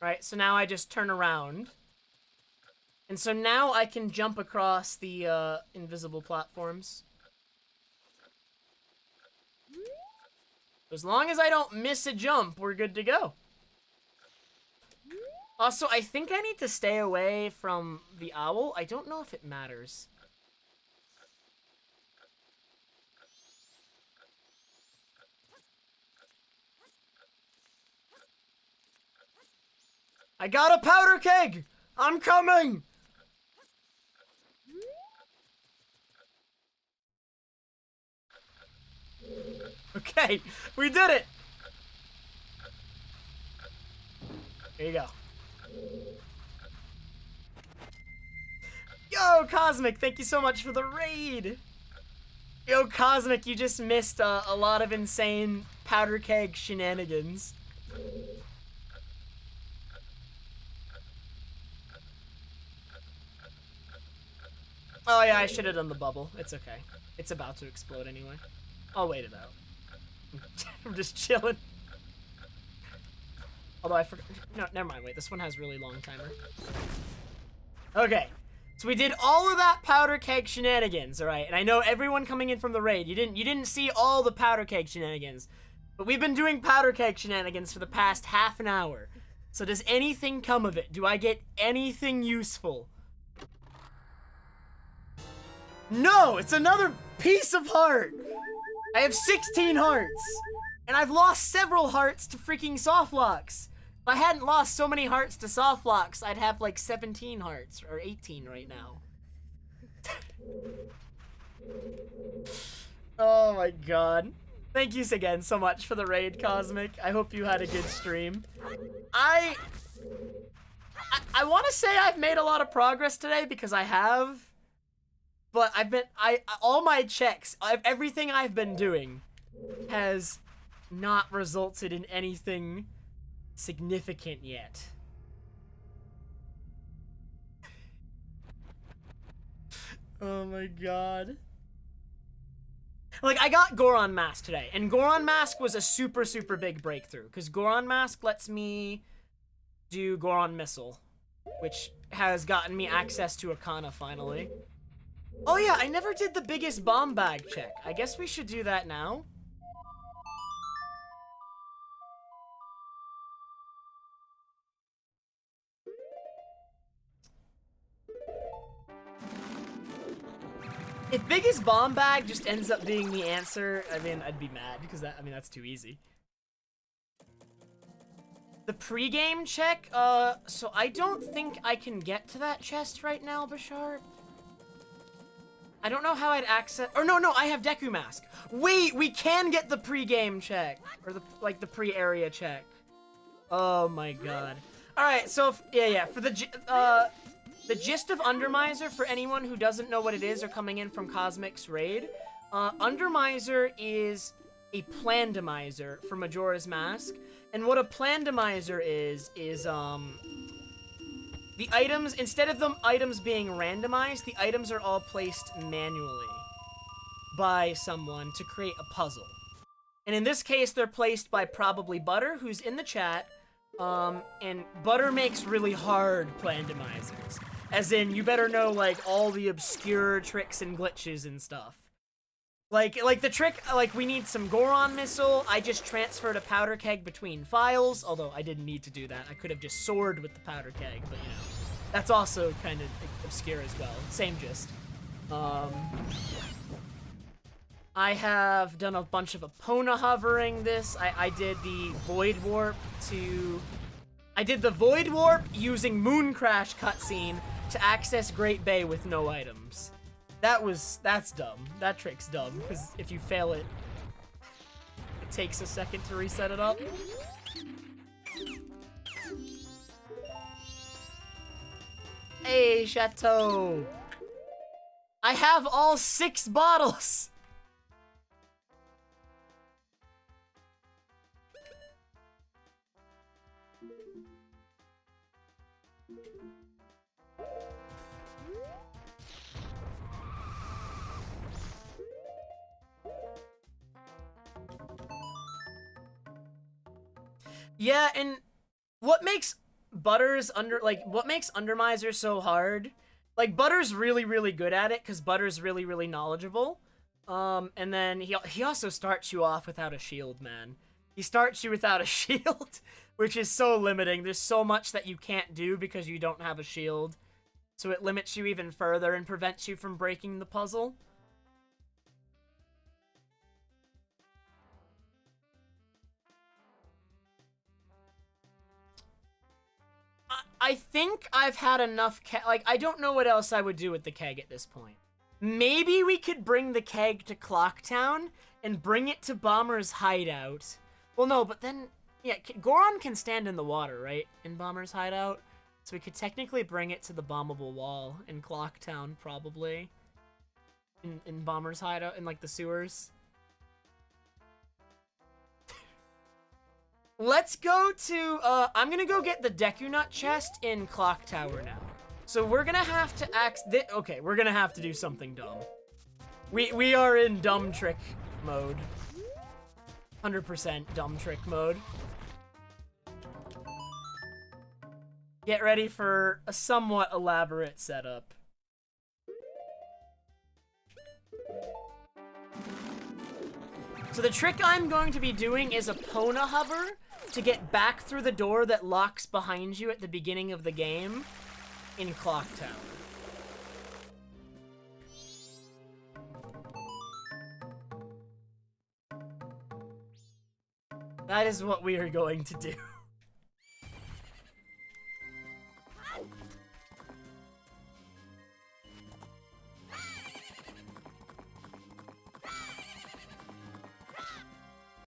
Right, so now I just turn around. And so now I can jump across the invisible platforms. As long as I don't miss a jump, we're good to go. Also, I think I need to stay away from the owl. I don't know if it matters. I got a powder keg! I'm coming! Okay, we did it! Here you go. Yo, Cosmic, thank you so much for the raid! Yo, Cosmic, you just missed a lot of insane powder keg shenanigans. Oh yeah, I should have done the bubble. It's okay. It's about to explode anyway. I'll wait it out. I'm just chilling. Although I forgot. No, never mind. Wait, this one has really long timer. Okay. So we did all of that powder keg shenanigans, all right? And I know everyone coming in from the raid, you didn't see all the powder keg shenanigans. But we've been doing powder keg shenanigans for the past half an hour. So does anything come of it? Do I get anything useful? No, it's another piece of heart. I have 16 hearts. And I've lost several hearts to freaking softlocks. If I hadn't lost so many hearts to softlocks, I'd have like 17 hearts, or 18 right now. Oh my god. Thank you again so much for the raid, Cosmic. I hope you had a good stream. I want to say I've made a lot of progress today because I have. But all my checks, everything I've been doing has not resulted in anything significant yet. Oh my god. Like, I got Goron Mask today, and Goron Mask was a super, super big breakthrough, because Goron Mask lets me do Goron Missile, which has gotten me access to Akana finally. Oh yeah, I never did the biggest bomb bag check. I guess we should do that now. If biggest bomb bag just ends up being the answer, I mean, I'd be mad because that's too easy. The pre-game check, so I don't think I can get to that chest right now, Bashar. I don't know how I'd access, or no, I have Deku Mask. Wait, we can get the pre-game check, or the pre-area check. Oh my god. All right, so for the gist of Undermiser, for anyone who doesn't know what it is or coming in from Cosmic's raid, Undermiser is a Plandomizer for Majora's Mask, and what a Plandomizer is the items, instead of the items being randomized, the items are all placed manually by someone to create a puzzle. And in this case, they're placed by probably Butter, who's in the chat, and Butter makes really hard Plandomizers. As in, you better know, like, all the obscure tricks and glitches and stuff. Like the trick, like, we need some Goron Missile. I just transferred a powder keg between files, although I didn't need to do that. I could have just soared with the powder keg, but, you know, that's also kind of obscure as well. Same gist. I have done a bunch of Epona hovering this. I did the Void Warp to... I did the Void Warp using Moon Crash cutscene to access Great Bay with no items. That's dumb. That trick's dumb, because if you fail it, it takes a second to reset it up. Hey, Chateau! I have all 6 bottles! Yeah, and what makes Butters what makes Undermiser so hard? Like, Butter's really, really good at it, because Butter's really, really knowledgeable. And then he also starts you off without a shield, man. He starts you without a shield, which is so limiting. There's so much that you can't do because you don't have a shield. So it limits you even further and prevents you from breaking the puzzle. I think I've had enough like, I don't know what else I would do with the keg at this point. Maybe we could bring the keg to Clocktown and bring it to Bomber's hideout. Well, no, but then, yeah, Goron can stand in the water, right? In Bomber's hideout. So we could technically bring it to the bombable wall in Clocktown, probably. In Bomber's hideout, in, like, the sewers. Let's go to, I'm gonna go get the Deku Nut chest in Clock Tower now. So we're gonna have to okay, we're gonna have to do something dumb. We are in dumb trick mode. 100% dumb trick mode. Get ready for a somewhat elaborate setup. So the trick I'm going to be doing is a Epona hover to get back through the door that locks behind you at the beginning of the game in Clock Tower. That is what we are going to do.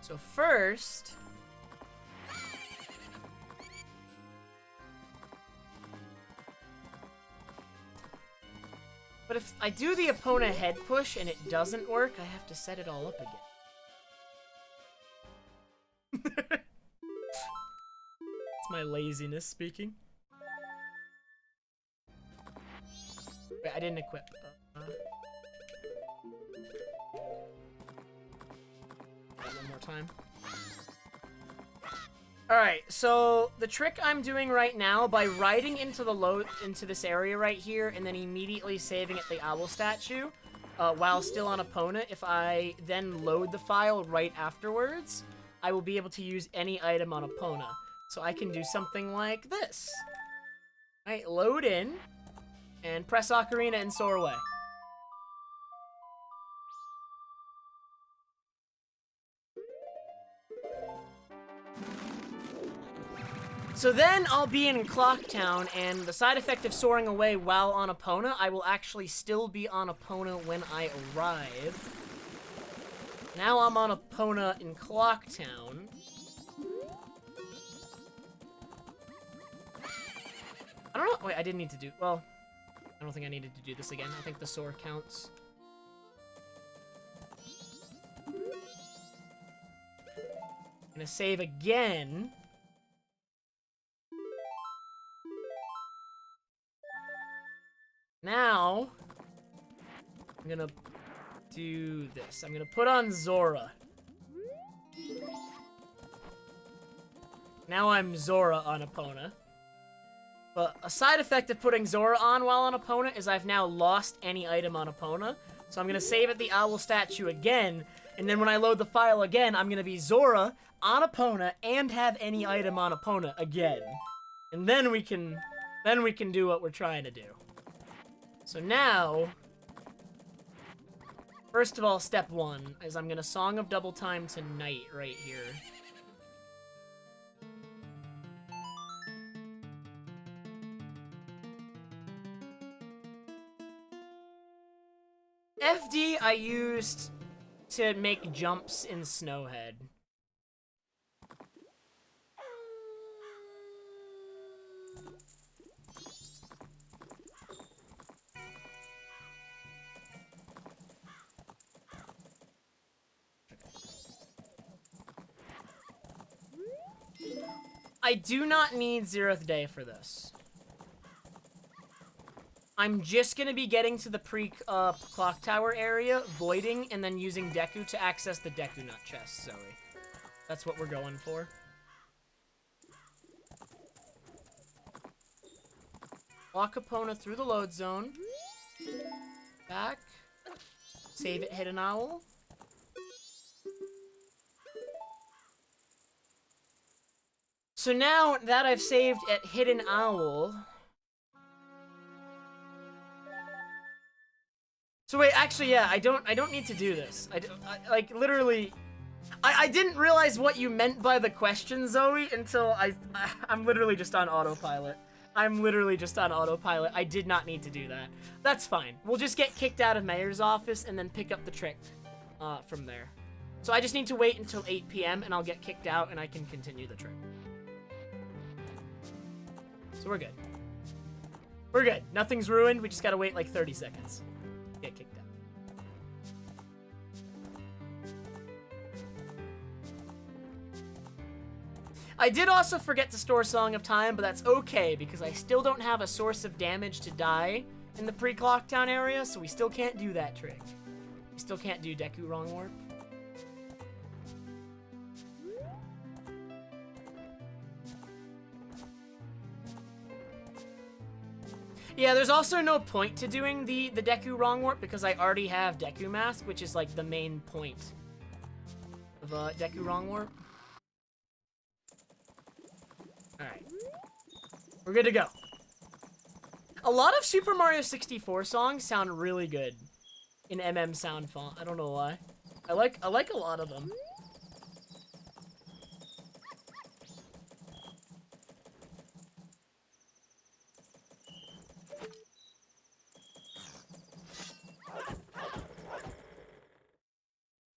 So first, but if I do the Epona head push and it doesn't work, I have to set it all up again. It's my laziness speaking. Wait, I didn't equip. One more time. Alright, so the trick I'm doing right now, by riding into this area right here and then immediately saving at the owl statue, while still on Epona, if I then load the file right afterwards, I will be able to use any item on Epona. So I can do something like this. Right, load in, and press Ocarina and soar away. So then I'll be in Clocktown, and the side effect of soaring away while on Epona, I will actually still be on Epona when I arrive. Now I'm on Epona in Clocktown. I don't know, wait, I didn't need to do, well, I don't think I needed to do this again. I think the soar counts. I'm gonna save again. Now, I'm gonna do this. I'm gonna put on Zora. Now I'm Zora on Epona. But a side effect of putting Zora on while on Epona is I've now lost any item on Epona. So I'm gonna save at the owl statue again, and then when I load the file again, I'm gonna be Zora on Epona and have any item on Epona again. And then we can do what we're trying to do. So now, First of all, step 1 is I'm gonna Song of Double Time tonight right here. FD I used to make jumps in Snowhead. I do not need Zeroth Day for this. I'm just gonna be getting to the clock tower area, voiding, and then using Deku to access the Deku Nut chest, Zoe. That's what we're going for. Walk Epona through the load zone. Back. Save it, hit an owl. So now that I've saved at Hidden Owl... So wait, actually, yeah, I don't need to do this. Like, literally... I didn't realize what you meant by the question, Zoe, until I'm literally just on autopilot. I'm literally just on autopilot. I did not need to do that. That's fine. We'll just get kicked out of Mayor's office and then pick up the trick from there. So I just need to wait until 8 p.m. and I'll get kicked out and I can continue the trick. So we're good. We're good. Nothing's ruined. We just gotta wait like 30 seconds. Get kicked out. I did also forget to store Song of Time, but that's okay because I still don't have a source of damage to die in the pre-Clock Town area, so we still can't do that trick. We still can't do Deku Wrong Warp. Yeah, there's also no point to doing the Deku Wrong Warp because I already have Deku Mask, which is like the main point of Deku Wrong Warp. Alright. We're good to go. A lot of Super Mario 64 songs sound really good in MM sound font. I don't know why. I like a lot of them.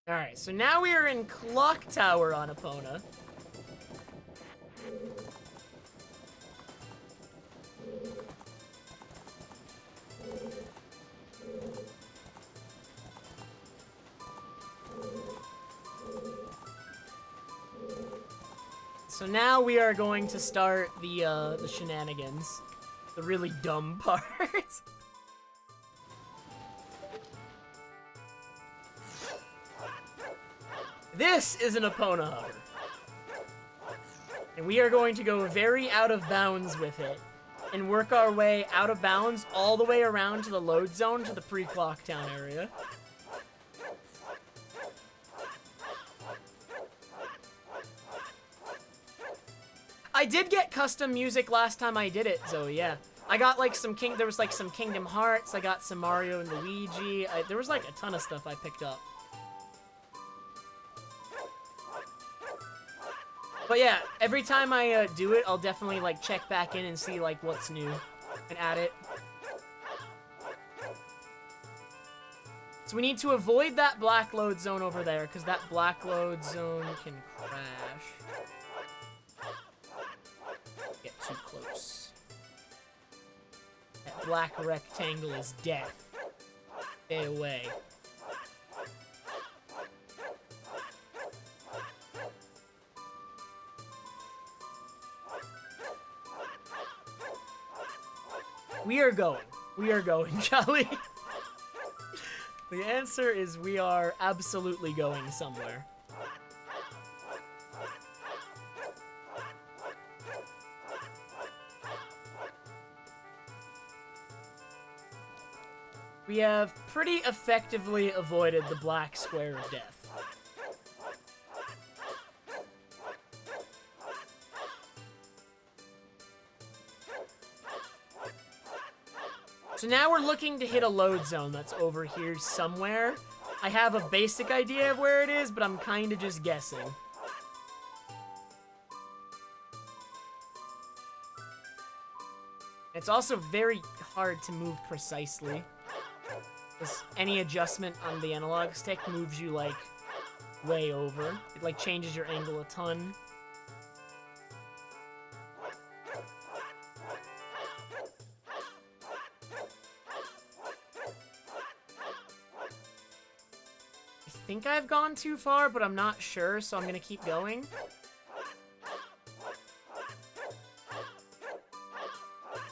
Alright, so now we are in Clock Tower on Epona. So now we are going to start the shenanigans. The really dumb part. This is an Epona hover. And we are going to go very out of bounds with it and work our way out of bounds all the way around to the load zone to the pre-Clock Town area. I did get custom music last time I did it, Zoe, yeah. I got like there was like some Kingdom Hearts, I got some Mario and Luigi, there was like a ton of stuff I picked up. But yeah, every time I do it, I'll definitely like check back in and see like what's new and add it. So we need to avoid that black load zone over there because that black load zone can crash. Get too close. That black rectangle is death. Stay away. We are going, Charlie. The answer is we are absolutely going somewhere. We have pretty effectively avoided the black square of death. So now we're looking to hit a load zone that's over here somewhere. I have a basic idea of where it is, but I'm kind of just guessing. It's also very hard to move precisely. Because any adjustment on the analog stick moves you, like, way over. It, like, changes your angle a ton. I think I've gone too far, but I'm not sure, so I'm gonna keep going.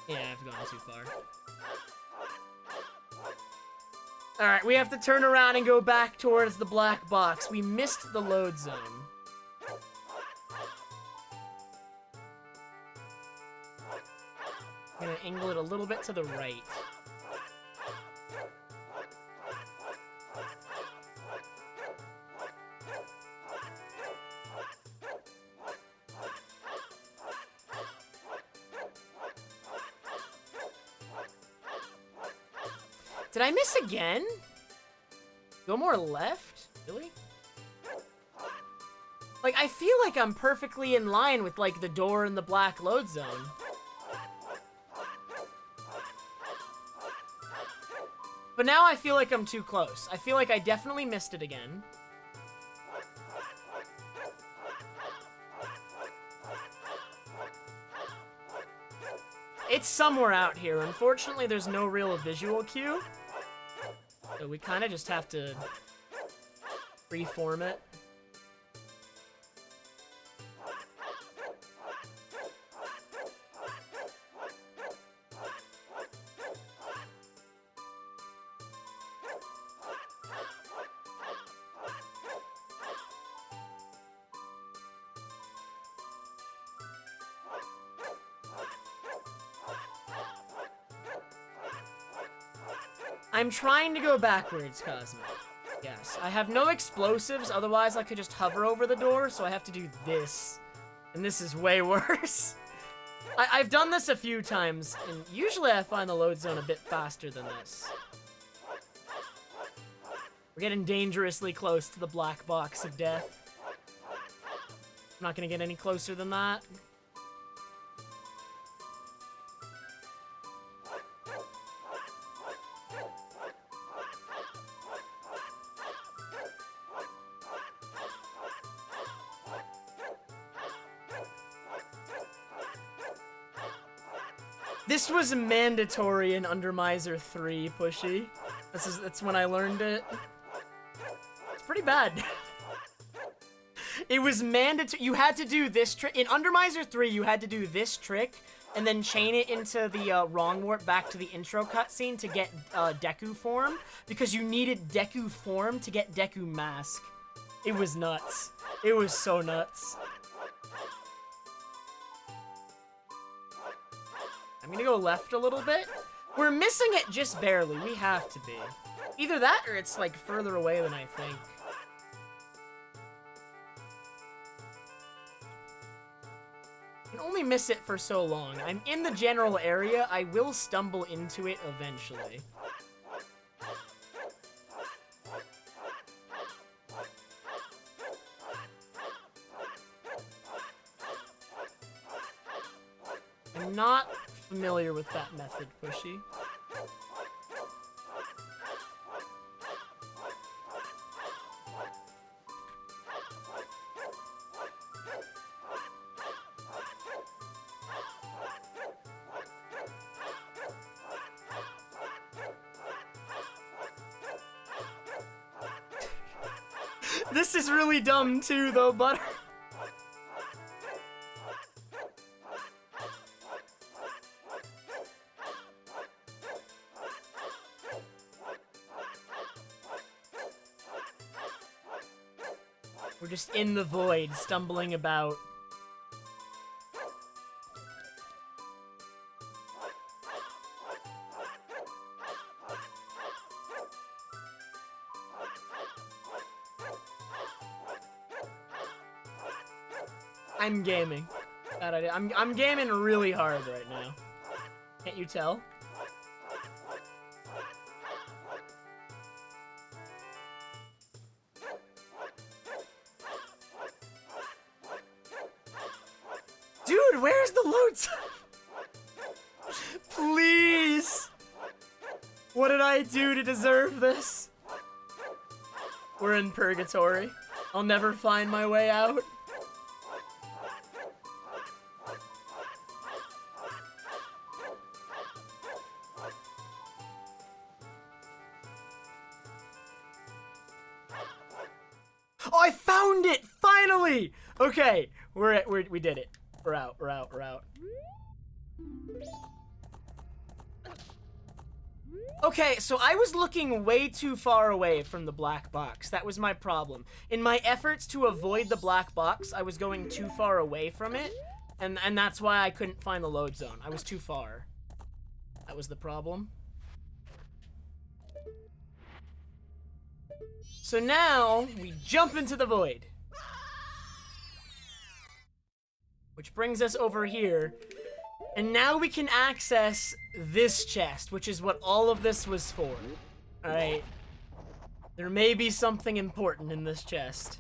Yeah, I've gone too far. Alright, we have to turn around and go back towards the black box. We missed the load zone. I'm gonna angle it a little bit to the right. Did I miss again? Go more left? Really? Like, I feel like I'm perfectly in line with, like, the door in the black load zone. But now I feel like I'm too close. I feel like I definitely missed it again. It's somewhere out here. Unfortunately, there's no real visual cue. So we kind of just have to freeform it. I'm trying to go backwards, Cosmic. Yes. I have no explosives, otherwise I could just hover over the door, so I have to do this. And this is way worse. I've done this a few times, and usually I find the load zone a bit faster than this. We're getting dangerously close to the black box of death. I'm not gonna get any closer than that. This was mandatory in Undermiser 3, Pushy. That's when I learned it. It's pretty bad. It was mandatory. You had to do this trick. In Undermiser 3, you had to do this trick, and then chain it into the wrong warp back to the intro cutscene to get Deku form, because you needed Deku form to get Deku mask. It was nuts. It was so nuts. I'm gonna go left a little bit. We're missing it just barely. We have to be. Either that or it's like further away than I think. I can only miss it for so long. I'm in the general area. I will stumble into it eventually. I'm not familiar with that method, Pushy. This is really dumb too, though, Butter. We're just in the void, stumbling about. I'm gaming. Bad idea. I'm gaming really hard right now. Can't you tell? Dude, where's the load zone? Please! What did I do to deserve this? We're in purgatory. I'll never find my way out. Oh, I found it! Finally! Okay, we did it. We're out. Okay, so I was looking way too far away from the black box. That was my problem. In my efforts to avoid the black box, I was going too far away from it, and that's why I couldn't find the load zone. I was too far. That was the problem. So now, we jump into the void. Which brings us over here. And now we can access this chest, which is what all of this was for. Alright. There may be something important in this chest.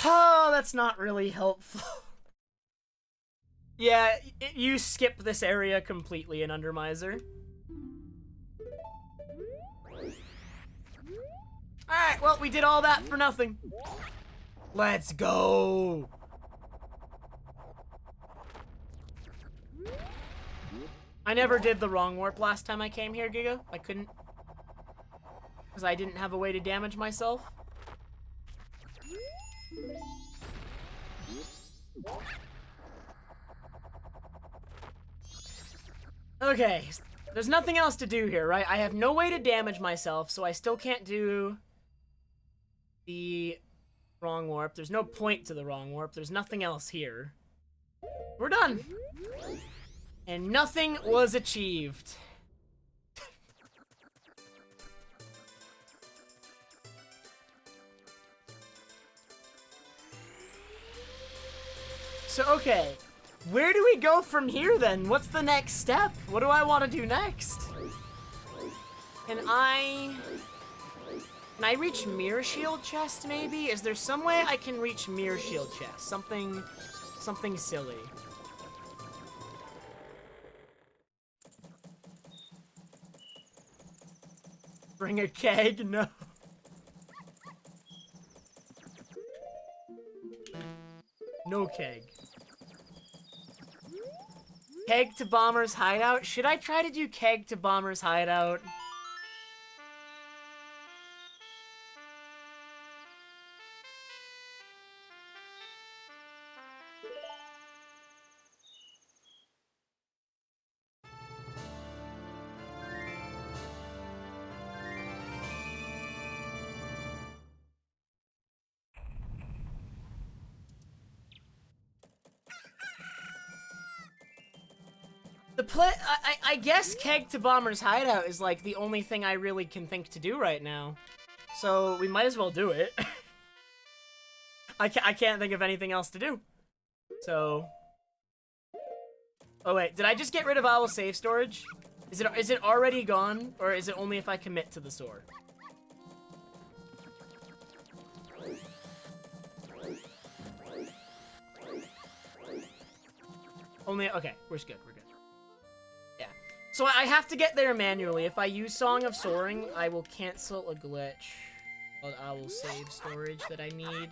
Oh, that's not really helpful. Yeah, you skip this area completely in Undermiser. Alright, well, we did all that for nothing. Let's go! I never did the wrong warp last time I came here, Giga. I couldn't. Because I didn't have a way to damage myself. Okay, there's nothing else to do here, right? I have no way to damage myself, so I still can't do the wrong warp. There's no point to the wrong warp. There's nothing else here. We're done. And nothing was achieved. So, okay. Where do we go from here, then? What's the next step? What do I want to do next? Can I reach Mirror Shield chest, maybe? Is there some way I can reach Mirror Shield chest? Something silly. Bring a keg? No. No keg. Keg to Bomber's hideout? Should I try to do keg to Bomber's hideout? I guess keg to Bomber's hideout is like the only thing I really can think to do right now. So we might as well do it. I can't think of anything else to do. So. Oh wait, did I just get rid of Owl save storage? Is it already gone, or is it only if I commit to the sword? Only, okay, we're good, we're good. Yeah. So I have to get there manually. If I use Song of Soaring, I will cancel a glitch called Owl save storage that I need.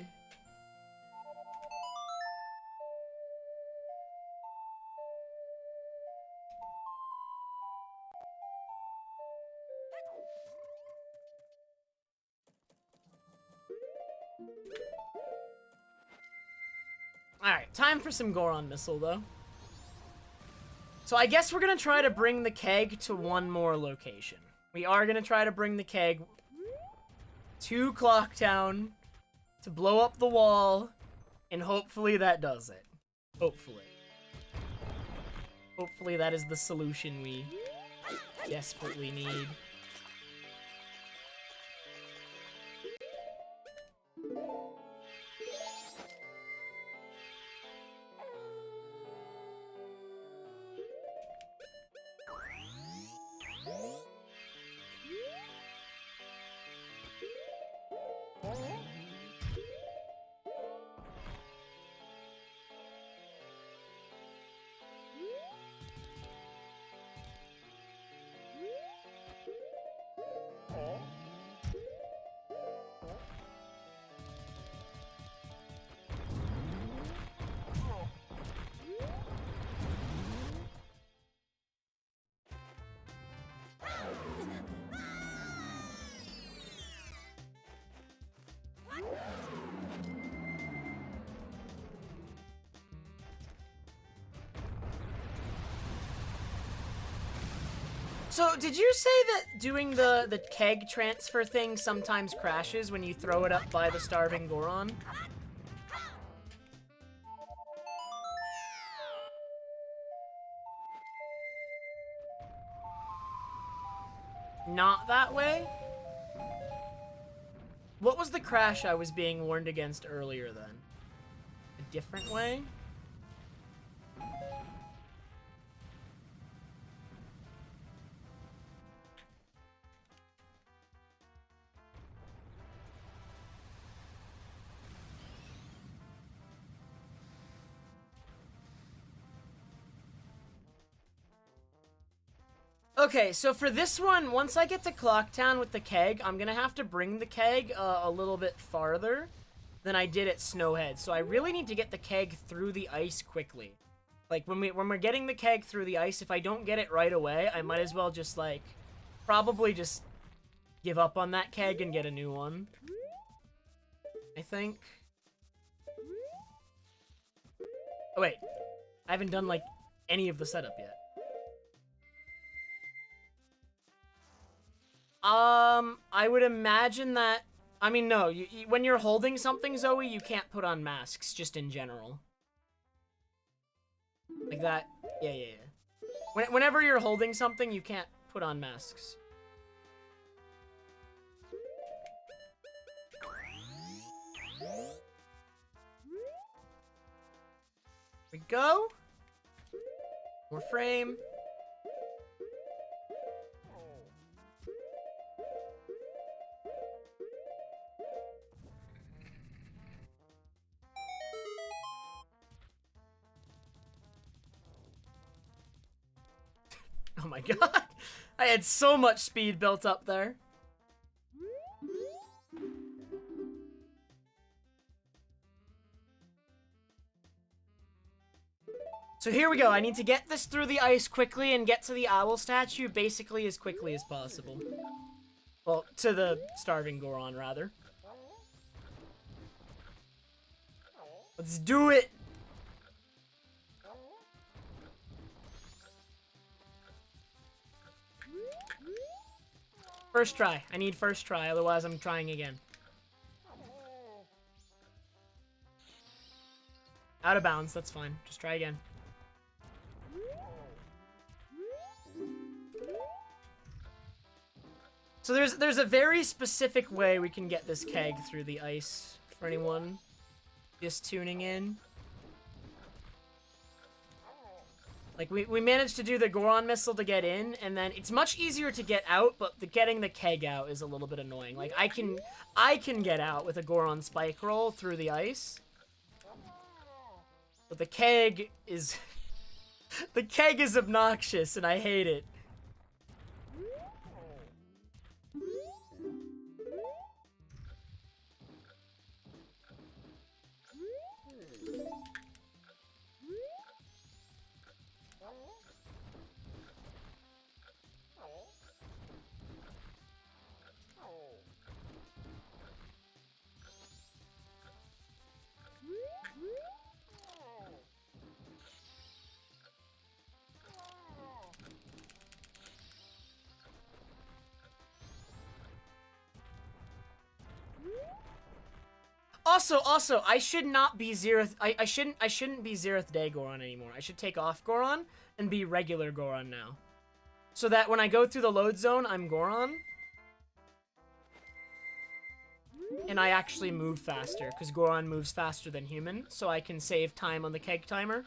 Alright, time for some Goron Missile, though. So I guess we're gonna try to bring the keg to one more location. We are gonna try to bring the keg to Clocktown to blow up the wall, and hopefully that does it. Hopefully. Hopefully that is the solution we desperately need. So, did you say that doing the keg transfer thing sometimes crashes when you throw it up by the starving Goron? Not that way? What was the crash I was being warned against earlier, then? A different way? Okay, so for this one, once I get to Clocktown with the keg, I'm gonna have to bring the keg a little bit farther than I did at Snowhead. So I really need to get the keg through the ice quickly. Like, when we're getting the keg through the ice, if I don't get it right away, I might as well just, like, probably just give up on that keg and get a new one. I think. Oh, wait. I haven't done, like, any of the setup yet. I would imagine that... I mean, no. When you're holding something, Zoe, you can't put on masks, just in general. Like that. Yeah. Whenever you're holding something, you can't put on masks. We go. More frame. Oh my god. I had so much speed built up there. So here we go. I need to get this through the ice quickly and get to the owl statue basically as quickly as possible. Well, to the starving Goron, rather. Let's do it! First try. I need first try, otherwise I'm trying again. Out of bounds, that's fine. Just try again. So there's a very specific way we can get this keg through the ice for anyone just tuning in. Like, we managed to do the Goron missile to get in, and then it's much easier to get out, but getting the keg out is a little bit annoying. Like, I can get out with a Goron spike roll through the ice. But the keg is... the keg is obnoxious, and I hate it. Also, I should not be Zeroth. I shouldn't be Zeroth Day Goron anymore. I should take off Goron and be regular Goron now, so that when I go through the load zone, I'm Goron, and I actually move faster because Goron moves faster than human, so I can save time on the keg timer.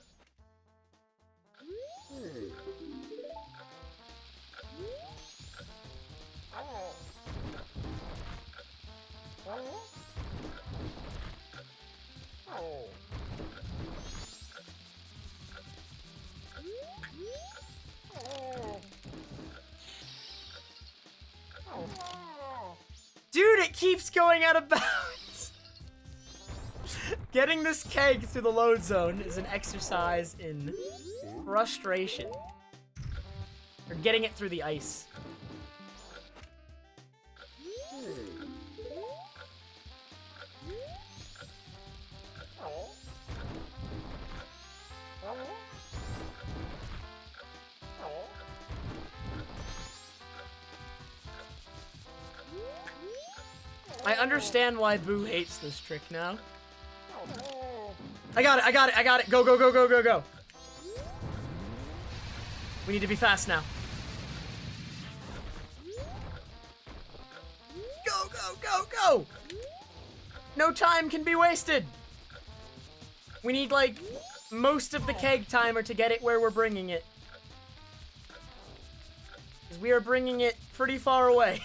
Dude, it keeps going out of bounds! Getting this keg through the load zone is an exercise in frustration. Or getting it through the ice. I understand why Boo hates this trick now. I got it, I got it, I got it. Go, go, go, go, go, go. We need to be fast now. Go, go, go, go! No time can be wasted. We need, like, most of the keg timer to get it where we're bringing it. Because we are bringing it pretty far away.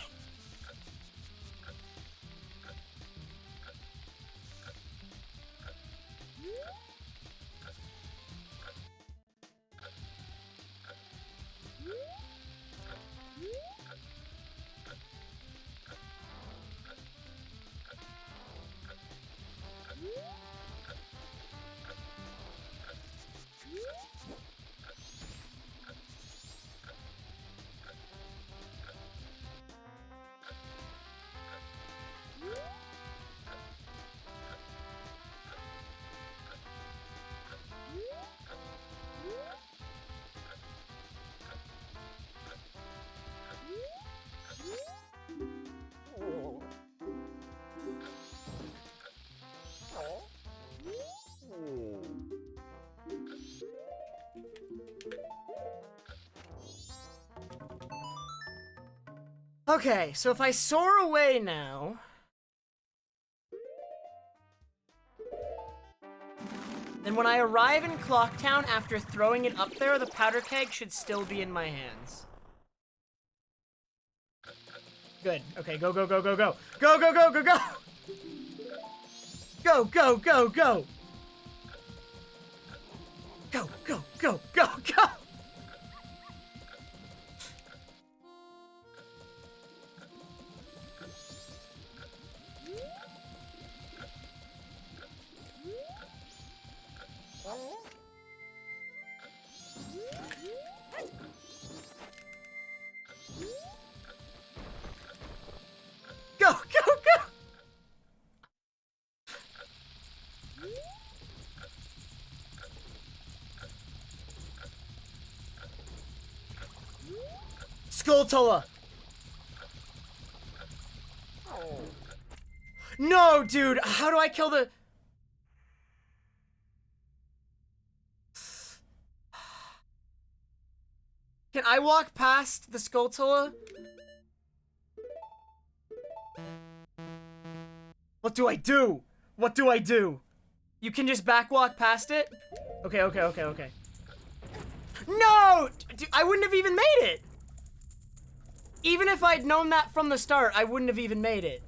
Okay, so if I soar away now... then when I arrive in Clocktown after throwing it up there, the powder keg should still be in my hands. Good. Okay, go, go, go, go, go. Go, go, go, go, go! Go, go, go, go! Go, go, go, go, go! Go, go, go! Skulltula! No, dude! How do I kill the... Can I walk past the Skulltula? What do I do? What do I do? You can just backwalk past it? Okay, okay, okay, okay. No! Dude, I wouldn't have even made it! Even if I'd known that from the start, I wouldn't have even made it.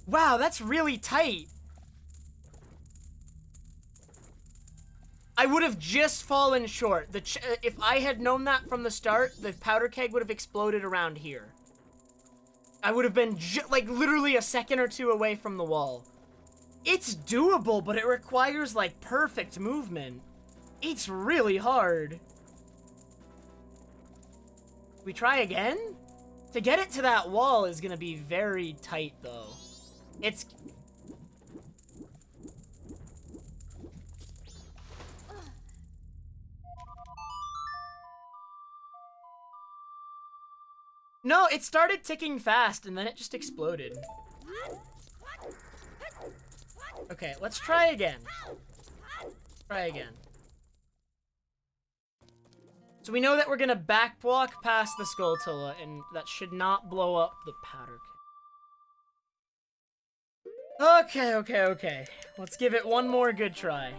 Wow, that's really tight. I would have just fallen short. If I had known that from the start, the powder keg would have exploded around here. I would have been, like, literally a second or two away from the wall. It's doable, but it requires, like, perfect movement. It's really hard. We try again? To get it to that wall is gonna be very tight, though. It's... No, it started ticking fast, and then it just exploded. Okay, let's try again. Try again. So we know that we're gonna backwalk past the Skulltula, and that should not blow up the powder keg. Okay, okay, okay. Let's give it one more good try.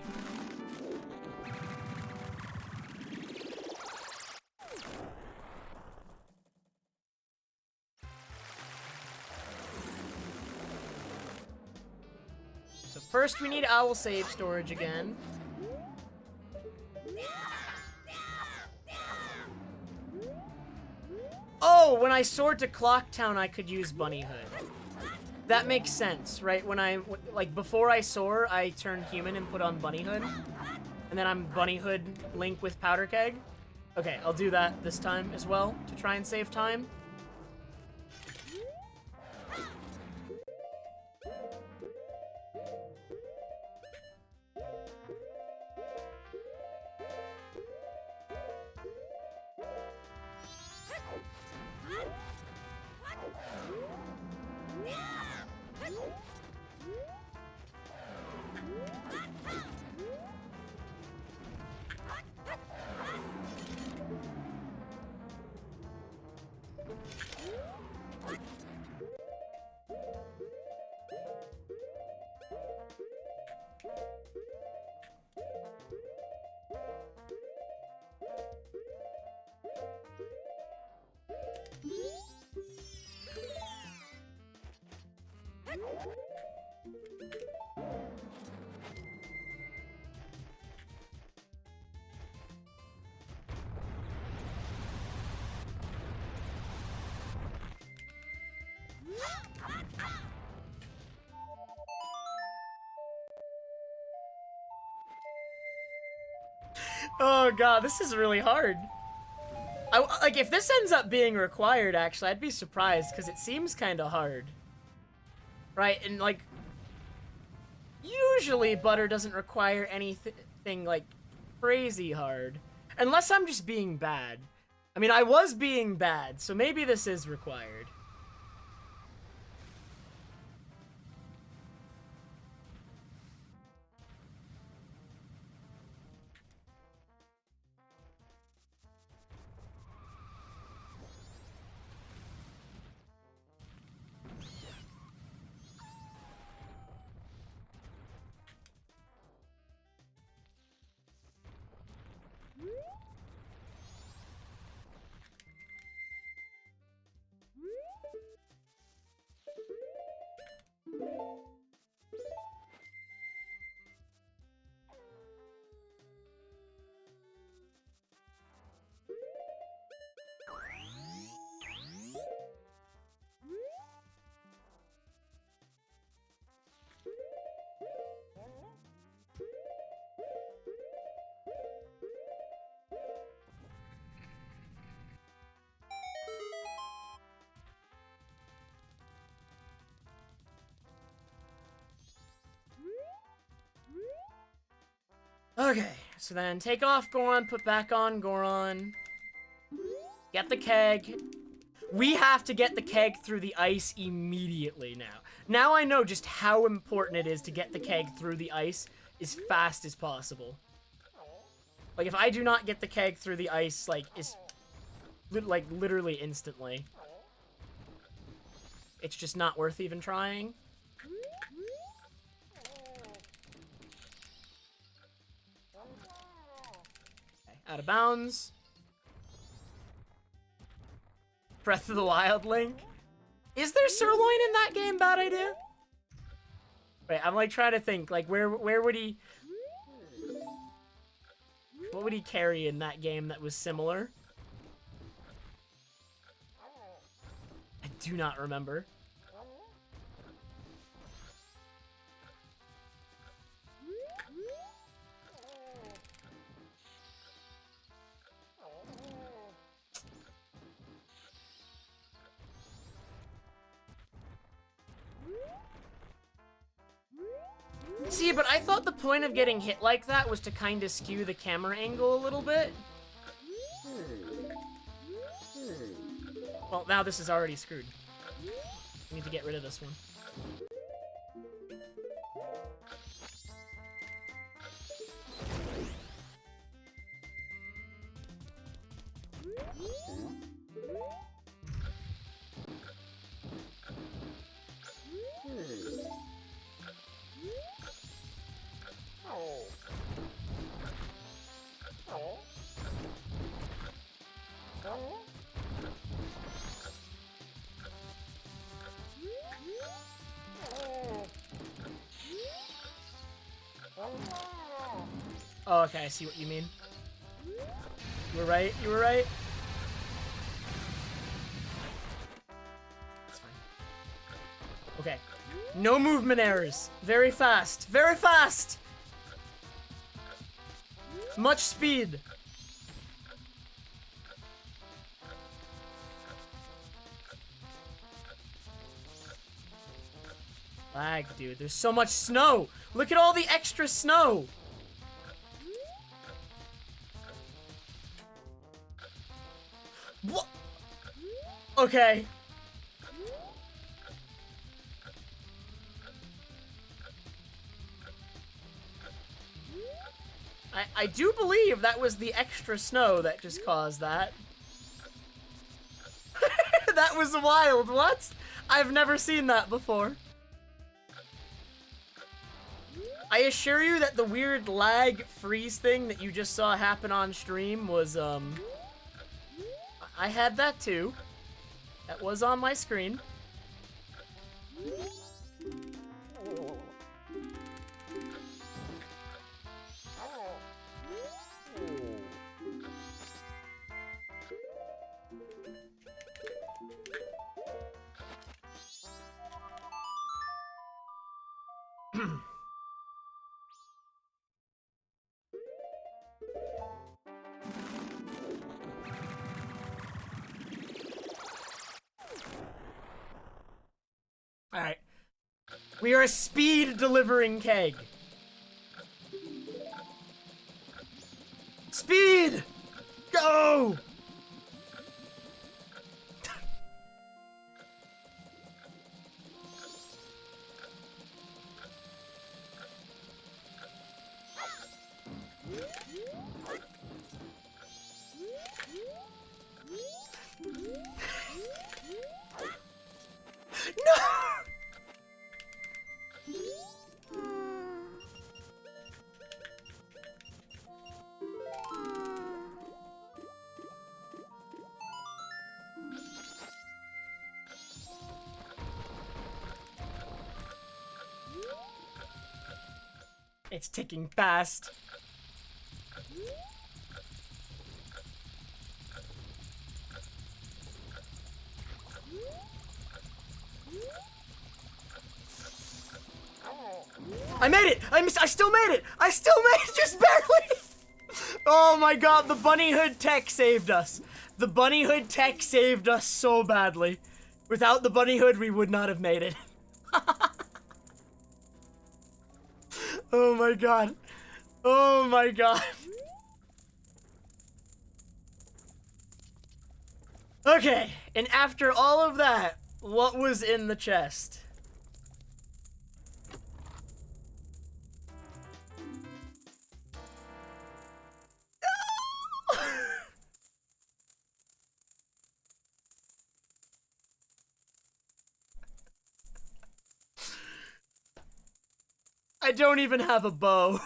So first we need owl save storage again. Oh, when I soared to Clocktown, I could use Bunny Hood. That makes sense, right? When like, before I soar, I turn human and put on Bunny Hood. And then I'm Bunny Hood Link with Powder Keg. Okay, I'll do that this time as well, to try and save time. Oh god, this is really hard. Like, if this ends up being required, actually, I'd be surprised, because it seems kind of hard. Right, and, like, usually butter doesn't require anything, like, crazy hard. Unless I'm just being bad. I mean, I was being bad, so maybe this is required. Okay, so then take off Goron, put back on Goron. Get the keg. We have to get the keg through the ice immediately now. Now I know just how important it is to get the keg through the ice as fast as possible. Like, if I do not get the keg through the ice, like, literally instantly, it's just not worth even trying. Okay, out of bounds. Breath of the Wild Link. Is there sirloin in that game? Bad idea? Wait, I'm like trying to think, like, where would he... What would he carry in that game that was similar? I do not remember. See, but I thought the point of getting hit like that was to kind of skew the camera angle a little bit. Well, now this is already screwed. I need to get rid of this one. Oh, okay, I see what you mean. You were right, you were right. That's fine. Okay. No movement errors. Very fast. Very fast! Much speed. Lag, dude. There's so much snow. Look at all the extra snow. What? Okay. I do believe that was the extra snow that just caused that. That was wild. What? I've never seen that before. I assure you that the weird lag freeze thing that you just saw happen on stream was, I had that too. That was on my screen. We are a speed delivering keg. Speed! Go! No! It's ticking fast. I made it! I still made it! I still made it, just barely! Oh my god, the bunny hood tech saved us. The bunny hood tech saved us so badly. Without the bunny hood, we would not have made it. Oh my god. Oh my god. Okay, and after all of that, what was in the chest? I don't even have a bow.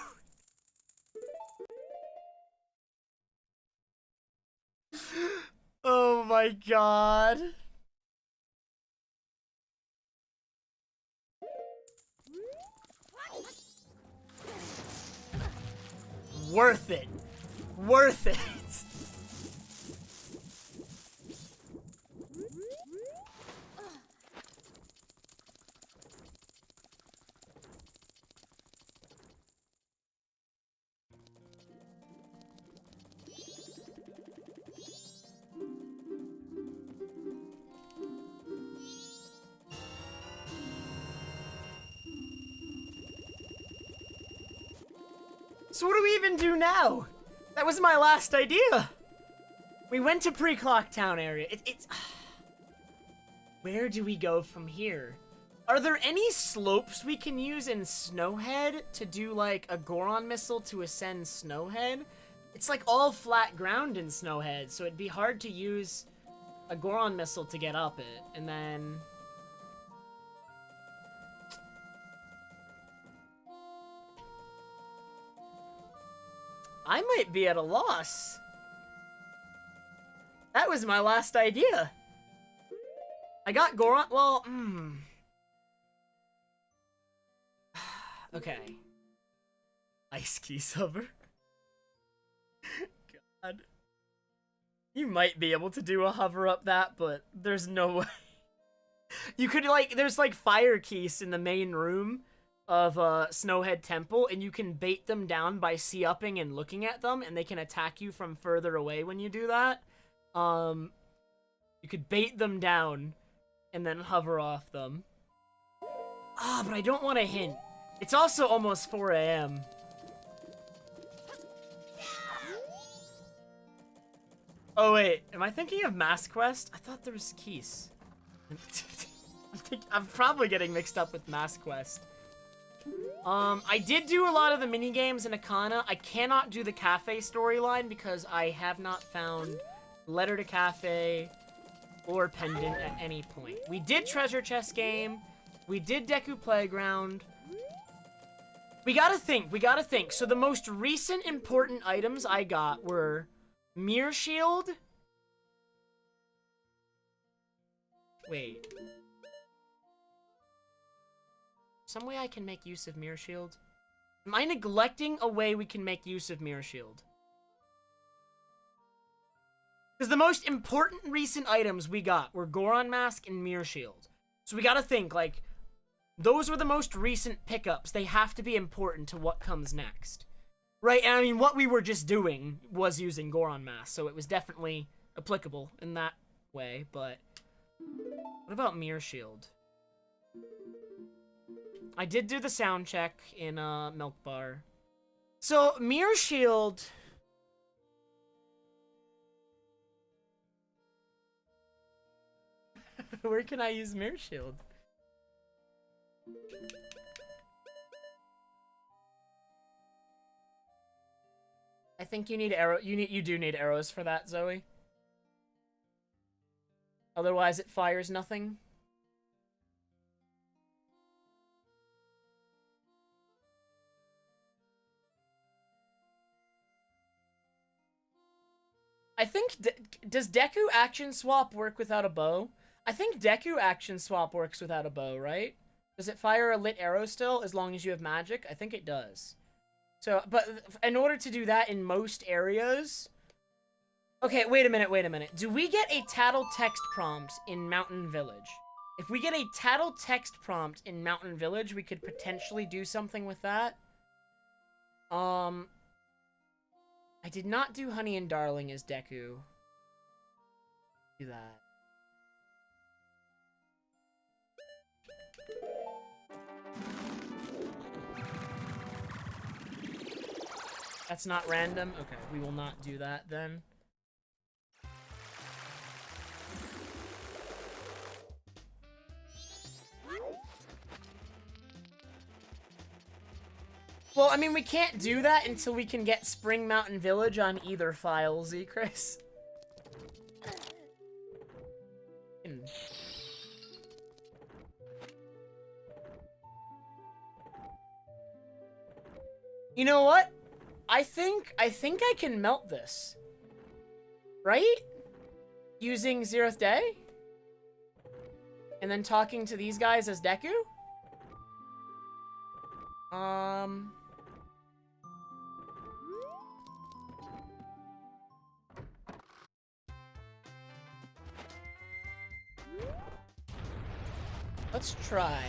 Oh my god. Worth it. Worth it. So what do we even do now? That was my last idea. We went to Pre-Clock Town area. It's... Where do we go from here? Are there any slopes we can use in Snowhead to do, like, a Goron missile to ascend Snowhead? It's, like, all flat ground in Snowhead, so it'd be hard to use a Goron missile to get up it. And then... I might be at a loss. That was my last idea. I got Goron, well, Okay. Ice Keys hover. God. You might be able to do a hover up that, but there's no way. You could, like, there's, like, fire keys in the main room of Snowhead Temple, and you can bait them down by C-upping and looking at them, and they can attack you from further away when you do that. You could bait them down and then hover off them. Ah, but I don't want a hint. It's also almost 4 a.m. Oh wait, am I thinking of Mask Quest? I thought there was keys. I'm probably getting mixed up with Mask Quest. I did do a lot of the mini games in Akana. I cannot do the cafe storyline because I have not found Letter to Cafe or Pendant at any point. We did Treasure Chest game. We did Deku Playground. We gotta think. So the most recent important items I got were Mirror Shield. Wait. Some way I can make use of Mirror Shield? Am I neglecting a way we can make use of Mirror Shield? Because the most important recent items we got were Goron Mask and Mirror Shield. So we gotta think, like, those were the most recent pickups. They have to be important to what comes next. Right, and I mean, what we were just doing was using Goron Mask, so it was definitely applicable in that way, but... What about Mirror Shield? I did do the sound check in Milk Bar. So Mirror Shield. Where can I use Mirror Shield? I think you need arrow. You do need arrows for that, Zoe. Otherwise, it fires nothing. I think does Deku action swap work without a bow? I think Deku action swap works without a bow, right? Does it fire a lit arrow still as long as you have magic? I think it does. So, but in order to do that in most areas... Okay, wait a minute. Do we get a Tattle text prompt in Mountain Village? If we get a Tattle text prompt in Mountain Village, we could potentially do something with that. I did not do Honey and Darling as Deku. Do that. That's not random? Okay, we will not do that then. Well, I mean, we can't do that until we can get Spring Mountain Village on either file, Z, Chris. You know what? I think I can melt this. Right? Using Zeroth Day? And then talking to these guys as Deku? Let's try.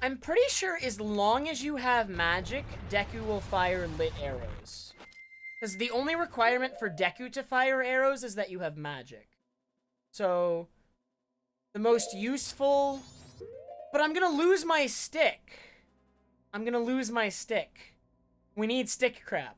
I'm pretty sure as long as you have magic, Deku will fire lit arrows. Because the only requirement for Deku to fire arrows is that you have magic. So, the most useful... But I'm gonna lose my stick. We need stick crap.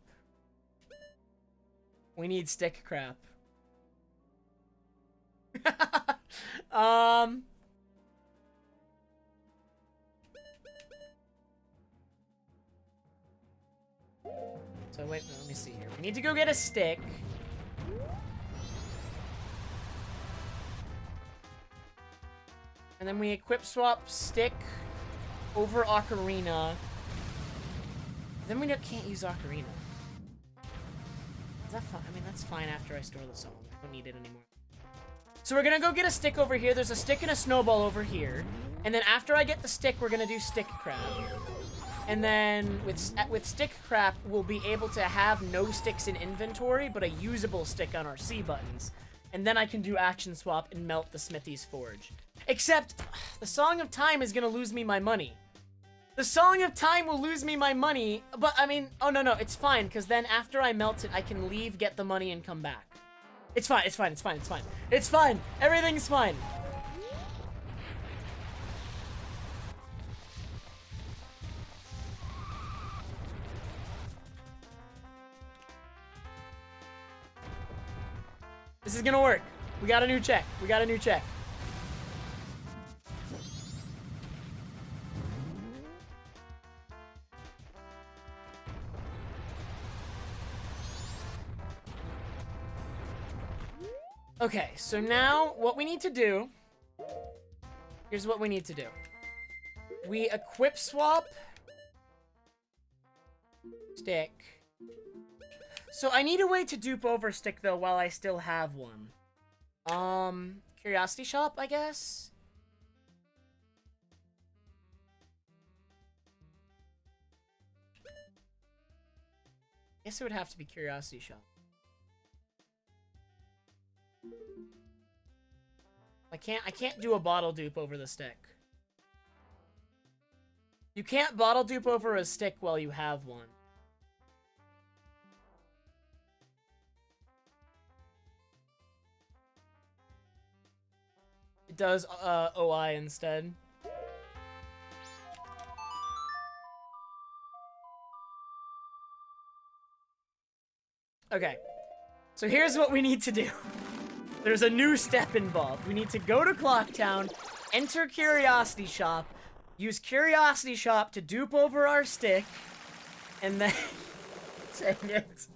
So wait, let me see here. We need to go get a stick. And then we equip swap stick over Ocarina. Then we can't use Ocarina. Is that fine? I mean, that's fine after I store the song. I don't need it anymore. So we're gonna go get a stick over here. There's a stick and a snowball over here. And then after I get the stick, we're gonna do stick crab. And then with stick crap, we'll be able to have no sticks in inventory, but a usable stick on our C buttons. And then I can do action swap and melt the Smithy's Forge. Except, the Song of Time is gonna lose me my money. The Song of Time will lose me my money, but I mean, oh no, it's fine, because then after I melt it, I can leave, get the money, and come back. It's fine. Everything's fine. This is gonna work. We got a new check. Okay, so now what we need to do... Here's what we need to do. We equip swap... stick. So I need a way to dupe over stick, though, while I still have one. Curiosity shop, I guess? Guess it would have to be Curiosity shop. I can't do a bottle dupe over the stick. You can't bottle dupe over a stick while you have one. It does OI instead. Okay, so here's what we need to do. There's a new step involved. We need to go to Clocktown, enter Curiosity Shop, use Curiosity Shop to dupe over our stick, and then... dang it.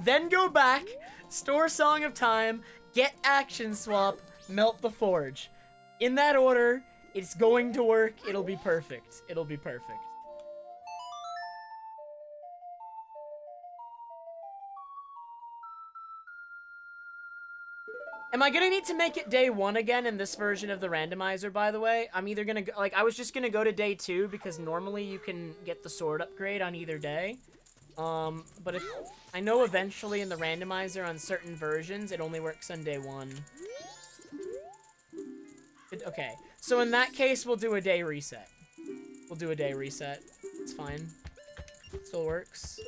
Then go back, store Song of Time, get Action Swap, melt the Forge. In that order, it's going to work. It'll be perfect. It'll be perfect. Am I gonna need to make it day 1 again in this version of the randomizer, by the way? I'm either gonna go, like, I was just gonna go to day 2 because normally you can get the sword upgrade on either day. But if, I know eventually in the randomizer on certain versions, it only works on day 1. Okay, so in that case, we'll do a day reset. We'll do a day reset. It's fine. Still works.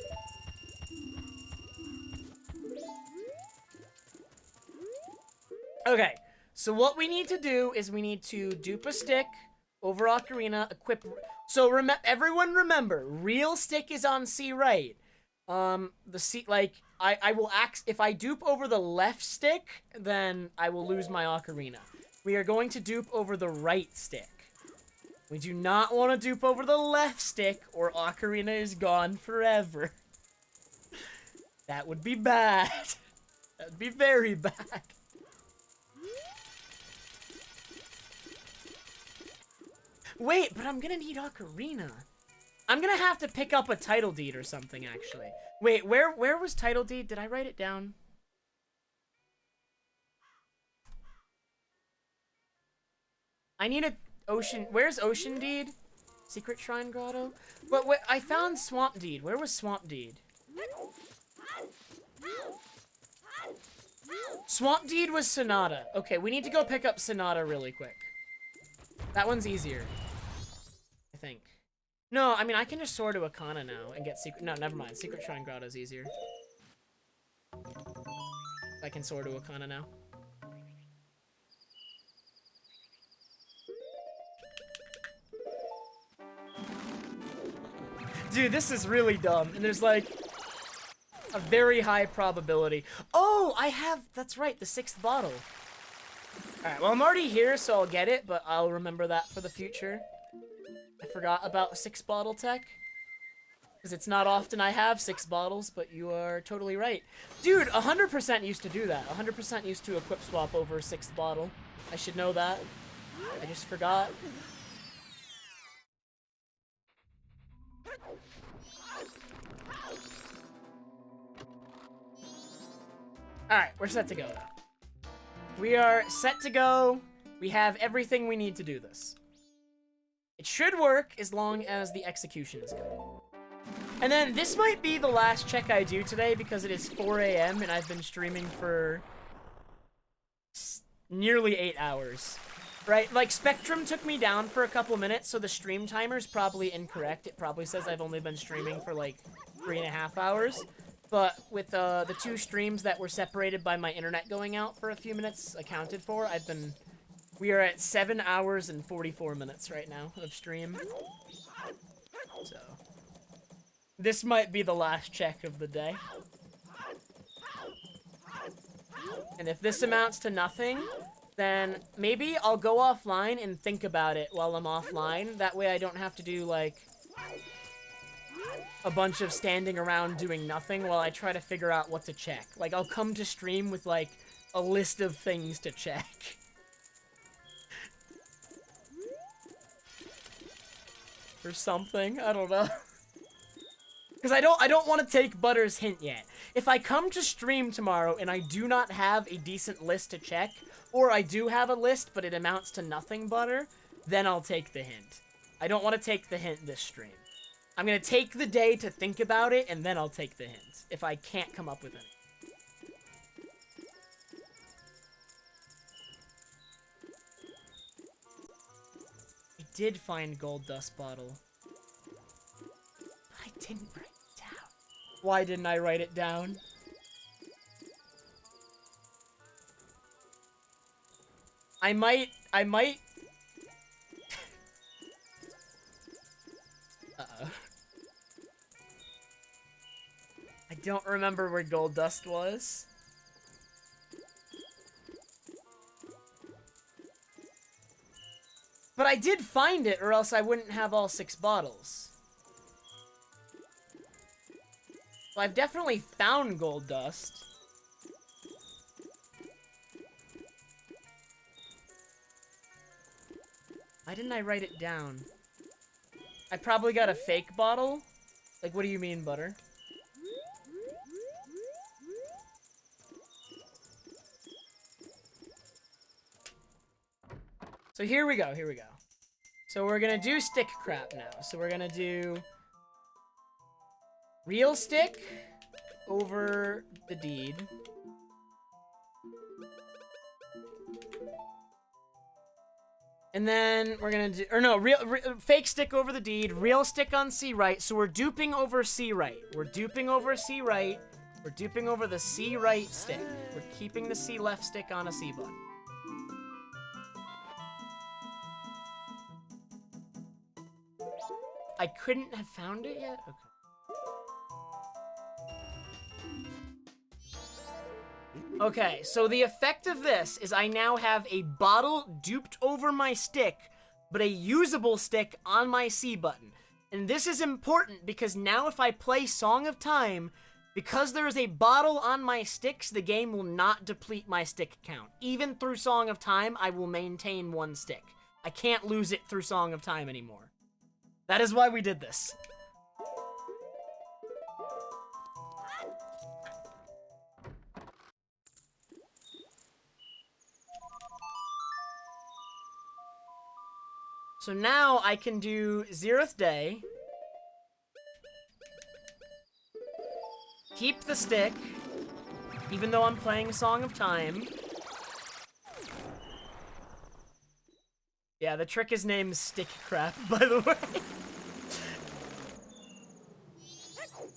Okay, so what we need to do is we need to dupe a stick over Ocarina, equip... So everyone remember, real stick is on C right. The C, like, I will if I dupe over the left stick, then I will lose my Ocarina. We are going to dupe over the right stick. We do not want to dupe over the left stick, or Ocarina is gone forever. That would be bad. That would be very bad. Wait, but I'm gonna need Ocarina. I'm gonna have to pick up a title deed or something, actually. Wait, where was title deed? Did I write it down? I need a ocean... Where's ocean deed? Secret Shrine Grotto? But wait, I found swamp deed. Where was swamp deed? Swamp deed was Sonata. Okay, we need to go pick up Sonata really quick. That one's easier. I think. No, I mean, I can just soar to Akana now and get secret... No, never mind. Secret Shrine Grotto is easier. I can soar to Akana now. Dude, this is really dumb. And there's, like, a very high probability. Oh, I have... That's right, the 6th bottle. Alright, well, I'm already here, so I'll get it, but I'll remember that for the future. I forgot about 6 bottle tech. Because it's not often I have 6 bottles, but you are totally right. Dude, 100% used to do that. 100% used to equip swap over 6th bottle. I should know that. I just forgot. Alright, we're set to go now. We are set to go. We have everything we need to do this. It should work as long as the execution is good. And then this might be the last check I do today because it is 4 a.m. and I've been streaming for nearly 8 hours. Right? Like, Spectrum took me down for a couple minutes, so the stream timer's probably incorrect. It probably says I've only been streaming for like 3.5 hours. But with the 2 streams that were separated by my internet going out for a few minutes accounted for, we are at 7 hours and 44 minutes right now of stream. So, this might be the last check of the day. And if this amounts to nothing, then maybe I'll go offline and think about it while I'm offline. That way I don't have to do, like, a bunch of standing around doing nothing while I try to figure out what to check. Like, I'll come to stream with, like, a list of things to check. Or something, I don't know. Because I don't want to take Butter's hint yet. If I come to stream tomorrow and I do not have a decent list to check, or I do have a list but it amounts to nothing, Butter, then I'll take the hint. I don't want to take the hint this stream. I'm going to take the day to think about it, and then I'll take the hint, if I can't come up with any. I did find gold dust bottle. But I didn't write it down. Why didn't I write it down? I might... Uh-oh. I don't remember where gold dust was. But I did find it, or else I wouldn't have all 6 bottles. So I've definitely found gold dust. Why didn't I write it down? I probably got a fake bottle. Like, what do you mean, Butter? So here we go, here we go. So we're gonna do stick crap now. So we're gonna do real stick over the deed. And then we're gonna do, or no, fake stick over the deed, real stick on C right. So we're duping over C right. We're duping over C right. We're duping over the C right stick. We're keeping the C left stick on a C button. I couldn't have found it yet? Okay. Okay, so the effect of this is I now have a bottle duped over my stick, but a usable stick on my C button. And this is important because now if I play Song of Time, because there is a bottle on my sticks, the game will not deplete my stick count. Even through Song of Time, I will maintain 1 stick. I can't lose it through Song of Time anymore. That is why we did this. So now I can do 0th day. Keep the stick, even though I'm playing Song of Time. Yeah, the trick is named Stick Crap, by the way.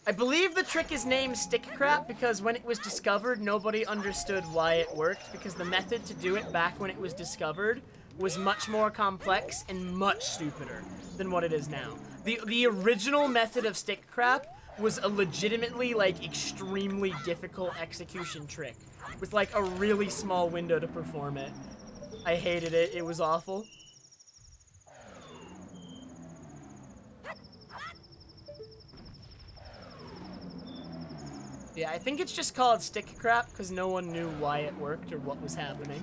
I believe the trick is named Stick Crap because when it was discovered, nobody understood why it worked, because the method to do it back when it was discovered was much more complex and much stupider than what it is now. The original method of Stick Crap was a legitimately, like, extremely difficult execution trick with, like, a really small window to perform it. I hated it. It was awful. Yeah, I think it's just called Stick Crap because no one knew why it worked or what was happening.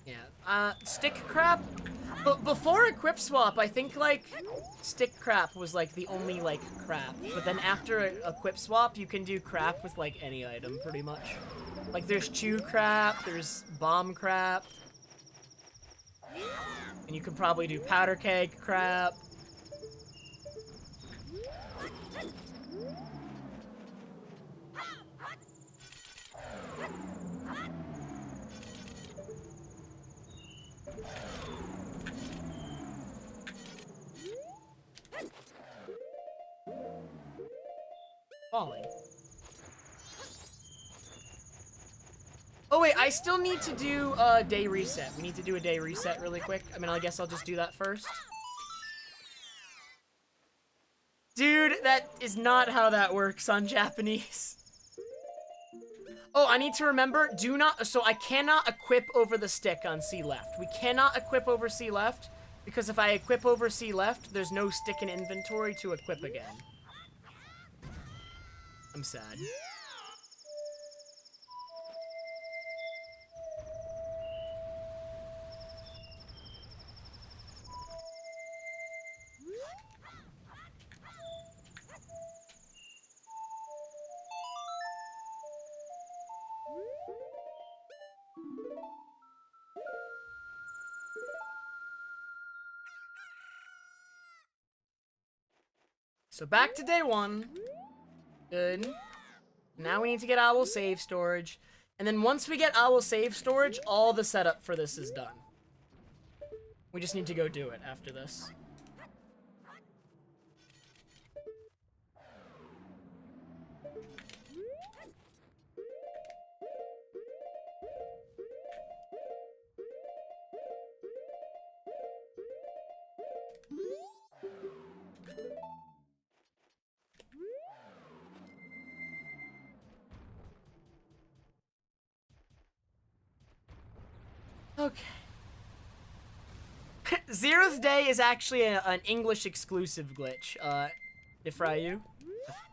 Yeah, Stick Crap. But before Equip Swap, I think, like, Stick Crap was, like, the only, like, crap. But then after Equip Swap, you can do crap with, like, any item, pretty much. Like, there's Chew Crap, there's Bomb Crap. And you can probably do Powder Keg Crap. Falling. Oh wait, I still need to do a day reset. We need to do a day reset really quick. I mean, I guess I'll just do that first. Dude, that is not how that works on Japanese. Oh, I need to remember, do not, so I cannot equip over the stick on C left. We cannot equip over C left, because if I equip over C left, there's no stick in inventory to equip again. I'm sad. So back to day 1. Good. Now we need to get Owl Save Storage. And then once we get Owl Save Storage, all the setup for this is done. We just need to go do it after this. Okay. Zeroth Day is actually an English exclusive glitch. Defrayu?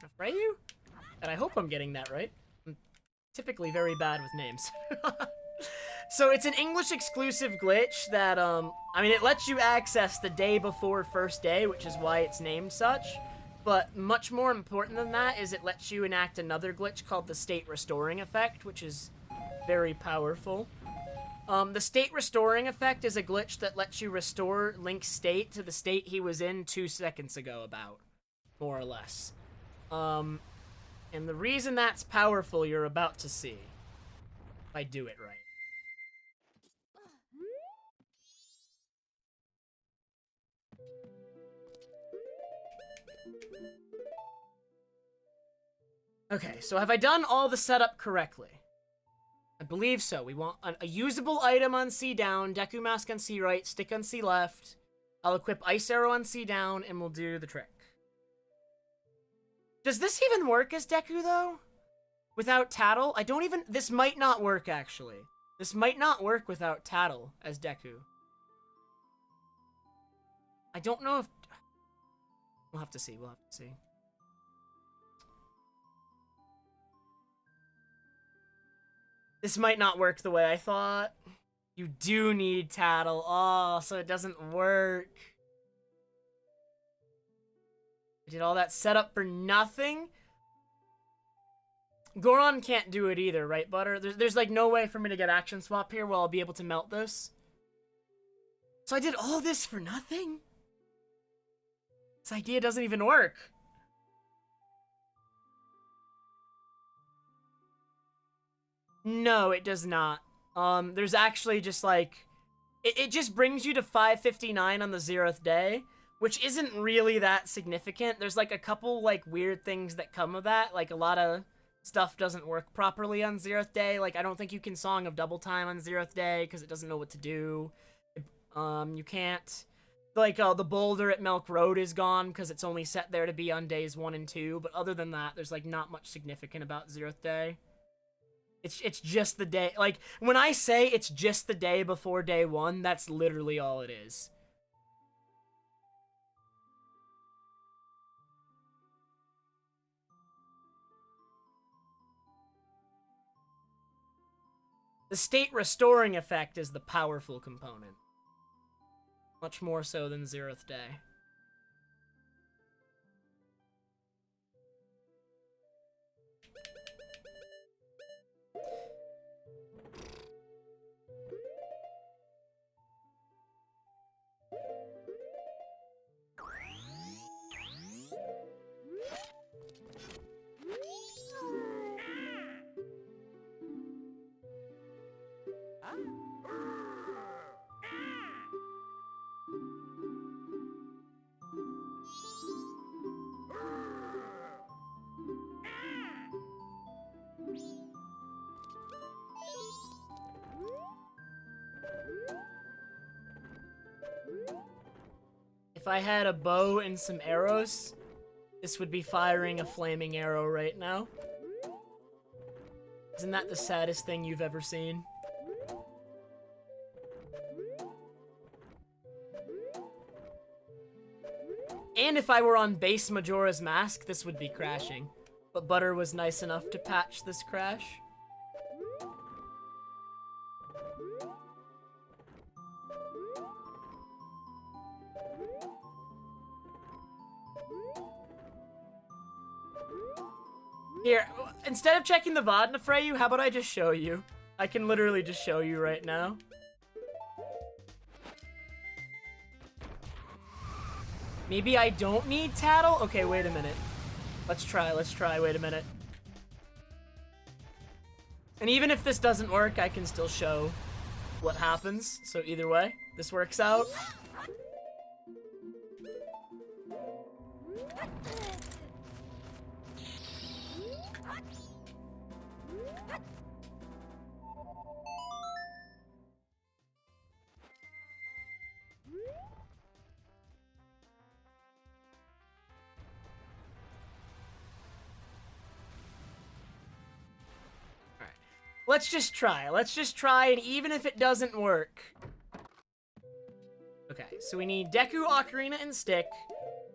Defrayu? And I hope I'm getting that right. I'm typically very bad with names. So it's an English exclusive glitch that, I mean, it lets you access the day before first day, which is why it's named such. But much more important than that is it lets you enact another glitch called the state restoring effect, which is very powerful. The state restoring effect is a glitch that lets you restore Link's state to the state he was in 2 seconds ago, about, more or less. And the reason that's powerful you're about to see, if I do it right. Okay, so have I done all the setup correctly? I believe so. We want a usable item on C down, Deku Mask on C right, Stick on C left. I'll equip Ice Arrow on C down, and we'll do the trick. Does this even work as Deku, though? Without Tattle? I don't even... This might not work, actually. This might not work without Tattle as Deku. I don't know if... We'll have to see. We'll have to see. This might not work the way I thought. You do need Tattle. Oh, so it doesn't work. I did all that setup for nothing? Goron can't do it either, right, Butter? There's like no way for me to get action swap here where I'll be able to melt this. So I did all this for nothing? This idea doesn't even work. No, it does not. There's actually just like... It just brings you to 559 on the 0th day, which isn't really that significant. There's like a couple like weird things that come of that. Like a lot of stuff doesn't work properly on 0th day. Like I don't think you can Song of Double Time on 0th day because it doesn't know what to do. You can't... Like, the boulder at Milk Road is gone because it's only set there to be on days 1 and 2. But other than that, there's like not much significant about 0th day. It's just the day, like, when I say it's just the day before day 1, that's literally all it is. The state restoring effect is the powerful component. Much more so than 0th day. If I had a bow and some arrows, this would be firing a flaming arrow right now. Isn't that the saddest thing you've ever seen? And if I were on base Majora's Mask, this would be crashing. But Butter was nice enough to patch this crash. Here, instead of checking the VOD, Nefrayu, how about I just show you? I can literally just show you right now. Maybe I don't need Tattle? Okay, wait a minute. Let's try, wait a minute. And even if this doesn't work, I can still show what happens. So either way, this works out. Let's just try, and even if it doesn't work... Okay, so we need Deku, Ocarina, and Stick.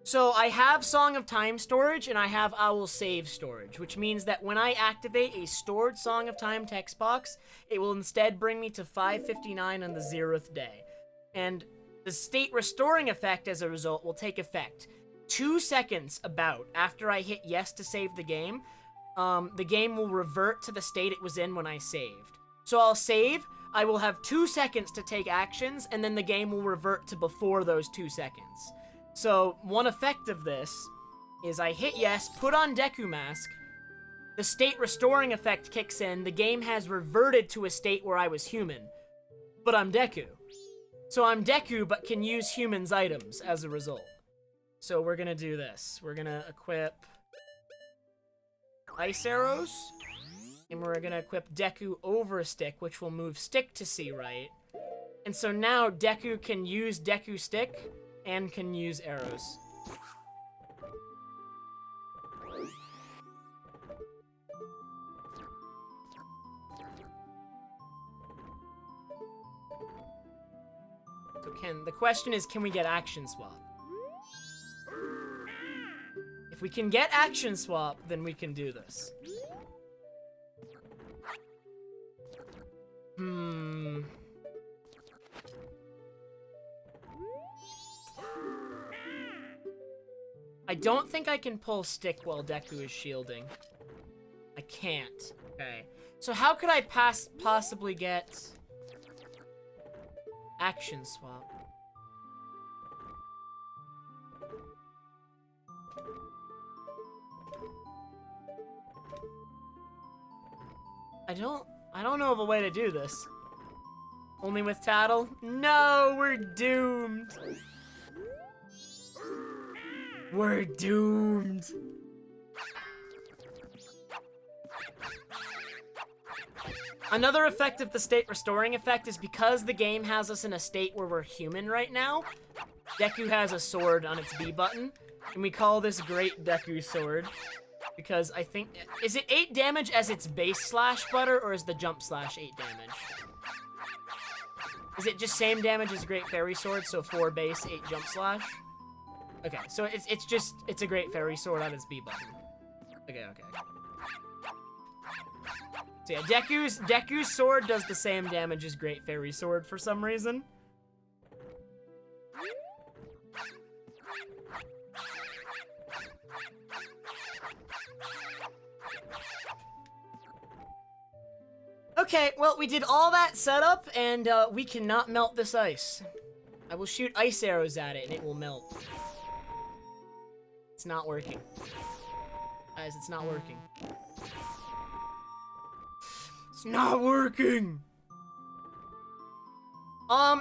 So I have Song of Time storage, and I have Owl Save storage, which means that when I activate a stored Song of Time text box, it will instead bring me to 5:59 on the 0th day. And the state restoring effect, as a result, will take effect 2 seconds about after I hit yes to save the game. The game will revert to the state it was in when I saved. So I'll save, I will have 2 seconds to take actions, and then the game will revert to before those 2 seconds. So one effect of this is I hit yes, put on Deku Mask, the state restoring effect kicks in, the game has reverted to a state where I was human, but I'm Deku. So I'm Deku, but can use humans' items as a result. So we're gonna do this. We're gonna equip Ice Arrows, and we're gonna equip Deku over Stick, which will move Stick to C right. And so now Deku can use Deku Stick and can use arrows. So the question is, can we get action swap? If we can get action swap, then we can do this. I don't think I can pull Stick while Deku is shielding. I can't. Okay. So how could I possibly get action swap? I don't know of a way to do this. Only with Tattle? No, we're doomed. We're doomed. Another effect of the state restoring effect is because the game has us in a state where we're human right now, Deku has a sword on its B button, and we call this Great Deku Sword. Because I think, is it 8 damage as its base slash butter, or is the jump slash 8 damage? Is it just same damage as Great Fairy Sword, so 4 base, 8 jump slash? Okay, so it's a Great Fairy Sword on its B button. Okay. So yeah, Deku's sword does the same damage as Great Fairy Sword for some reason. Okay, well, we did all that setup, and we cannot melt this ice. I will shoot ice arrows at it, and it will melt. It's not working. Guys, it's not working. It's not working!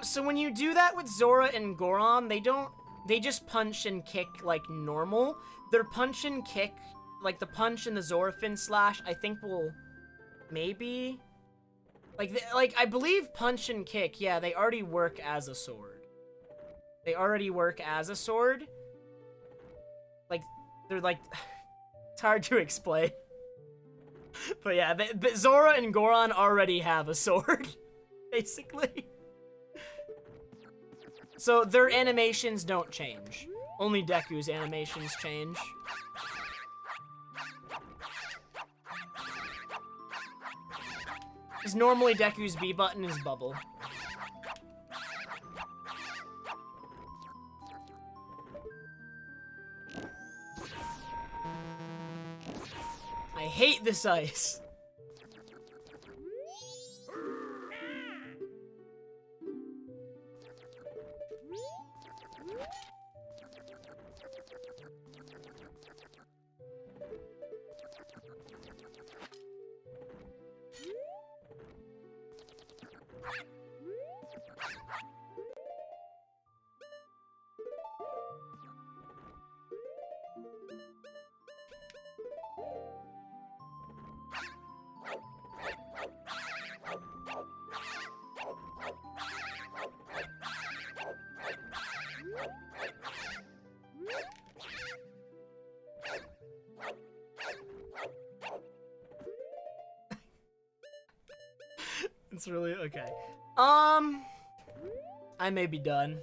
So when you do that with Zora and Goron, they just punch and kick like normal. Their punch and kick, like the punch and the Zorafin slash, I think will maybe... Like, I believe punch and kick, yeah, they already work as a sword. They already work as a sword. Like, they're like... It's hard to explain. But yeah, Zora and Goron already have a sword, basically. So their animations don't change. Only Deku's animations change. Because normally Deku's B button is bubble. I hate this ice. That's really okay. I may be done.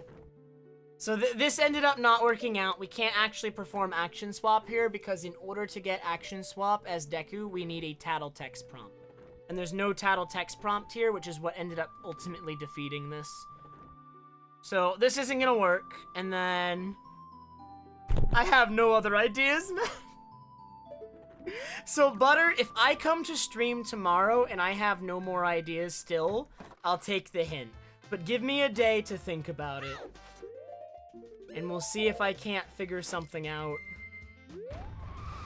So this ended up not working out. We can't actually perform action swap here because in order to get action swap as Deku, we need a tattle text prompt. And there's no tattle text prompt here, which is what ended up ultimately defeating this. So this isn't gonna work. And then I have no other ideas. So Butter, if I come to stream tomorrow and I have no more ideas still, I'll take the hint. But give me a day to think about it. And we'll see if I can't figure something out.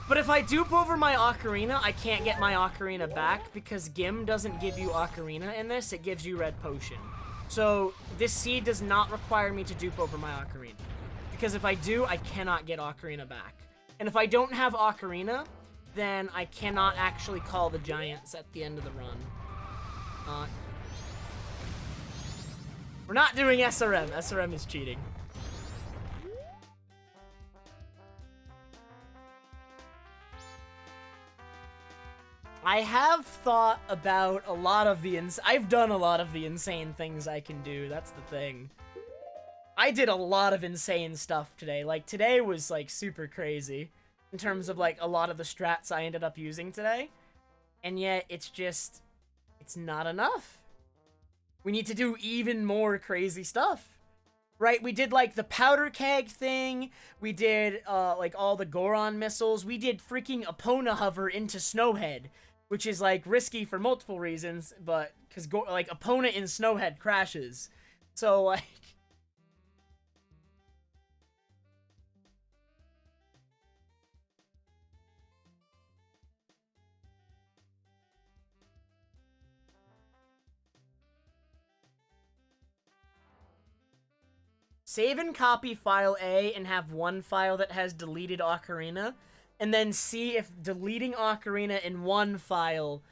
But if I dupe over my Ocarina, I can't get my Ocarina back because Gim doesn't give you Ocarina in this, it gives you Red Potion. So this seed does not require me to dupe over my Ocarina. Because if I do, I cannot get Ocarina back. And if I don't have Ocarina, then I cannot actually call the Giants at the end of the run. We're not doing SRM. SRM is cheating. I have thought about a lot of the I've done a lot of the insane things I can do. That's the thing. I did a lot of insane stuff today. Like, today was, like, super crazy in terms of, like, a lot of the strats I ended up using today. And yet, it's just, it's not enough. We need to do even more crazy stuff. Right? We did, like, the powder keg thing. We did, like, all the Goron missiles. We did freaking Epona hover into Snowhead, which is, like, risky for multiple reasons, but, because, like, Epona in Snowhead crashes. So, like... Save and copy file A and have one file that has deleted Ocarina, and then see if deleting Ocarina in one file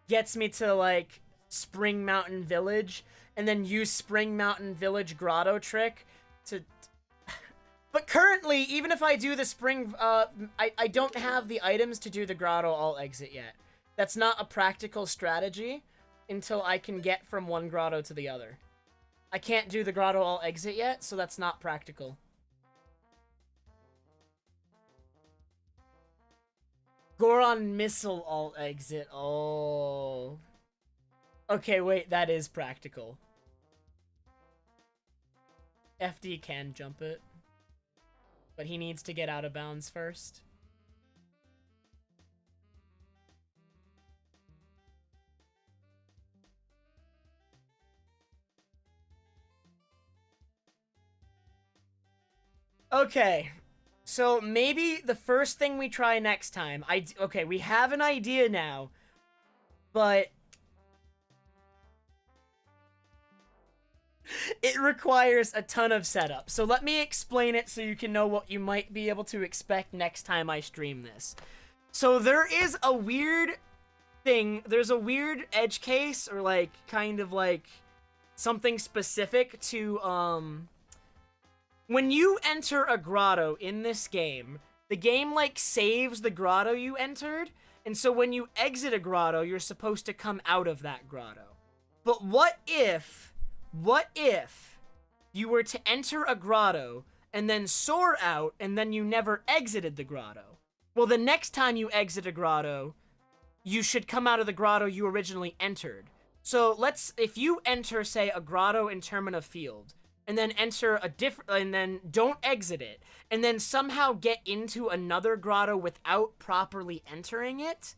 gets me to, like, Spring Mountain Village, and then use Spring Mountain Village grotto trick to... But currently, even if I do the Spring... I don't have the items to do the grotto all exit yet. That's not a practical strategy until I can get from one grotto to the other. I can't do the grotto all exit yet, so that's not practical. Goron missile all exit. Oh. Okay, wait, that is practical. FD can jump it. But he needs to get out of bounds first. Okay, so maybe the first thing we try next time, okay, we have an idea now, but it requires a ton of setup. So let me explain it so you can know what you might be able to expect next time I stream this. So there is a weird thing, there's a weird edge case, or like, kind of like, something specific to, when you enter a grotto in this game, the game, like, saves the grotto you entered, and so when you exit a grotto, you're supposed to come out of that grotto. But what if you were to enter a grotto, and then soar out, and then you never exited the grotto? Well, the next time you exit a grotto, you should come out of the grotto you originally entered. So if you enter, say, a grotto in Termina Field, and then enter a and then don't exit it, and then somehow get into another grotto without properly entering it,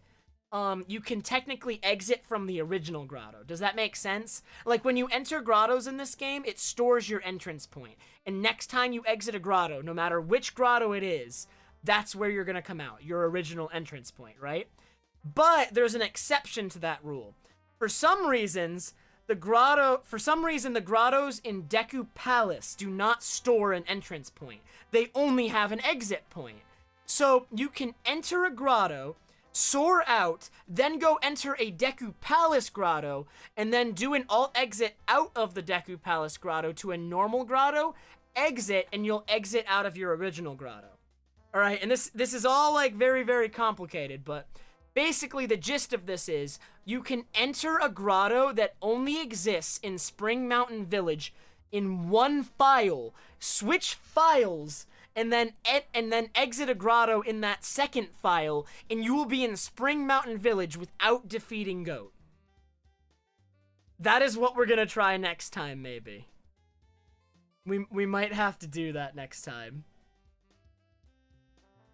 you can technically exit from the original grotto. Does that make sense? Like, when you enter grottos in this game, it stores your entrance point, and next time you exit a grotto, no matter which grotto it is, that's where you're gonna come out, your original entrance point, right? But there's an exception to that rule. For some reason, the grottos in Deku Palace do not store an entrance point. They only have an exit point. So you can enter a grotto, soar out, then go enter a Deku Palace grotto, and then do an alt exit out of the Deku Palace grotto to a normal grotto, exit, and you'll exit out of your original grotto. Alright, and this is all, like, very, very complicated, but Basically, the gist of this is you can enter a grotto that only exists in Spring Mountain Village in one file, switch files, and then exit a grotto in that second file, and you will be in Spring Mountain Village without defeating Goat. That is what we're gonna try next time, maybe. We might have to do that next time.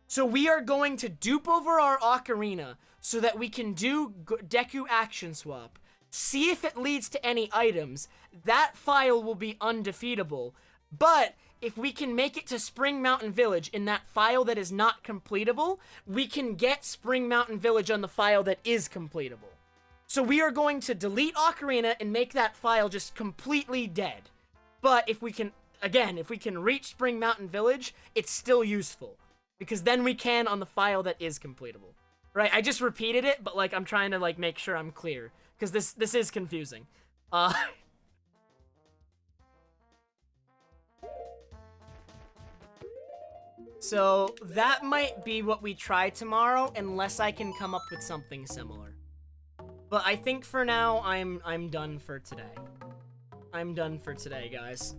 So we are going to dupe over our ocarina so that we can do Deku Action Swap. See if it leads to any items. That file will be undefeatable. But if we can make it to Spring Mountain Village in that file that is not completable, we can get Spring Mountain Village on the file that is completable. So we are going to delete Ocarina and make that file just completely dead. But if we can, again, if we can reach Spring Mountain Village, it's still useful. Because then we can on the file that is completable. Right, I just repeated it, but like I'm trying to like make sure I'm clear. Because this is confusing. So that might be what we try tomorrow, unless I can come up with something similar. But I think for now, I'm done for today. I'm done for today, guys.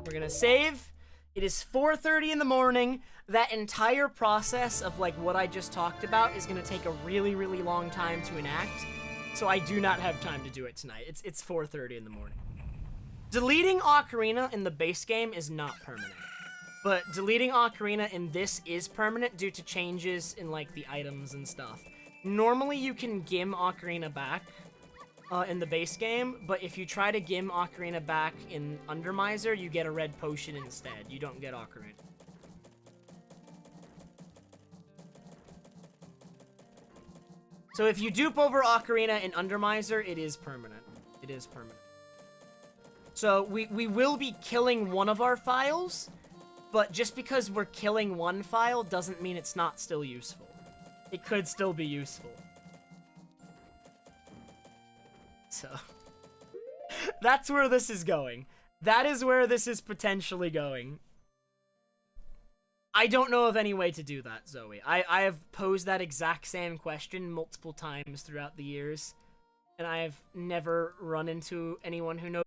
We're gonna save. It is 4:30 in the morning. That entire process of like what I just talked about is gonna take a really, really long time to enact. So I do not have time to do it tonight. It's 4:30 in the morning. Deleting Ocarina in the base game is not permanent. But deleting Ocarina in this is permanent due to changes in like the items and stuff. Normally you can gim Ocarina back in the base game, but if you try to gim Ocarina back in Undermiser, you get a red potion instead. You don't get Ocarina. So if you dupe over Ocarina in Undermiser, it is permanent. It is permanent. So we will be killing one of our files, but just because we're killing one file doesn't mean it's not still useful. It could still be useful. So, that's where this is going. That is where this is potentially going. I don't know of any way to do that, Zoe. I have posed that exact same question multiple times throughout the years, and I have never run into anyone who knows